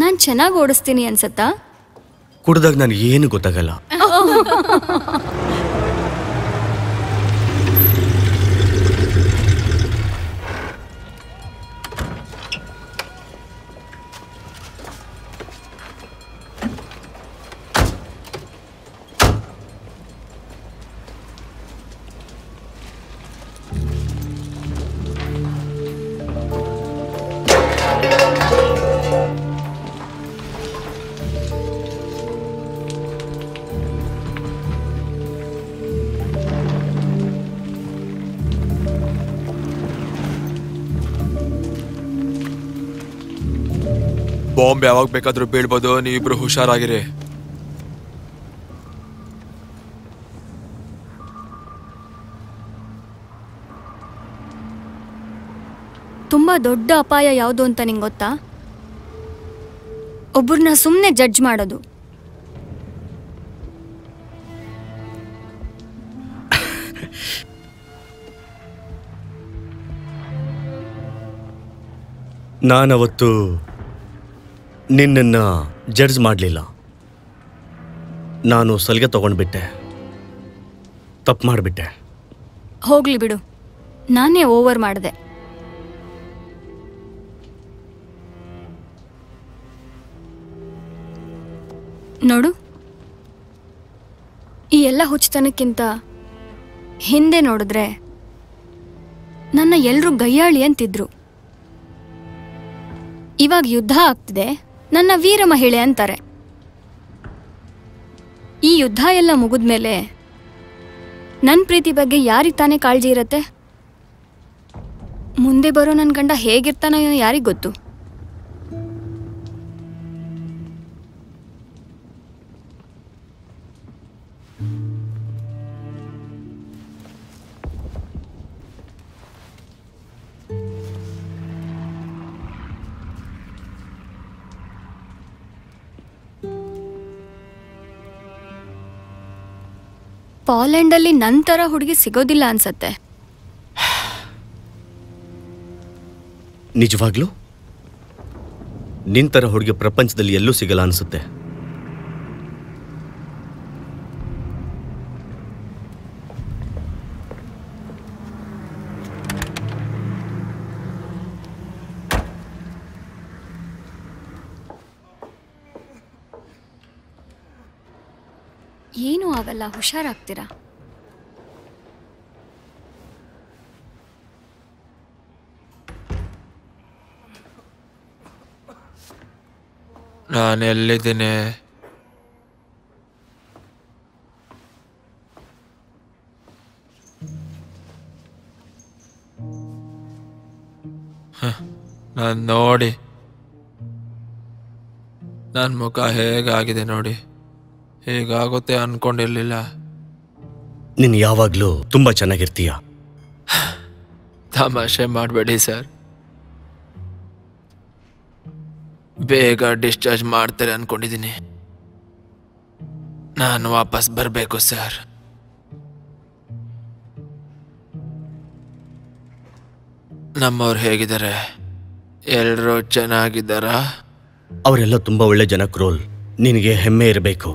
ನಾನು ಚೆನ್ನಾಗಿ ಓಡಿಸ್ತೀನಿ ಅನ್ಸತ್ತಾ? ಕುಡ್ದಾಗ ನನಗೆ ಏನು ಗೊತ್ತಾಗಲ್ಲ. ಬಾಂಬ್ ಯಾವಾಗ ಬೇಕಾದ್ರೂ ಬೀಳ್ಬೋದು, ನೀವಿಬ್ರು ಹುಷಾರಾಗಿರಿ. ತುಂಬಾ ದೊಡ್ಡ ಅಪಾಯ ಯಾವುದು ಅಂತ ನಿಂಗೆ ಗೊತ್ತಾ? ಒಬ್ಬರನ್ನ ಸುಮ್ಮನೆ ಜಡ್ಜ್ ಮಾಡೋದು. ನಾನವತ್ತು ನಿನ್ನನ್ನು ಜಡ್ಜ್ ಮಾಡಲಿಲ್ಲ. ನಾನು ಸಲಿಗೆ ತಗೊಂಡ್ಬಿಟ್ಟೆ, ತಪ್ಪು ಮಾಡಿಬಿಟ್ಟೆ. ಹೋಗ್ಲಿ ಬಿಡು, ನಾನೇ ಓವರ್ ಮಾಡಿದೆ. ನೋಡು, ಈ ಎಲ್ಲ ಹುಚ್ಚತನಕ್ಕಿಂತ ಹಿಂದೆ ನೋಡಿದ್ರೆ ನನ್ನ ಎಲ್ಲರೂ ಗಯ್ಯಾಳಿ ಅಂತಿದ್ರು. ಇವಾಗ ಯುದ್ಧ ಆಗ್ತಿದೆ, ನನ್ನ ವೀರ ಮಹಿಳೆ ಅಂತಾರೆ. ಈ ಯುದ್ಧ ಎಲ್ಲ ಮುಗಿದ್ಮೇಲೆ ನನ್ನ ಪ್ರೀತಿ ಬಗ್ಗೆ ಯಾರಿಗೆ ತಾನೇ ಕಾಳಜಿ ಇರತ್ತೆ? ಮುಂದೆ ಬರೋ ನನ್ನ ಗಂಡ ಹೇಗಿರ್ತಾನೋ ಯಾರಿಗೆ ಗೊತ್ತು? ಪೋಲೆಂಡಲ್ಲಿ ನಂತರ ಹುಡುಗಿ ಸಿಗೋದಿಲ್ಲ ಅನ್ಸತ್ತೆ. ನಿಜವಾಗ್ಲೂ ನಿಂತರ ಹುಡುಗಿ ಪ್ರಪಂಚದಲ್ಲಿ ಎಲ್ಲೂ ಸಿಗಲ್ಲ ಅನ್ಸುತ್ತೆ. ಏನೂ ಆಗಲ್ಲ, ಹುಷಾರಾಗ್ತೀರಾ. ನಾನು ಎಲ್ಲಿದ್ದೀನಿ? ನಾನು ನೋಡಿ, ನನ್ನ ಮುಖ ಹೇಗಾಗಿದೆ ನೋಡಿ. ಹೀಗಾಗುತ್ತೆ ಅನ್ಕೊಂಡಿರ್ಲಿಲ್ಲ. ನೀನು ಯಾವಾಗಲೂ ತುಂಬ ಚೆನ್ನಾಗಿರ್ತೀಯ. ತಮಾಷೆ ಮಾಡಬೇಡಿ ಸರ್. ಬೇಗ ಡಿಸ್ಚಾರ್ಜ್ ಮಾಡ್ತಾರೆ ಅನ್ಕೊಂಡಿದ್ದೀನಿ. ನಾನು ವಾಪಸ್ ಬರಬೇಕು ಸರ್. ನಮ್ಮವ್ರು ಹೇಗಿದ್ದಾರೆ? ಎಲ್ಲರೂ ಚೆನ್ನಾಗಿದ್ದಾರಾ? ಅವರೆಲ್ಲ ತುಂಬ ಒಳ್ಳೆ ಜನ ಕ್ರೋಲ್. ನಿನಗೆ ಹೆಮ್ಮೆ ಇರಬೇಕು.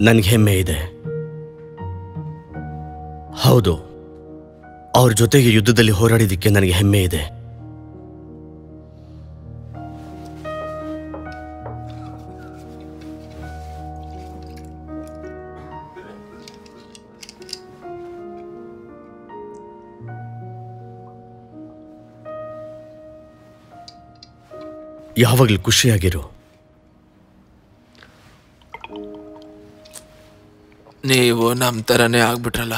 ನನಗೆ ಹೆಮ್ಮೆ ಇದೆ. ಹೌದು, ಅವ್ರ ಜೊತೆಗೆ ಯುದ್ಧದಲ್ಲಿ ಹೋರಾಡಿದ್ದಕ್ಕೆ ನನಗೆ ಹೆಮ್ಮೆ ಇದೆ. ಯಾವಾಗಲೂ ಖುಷಿಯಾಗಿರು. ನೀವು ನಮ್ಮ ಥರನೇ ಆಗ್ಬಿಟ್ರಲ್ಲ.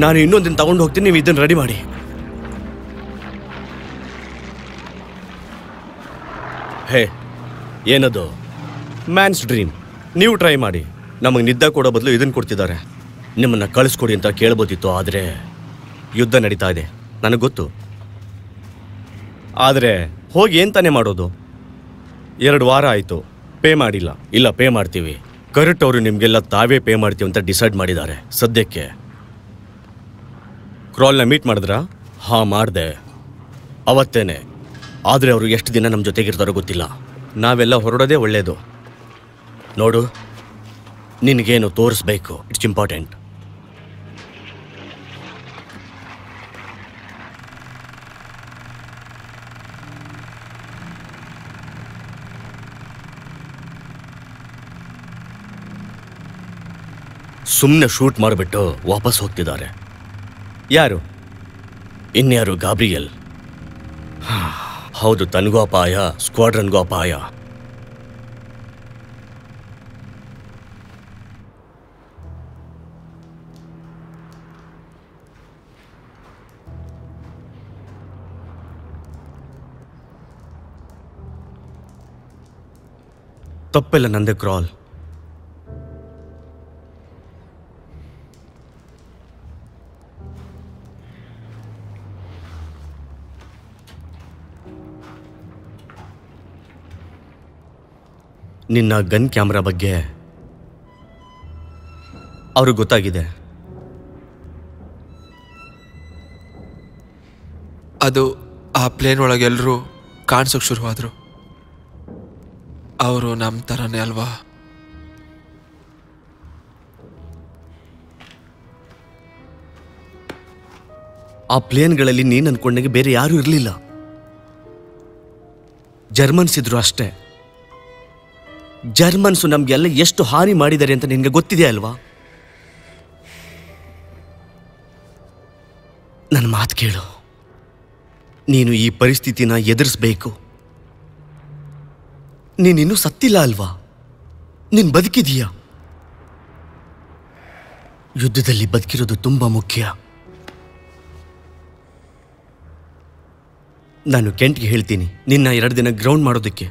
ನಾನು ಇನ್ನೊಂದನ್ನು ತಗೊಂಡು ಹೋಗ್ತೀನಿ, ನೀವು ಇದನ್ನು ರೆಡಿ ಮಾಡಿ. ಹೇ, ಏನದು? Mans dream. ನೀವು ಟ್ರೈ ಮಾಡಿ. ನಮಗೆ ನಿದ್ದೆ ಕೊಡೋ ಬದಲು ಇದನ್ನು ಕೊಡ್ತಿದ್ದಾರೆ. ನಿಮ್ಮನ್ನು ಕಳಿಸ್ಕೊಡಿ ಅಂತ ಕೇಳ್ಬೋದಿತ್ತು, ಆದರೆ ಯುದ್ಧ ನಡೀತಾ ಇದೆ, ನನಗೆ ಗೊತ್ತು. ಆದರೆ ಹೋಗಿ ಏನು ತಾನೇ ಮಾಡೋದು? 2 ವಾರ ಆಯಿತು, ಪೇ ಮಾಡಿಲ್ಲ. ಇಲ್ಲ, ಪೇ ಮಾಡ್ತೀವಿ. ಕರೆಕ್ಟ್ ಅವರು ನಿಮಗೆಲ್ಲ ತಾವೇ ಪೇ ಮಾಡ್ತೀವಿ ಅಂತ ಡಿಸೈಡ್ ಮಾಡಿದ್ದಾರೆ ಸದ್ಯಕ್ಕೆ. ಕ್ರಾಲ್ನ ಮೀಟ್ ಮಾಡಿದ್ರಾ? ಹಾಂ, ಮಾಡಿದೆ ಅವತ್ತೇನೆ. ಆದರೆ ಅವರು ಎಷ್ಟು ದಿನ ನಮ್ಮ ಜೊತೆಗಿರ್ತಾರೋ ಗೊತ್ತಿಲ್ಲ. ನಾವೆಲ್ಲ ಹೊರಡೋದೇ ಒಳ್ಳೆಯದು. ನೋಡು, ನಿನಗೇನು ತೋರಿಸ್ಬೇಕು, ಇಟ್ಸ್ ಇಂಪಾರ್ಟೆಂಟ್. ಸುಮ್ಮನೆ ಶೂಟ್ ಮಾಡಿಬಿಟ್ಟು ವಾಪಸ್ ಹೋಗ್ತಿದ್ದಾರೆ. ಯಾರು? ಇನ್ಯಾರು? ಗಾಬ್ರಿಯಲ್. ಹೌದು, ತನಗೂ ಅಪಾಯ, ಸ್ಕ್ವಾಡ್ರನ್ಗೂ ಅಪಾಯ. ತಪ್ಪೆಲ್ಲ ನಂದೇ ಕ್ರಾಲ್. ನಿನ್ನ ಗನ್ ಕ್ಯಾಮ್ರಾ ಬಗ್ಗೆ ಅವ್ರಿಗೆ ಗೊತ್ತಾಗಿದೆ. ಅದು ಆ ಪ್ಲೇನ್ ಒಳಗೆ ಎಲ್ಲರೂ ಕಾಣಿಸೋಕೆ ಶುರುವಾದರು. ಅವರು ನಮ್ಮ ಥರನೇ ಅಲ್ವಾ? ಆ ಪ್ಲೇನ್ಗಳಲ್ಲಿ ನೀನು ಅನ್ಕೊಂಡಾಗೆ ಬೇರೆ ಯಾರೂ ಇರಲಿಲ್ಲ. ಜರ್ಮನ್ಸ್ ಇದ್ರು ಅಷ್ಟೇ. ಜರ್ಮನ್ಸು ನಮಗೆಲ್ಲ ಎಷ್ಟು ಹಾನಿ ಮಾಡಿದ್ದಾರೆ ಅಂತ ನಿನಗೆ ಗೊತ್ತಿದೆ ಅಲ್ವಾ? ನನ್ನ ಮಾತು ಕೇಳು. ನೀನು ಈ ಪರಿಸ್ಥಿತಿನ ಎದುರಿಸಬೇಕು. ನೀನಿನ್ನೂ ಸತ್ತಿಲ್ಲ ಅಲ್ವಾ? ನೀನು ಬದುಕಿದೀಯಾ? ಯುದ್ಧದಲ್ಲಿ ಬದುಕಿರೋದು ತುಂಬ ಮುಖ್ಯ. ನಾನು ಕೆಂಟ್ಗೆ ಹೇಳ್ತೀನಿ ನಿನ್ನ 2 ದಿನ ಗ್ರೌಂಡ್ ಮಾಡೋದಕ್ಕೆ.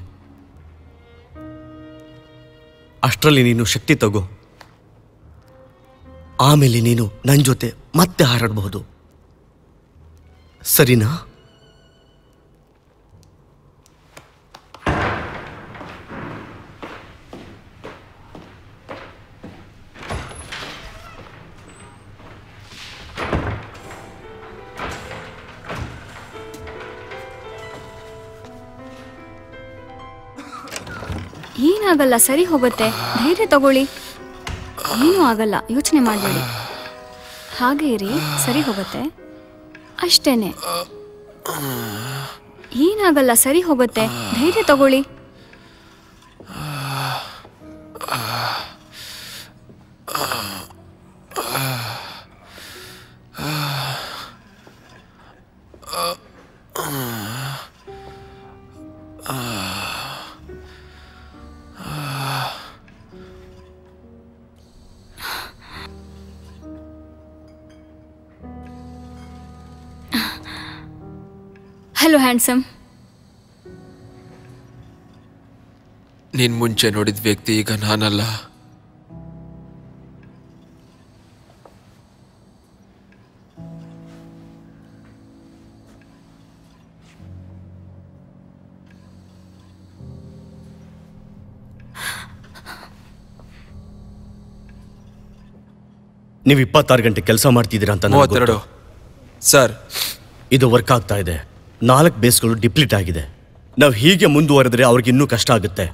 ಅಷ್ಟರಲ್ಲಿ ನೀನು ಶಕ್ತಿ ತಗೋ. ಆಮೇಲೆ ನೀನು ನನ್ನ ಜೊತೆ ಮತ್ತೆ ಹಾರಾಡಬಹುದು, ಸರಿನಾ? ಏನಾಗಲ್ಲ, ಸರಿ ಹೋಗುತ್ತೆ. ಧೈರ್ಯ ತಗೊಳ್ಳಿ. ಏನೂ ಆಗಲ್ಲ, ಯೋಚನೆ ಮಾಡಬೇಡಿ. ಹಾಗೆ ಇರಿ, ಸರಿ ಹೋಗುತ್ತೆ. ಅಷ್ಟೇನೆ. ಏನಾಗಲ್ಲ, ಸರಿ ಹೋಗುತ್ತೆ. ಧೈರ್ಯ ತಗೊಳ್ಳಿ. Hello handsome. ನೀನ್ ಮುಂಚೆ ನೋಡಿದ ವ್ಯಕ್ತಿ ಈಗ ನಾನಲ್ಲ. ನೀವು 26 ಗಂಟೆ ಕೆಲಸ ಮಾಡ್ತಿದ್ದೀರಾ ಅಂತ 32 ಸರ್. ಇದು ವರ್ಕ್ ಆಗ್ತಾ ಇದೆ. 4 ಬೇಸ್ಗಳು ಡಿಪ್ಲೀಟ್ ಆಗಿದೆ. ನಾವು ಹೀಗೆ ಮುಂದುವರೆದ್ರೆ ಅವ್ರಿಗೆ ಇನ್ನೂ ಕಷ್ಟ ಆಗುತ್ತೆ.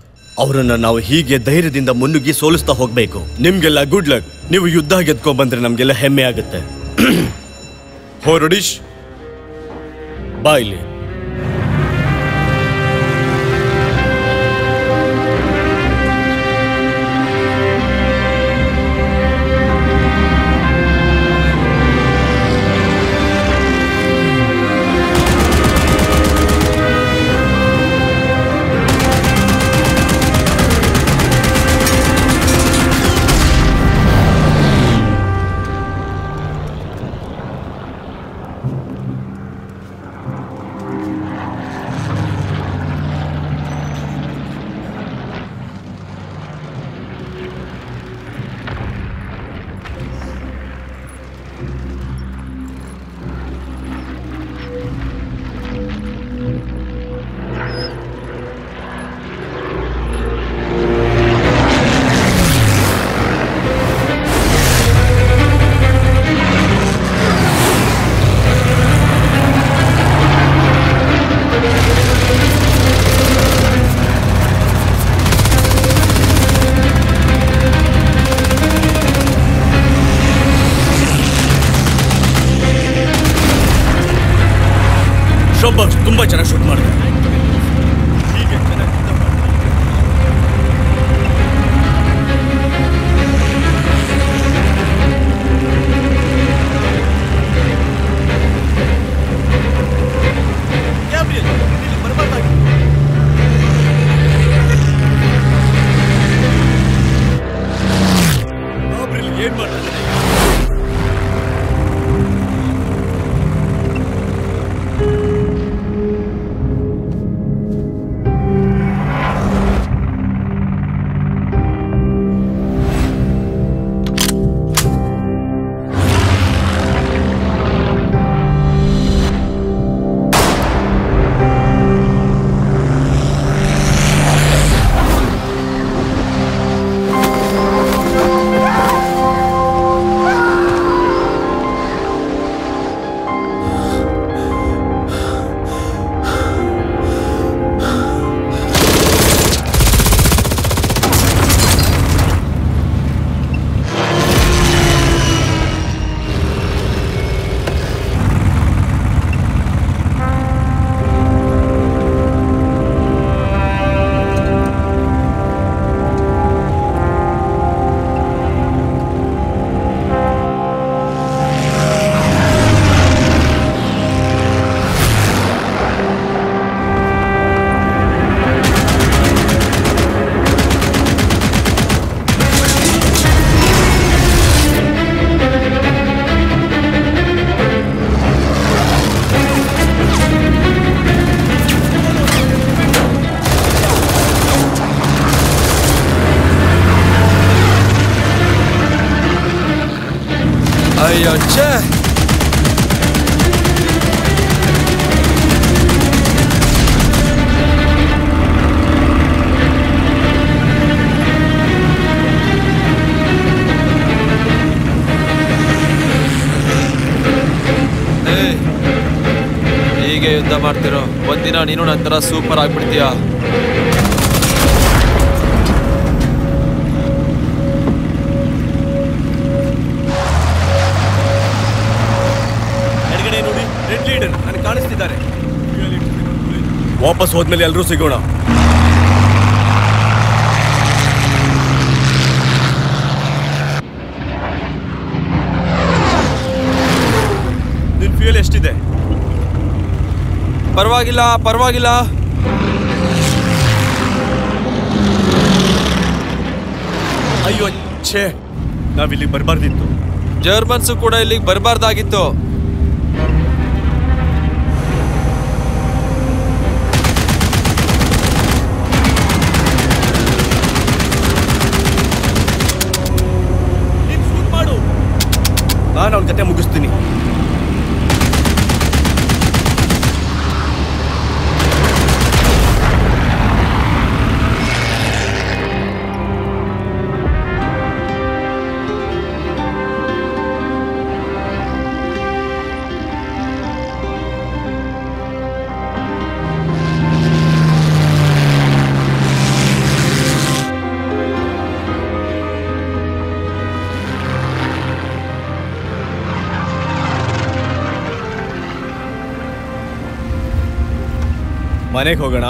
ಅವರನ್ನ ನಾವು ಹೀಗೆ ಧೈರ್ಯದಿಂದ ಮುನ್ನುಗ್ಗಿ ಸೋಲಿಸ್ತಾ ಹೋಗ್ಬೇಕು. ನಿಮ್ಗೆಲ್ಲ ಗುಡ್ ಲಕ್. ನೀವು ಯುದ್ಧ ಗೆದ್ಕೊಂಡ್ ಬಂದ್ರೆ ನಮ್ಗೆಲ್ಲ ಹೆಮ್ಮೆ ಆಗುತ್ತೆ. ಹೊರಡಿಶ್ ಬಾ ಇಲ್ಲಿ. ತುಂಬಾ ಚೆನ್ನಾಗಿ ಶೂಟ್ ಮಾಡಿದೆ. ಏನ್ ಮಾಡ್ತಾರೆ? ಅಯ್ಯೋ ಛೇ, ಹೀಗೆ ಯುದ್ಧ ಮಾಡ್ತಿರೋ ಒಂದಿನ ನೀನು ನಂತರ ಸೂಪರ್ ಆಗ್ಬಿಡ್ತೀಯ. ವಾಪಸ್ ಹೋದ್ಮೇಲೆ ಎಲ್ಲರೂ ಸಿಗೋಣ. ನಿನ್ ಫ್ಯೂಯಲ್ ಎಷ್ಟಿದೆ? ಪರವಾಗಿಲ್ಲ ಪರವಾಗಿಲ್ಲ. ಅಯ್ಯೋ ಛೇ, ನಾವಿಲ್ಲಿ ಬರಬಾರ್ದಿತ್ತು. ಜರ್ಮನ್ಸು ಕೂಡ ಇಲ್ಲಿಗೆ ಬರಬಾರ್ದಾಗಿತ್ತು. ನಾನು ಅವನ ಕತೆ ಮುಗಿಸ್ತೀನಿ. ಮನೆಗೆ ಹೋಗೋಣ.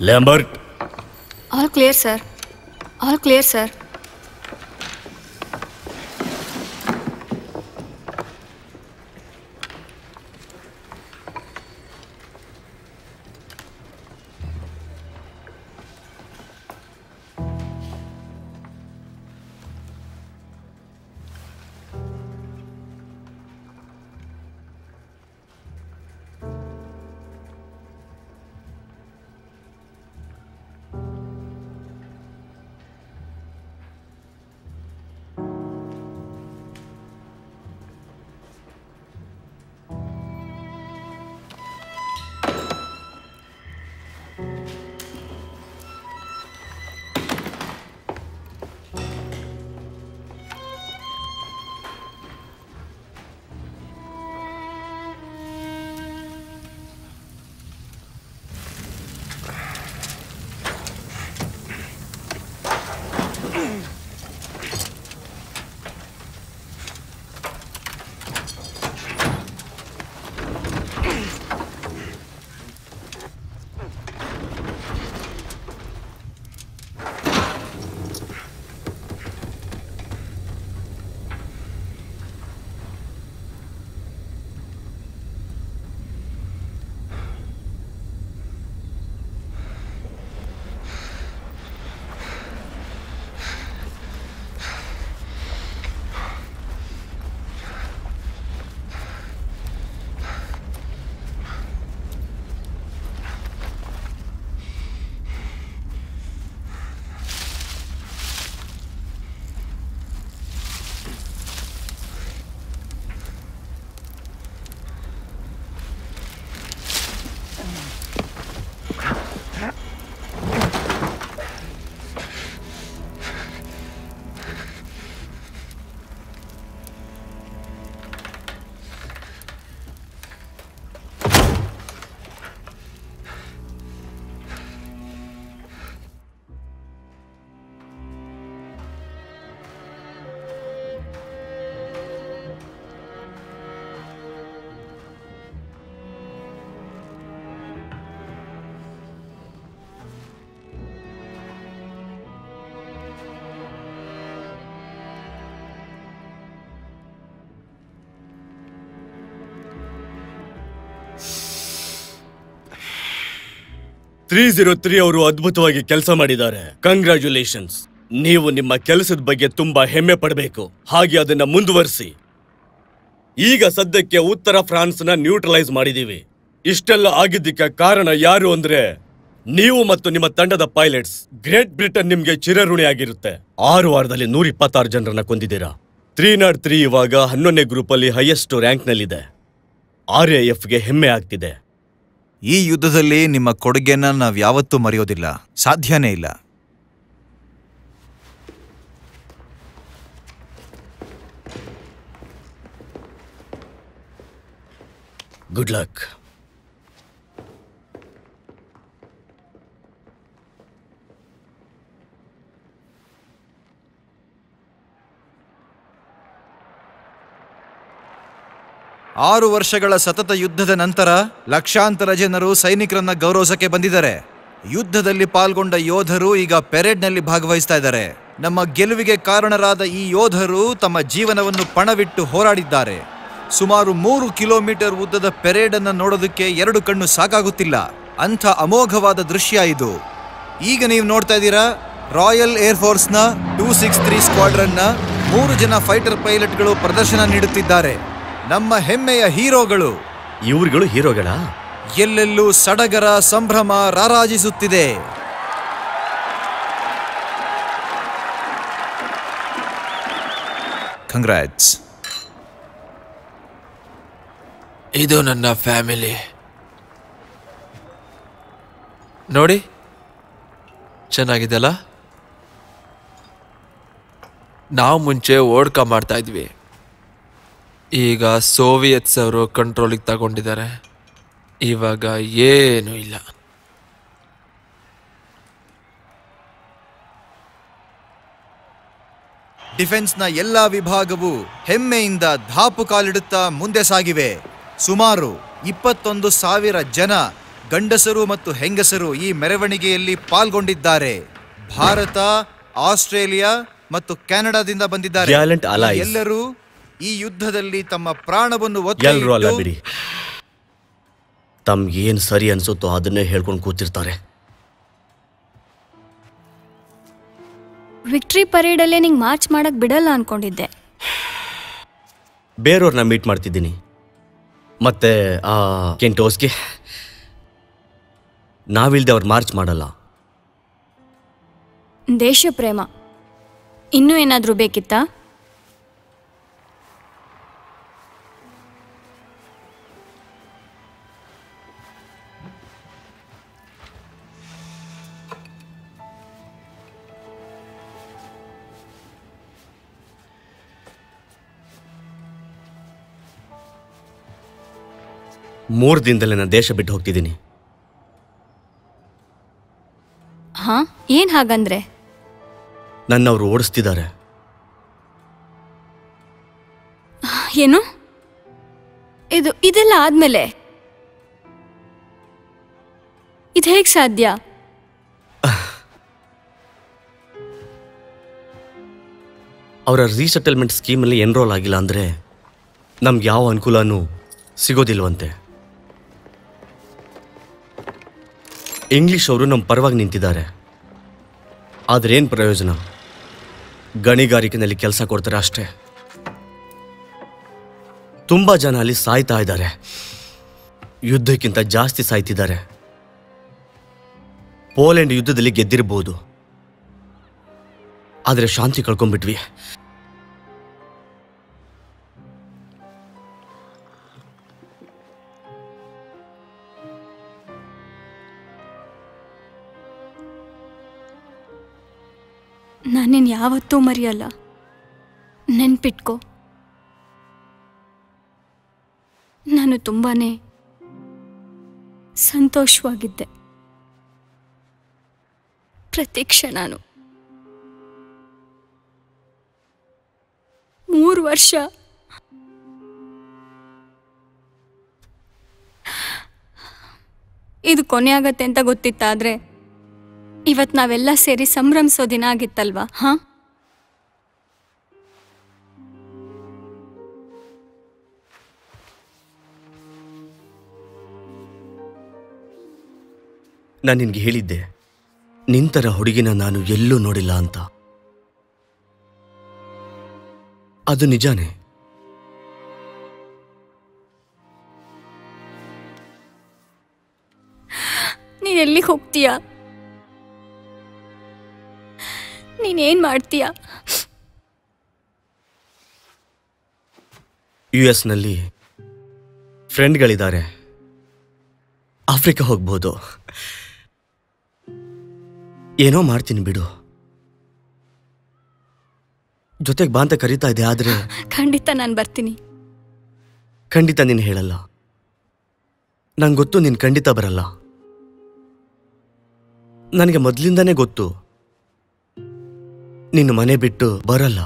Lambert. All clear, sir. All clear, sir. 303 ಅವರು ಅದ್ಭುತವಾಗಿ ಕೆಲಸ ಮಾಡಿದ್ದಾರೆ. ಕಂಗ್ರ್ಯಾಚುಲೇಷನ್ಸ್. ನೀವು ನಿಮ್ಮ ಕೆಲಸದ ಬಗ್ಗೆ ತುಂಬಾ ಹೆಮ್ಮೆ ಪಡಬೇಕು. ಹಾಗೆ ಅದನ್ನ ಮುಂದುವರಿಸಿ. ಈಗ ಸದ್ಯಕ್ಕೆ ಉತ್ತರ ಫ್ರಾನ್ಸ್ನ ನ್ಯೂಟ್ರಲೈಸ್ ಮಾಡಿದೀವಿ. ಇಷ್ಟೆಲ್ಲ ಆಗಿದ್ದಕ್ಕೆ ಕಾರಣ ಯಾರು ಅಂದ್ರೆ ನೀವು ಮತ್ತು ನಿಮ್ಮ ತಂಡದ ಪೈಲಟ್ಸ್. ಗ್ರೇಟ್ ಬ್ರಿಟನ್ ನಿಮ್ಗೆ ಚಿರಋಣಿಯಾಗಿರುತ್ತೆ. 6 ವಾರದಲ್ಲಿ 126 ಜನರನ್ನ ಕೊಂದಿದ್ದೀರಾ. 303 ಇವಾಗ 11ನೇ ಗ್ರೂಪ್ ಅಲ್ಲಿ ಹೈಯೆಸ್ಟ್ ರ್ಯಾಂಕ್ ನಲ್ಲಿದೆ. RAFಗೆ ಹೆಮ್ಮೆ ಆಗ್ತಿದೆ. ಈ ಯುದ್ಧದಲ್ಲಿ ನಿಮ್ಮ ಕೊಡುಗೆನ ನಾವ್ ಯಾವತ್ತೂ ಮರೆಯೋದಿಲ್ಲ. ಸಾಧ್ಯನೇ ಇಲ್ಲ. Good luck. ಆರು ವರ್ಷಗಳ ಸತತ ಯುದ್ಧದ ನಂತರ ಲಕ್ಷಾಂತರ ಜನರು ಸೈನಿಕರನ್ನ ಗೌರವಿಸಕ್ಕೆ ಬಂದಿದ್ದಾರೆ. ಯುದ್ಧದಲ್ಲಿ ಪಾಲ್ಗೊಂಡ ಯೋಧರು ಈಗ ಪೆರೇಡ್ನಲ್ಲಿ ಭಾಗವಹಿಸ್ತಾ ಇದ್ದಾರೆ. ನಮ್ಮ ಗೆಲುವಿಗೆ ಕಾರಣರಾದ ಈ ಯೋಧರು ತಮ್ಮ ಜೀವನವನ್ನು ಪಣವಿಟ್ಟು ಹೋರಾಡಿದ್ದಾರೆ. ಸುಮಾರು 3 ಕಿಲೋಮೀಟರ್ ಉದ್ದದ ಪೆರೇಡ್ ಅನ್ನು ನೋಡೋದಕ್ಕೆ 2 ಕಣ್ಣು ಸಾಕಾಗುತ್ತಿಲ್ಲ. ಅಂಥ ಅಮೋಘವಾದ ದೃಶ್ಯ ಇದು. ಈಗ ನೀವು ನೋಡ್ತಾ ಇದ್ದೀರಾ ರಾಯಲ್ ಏರ್ಫೋರ್ಸ್ನ 263 ಸ್ಕ್ವಾಡ್ರನ್ನ 3 ಜನ ಫೈಟರ್ ಪೈಲಟ್ಗಳು ಪ್ರದರ್ಶನ ನೀಡುತ್ತಿದ್ದಾರೆ. ನಮ್ಮ ಹೆಮ್ಮೆಯ ಹೀರೋಗಳು. ಇವ್ರುಗಳು ಹೀರೋಗಳ? ಎಲ್ಲೆಲ್ಲೂ ಸಡಗರ ಸಂಭ್ರಮ ರಾರಾಜಿಸುತ್ತಿದೆ. ಕಂಗ್ರಾಟ್ಸ್. ಇದು ನನ್ನ ಫ್ಯಾಮಿಲಿ. ನೋಡಿ ಚೆನ್ನಾಗಿದೆಲ್ಲ. ನಾವು ಮುಂಚೆ ಓಡ್ಕ ಮಾಡ್ತಾ ಇದ್ವಿ. ಈಗ ಸೋವಿಯತ್ಸ್ ಅವರು ಕಂಟ್ರೋಲಿಗೆ ತಗೊಂಡಿದ್ದಾರೆ. ಇವಾಗ ಏನೂ ಇಲ್ಲ. ಡಿಫೆನ್ಸ್ನ ಎಲ್ಲ ವಿಭಾಗವು ಹೆಮ್ಮೆಯಿಂದ ಧಾಪು ಕಾಲಿಡುತ್ತಾ ಮುಂದೆ ಸಾಗಿವೆ. ಸುಮಾರು 21,000 ಜನ ಗಂಡಸರು ಮತ್ತು ಹೆಂಗಸರು ಈ ಮೆರವಣಿಗೆಯಲ್ಲಿ ಪಾಲ್ಗೊಂಡಿದ್ದಾರೆ. ಭಾರತ, ಆಸ್ಟ್ರೇಲಿಯಾ ಮತ್ತು ಕೆನಡಾದಿಂದ ಬಂದಿದ್ದಾರೆ. ಎಲ್ಲರೂ ಈ ಯುದ್ಧದಲ್ಲಿ ತಮ್ಮ ಪ್ರಾಣವನ್ನು ಎಲ್ರೂ ಅಲ್ಲ ಬಿಡಿ, ತಮ್ಗೇನ್ ಸರಿ ಅನ್ಸುತ್ತೋ ಅದನ್ನೇ ಹೇಳ್ಕೊಂಡು ಕೂತಿರ್ತಾರೆ. ವಿಕ್ಟ್ರಿ ಪರೇಡಲ್ಲೇ ನಿಂಗೆ ಮಾರ್ಚ್ ಮಾಡಕ್ ಬಿಡಲ್ಲ ಅನ್ಕೊಂಡಿದ್ದೆ. ಬೇರೆಯವ್ರನ್ನ ಮೀಟ್ ಮಾಡ್ತಿದ್ದೀನಿ. ಮತ್ತೆ ಆ ಕೆಂಟೋಸ್ಗೆ ನಾವಿಲ್ದೆ ಅವ್ರು ಮಾರ್ಚ್ ಮಾಡಲ್ಲ. ದೇಶ ಪ್ರೇಮ ಇನ್ನೂ ಏನಾದರೂ ಬೇಕಿತ್ತಾ? ಮೂರು ದಿನದಲ್ಲೇ ನಾನು ದೇಶ ಬಿಟ್ಟು ಹೋಗ್ತಿದ್ದೀನಿ. ಹಾ, ಏನ್ ಹಾಗಂದ್ರೆ? ನನ್ನವರು ಓಡಿಸ್ತಿದ್ದಾರೆ. ಏನು ಇದೆಲ್ಲ ಆದ್ಮೇಲೆ ಇದು ಹೇಗ್ ಸಾಧ್ಯ? ಅವರ ರೀಸೆಟಲ್ಮೆಂಟ್ ಸ್ಕೀಮಲ್ಲಿ ಎನ್ರೋಲ್ ಆಗಿಲ್ಲ ಅಂದರೆ ನಮ್ಗೆ ಯಾವ ಅನುಕೂಲನೂ ಸಿಗೋದಿಲ್ವಂತೆ. ಇಂಗ್ಲಿಷ್ ಅವರು ನಮ್ಮ ಪರವಾಗಿ ನಿಂತಿದ್ದಾರೆ. ಆದರೆ ಏನು ಪ್ರಯೋಜನ? ಗಣಿಗಾರಿಕೆಯಲ್ಲಿ ಕೆಲಸ ಕೊಡ್ತಾರೆ ಅಷ್ಟೇ. ತುಂಬ ಜನ ಅಲ್ಲಿ ಸಾಯ್ತಾ ಇದ್ದಾರೆ. ಯುದ್ಧಕ್ಕಿಂತ ಜಾಸ್ತಿ ಸಾಯ್ತಿದ್ದಾರೆ. ಪೋಲೆಂಡ್ ಯುದ್ಧದಲ್ಲಿ ಗೆದ್ದಿರಬಹುದು, ಆದರೆ ಶಾಂತಿ ಕಳ್ಕೊಂಡ್ಬಿಟ್ವಿ. ನಾನೇನು ಯಾವತ್ತೂ ಮರೆಯಲ್ಲ. ನೆನ್ಪಿಟ್ಕೋ, ನಾನು ತುಂಬಾನೇ ಸಂತೋಷವಾಗಿದ್ದೆ ಪ್ರತಿ ಕ್ಷಣನೂ. 3 ವರ್ಷ ಇದು ಕೊನೆ ಆಗತ್ತೆ ಅಂತ ಗೊತ್ತಿತ್ತಾದ್ರೆ ಇವತ್ತು ನಾವೆಲ್ಲ ಸೇರಿ ಸಂಭ್ರಮಿಸೋ ದಿನ ಆಗಿತ್ತಲ್ವಾ? ಹಾ, ನಾನು ನಿನ್ಗೆ ಹೇಳಿದ್ದೆ ನಿಂತರ ಹುಡುಗಿನ ನಾನು ಎಲ್ಲೂ ನೋಡಿಲ್ಲ ಅಂತ. ಅದು ನಿಜಾನೇ. ನೀನ್ ಎಲ್ಲಿಗೆ ಹೋಗ್ತೀಯಾ? ನೀನೇನ್ ಮಾಡ್ತೀಯಾ? US ನಲ್ಲಿ ಫ್ರೆಂಡ್ಗಳಿದ್ದಾರೆ. ಆಫ್ರಿಕಾ ಹೋಗ್ಬೋದು. ಏನೋ ಮಾಡ್ತೀನಿ ಬಿಡು. ಜೊತೆಗೆ ಬಾ ಅಂತ ಕರೀತಾ ಇದೆ, ಆದ್ರೆ ಖಂಡಿತ ನಾನು ಬರ್ತೀನಿ. ಖಂಡಿತ ನೀನು ಹೇಳಲ್ಲ. ನಂಗೆ ಗೊತ್ತು ನೀನು ಖಂಡಿತ ಬರಲ್ಲ. ನನಗೆ ಮೊದಲಿಂದಾನೇ ಗೊತ್ತು ನಿನ್ನ ಮನೆ ಬಿಟ್ಟು ಬರಲ್ಲ.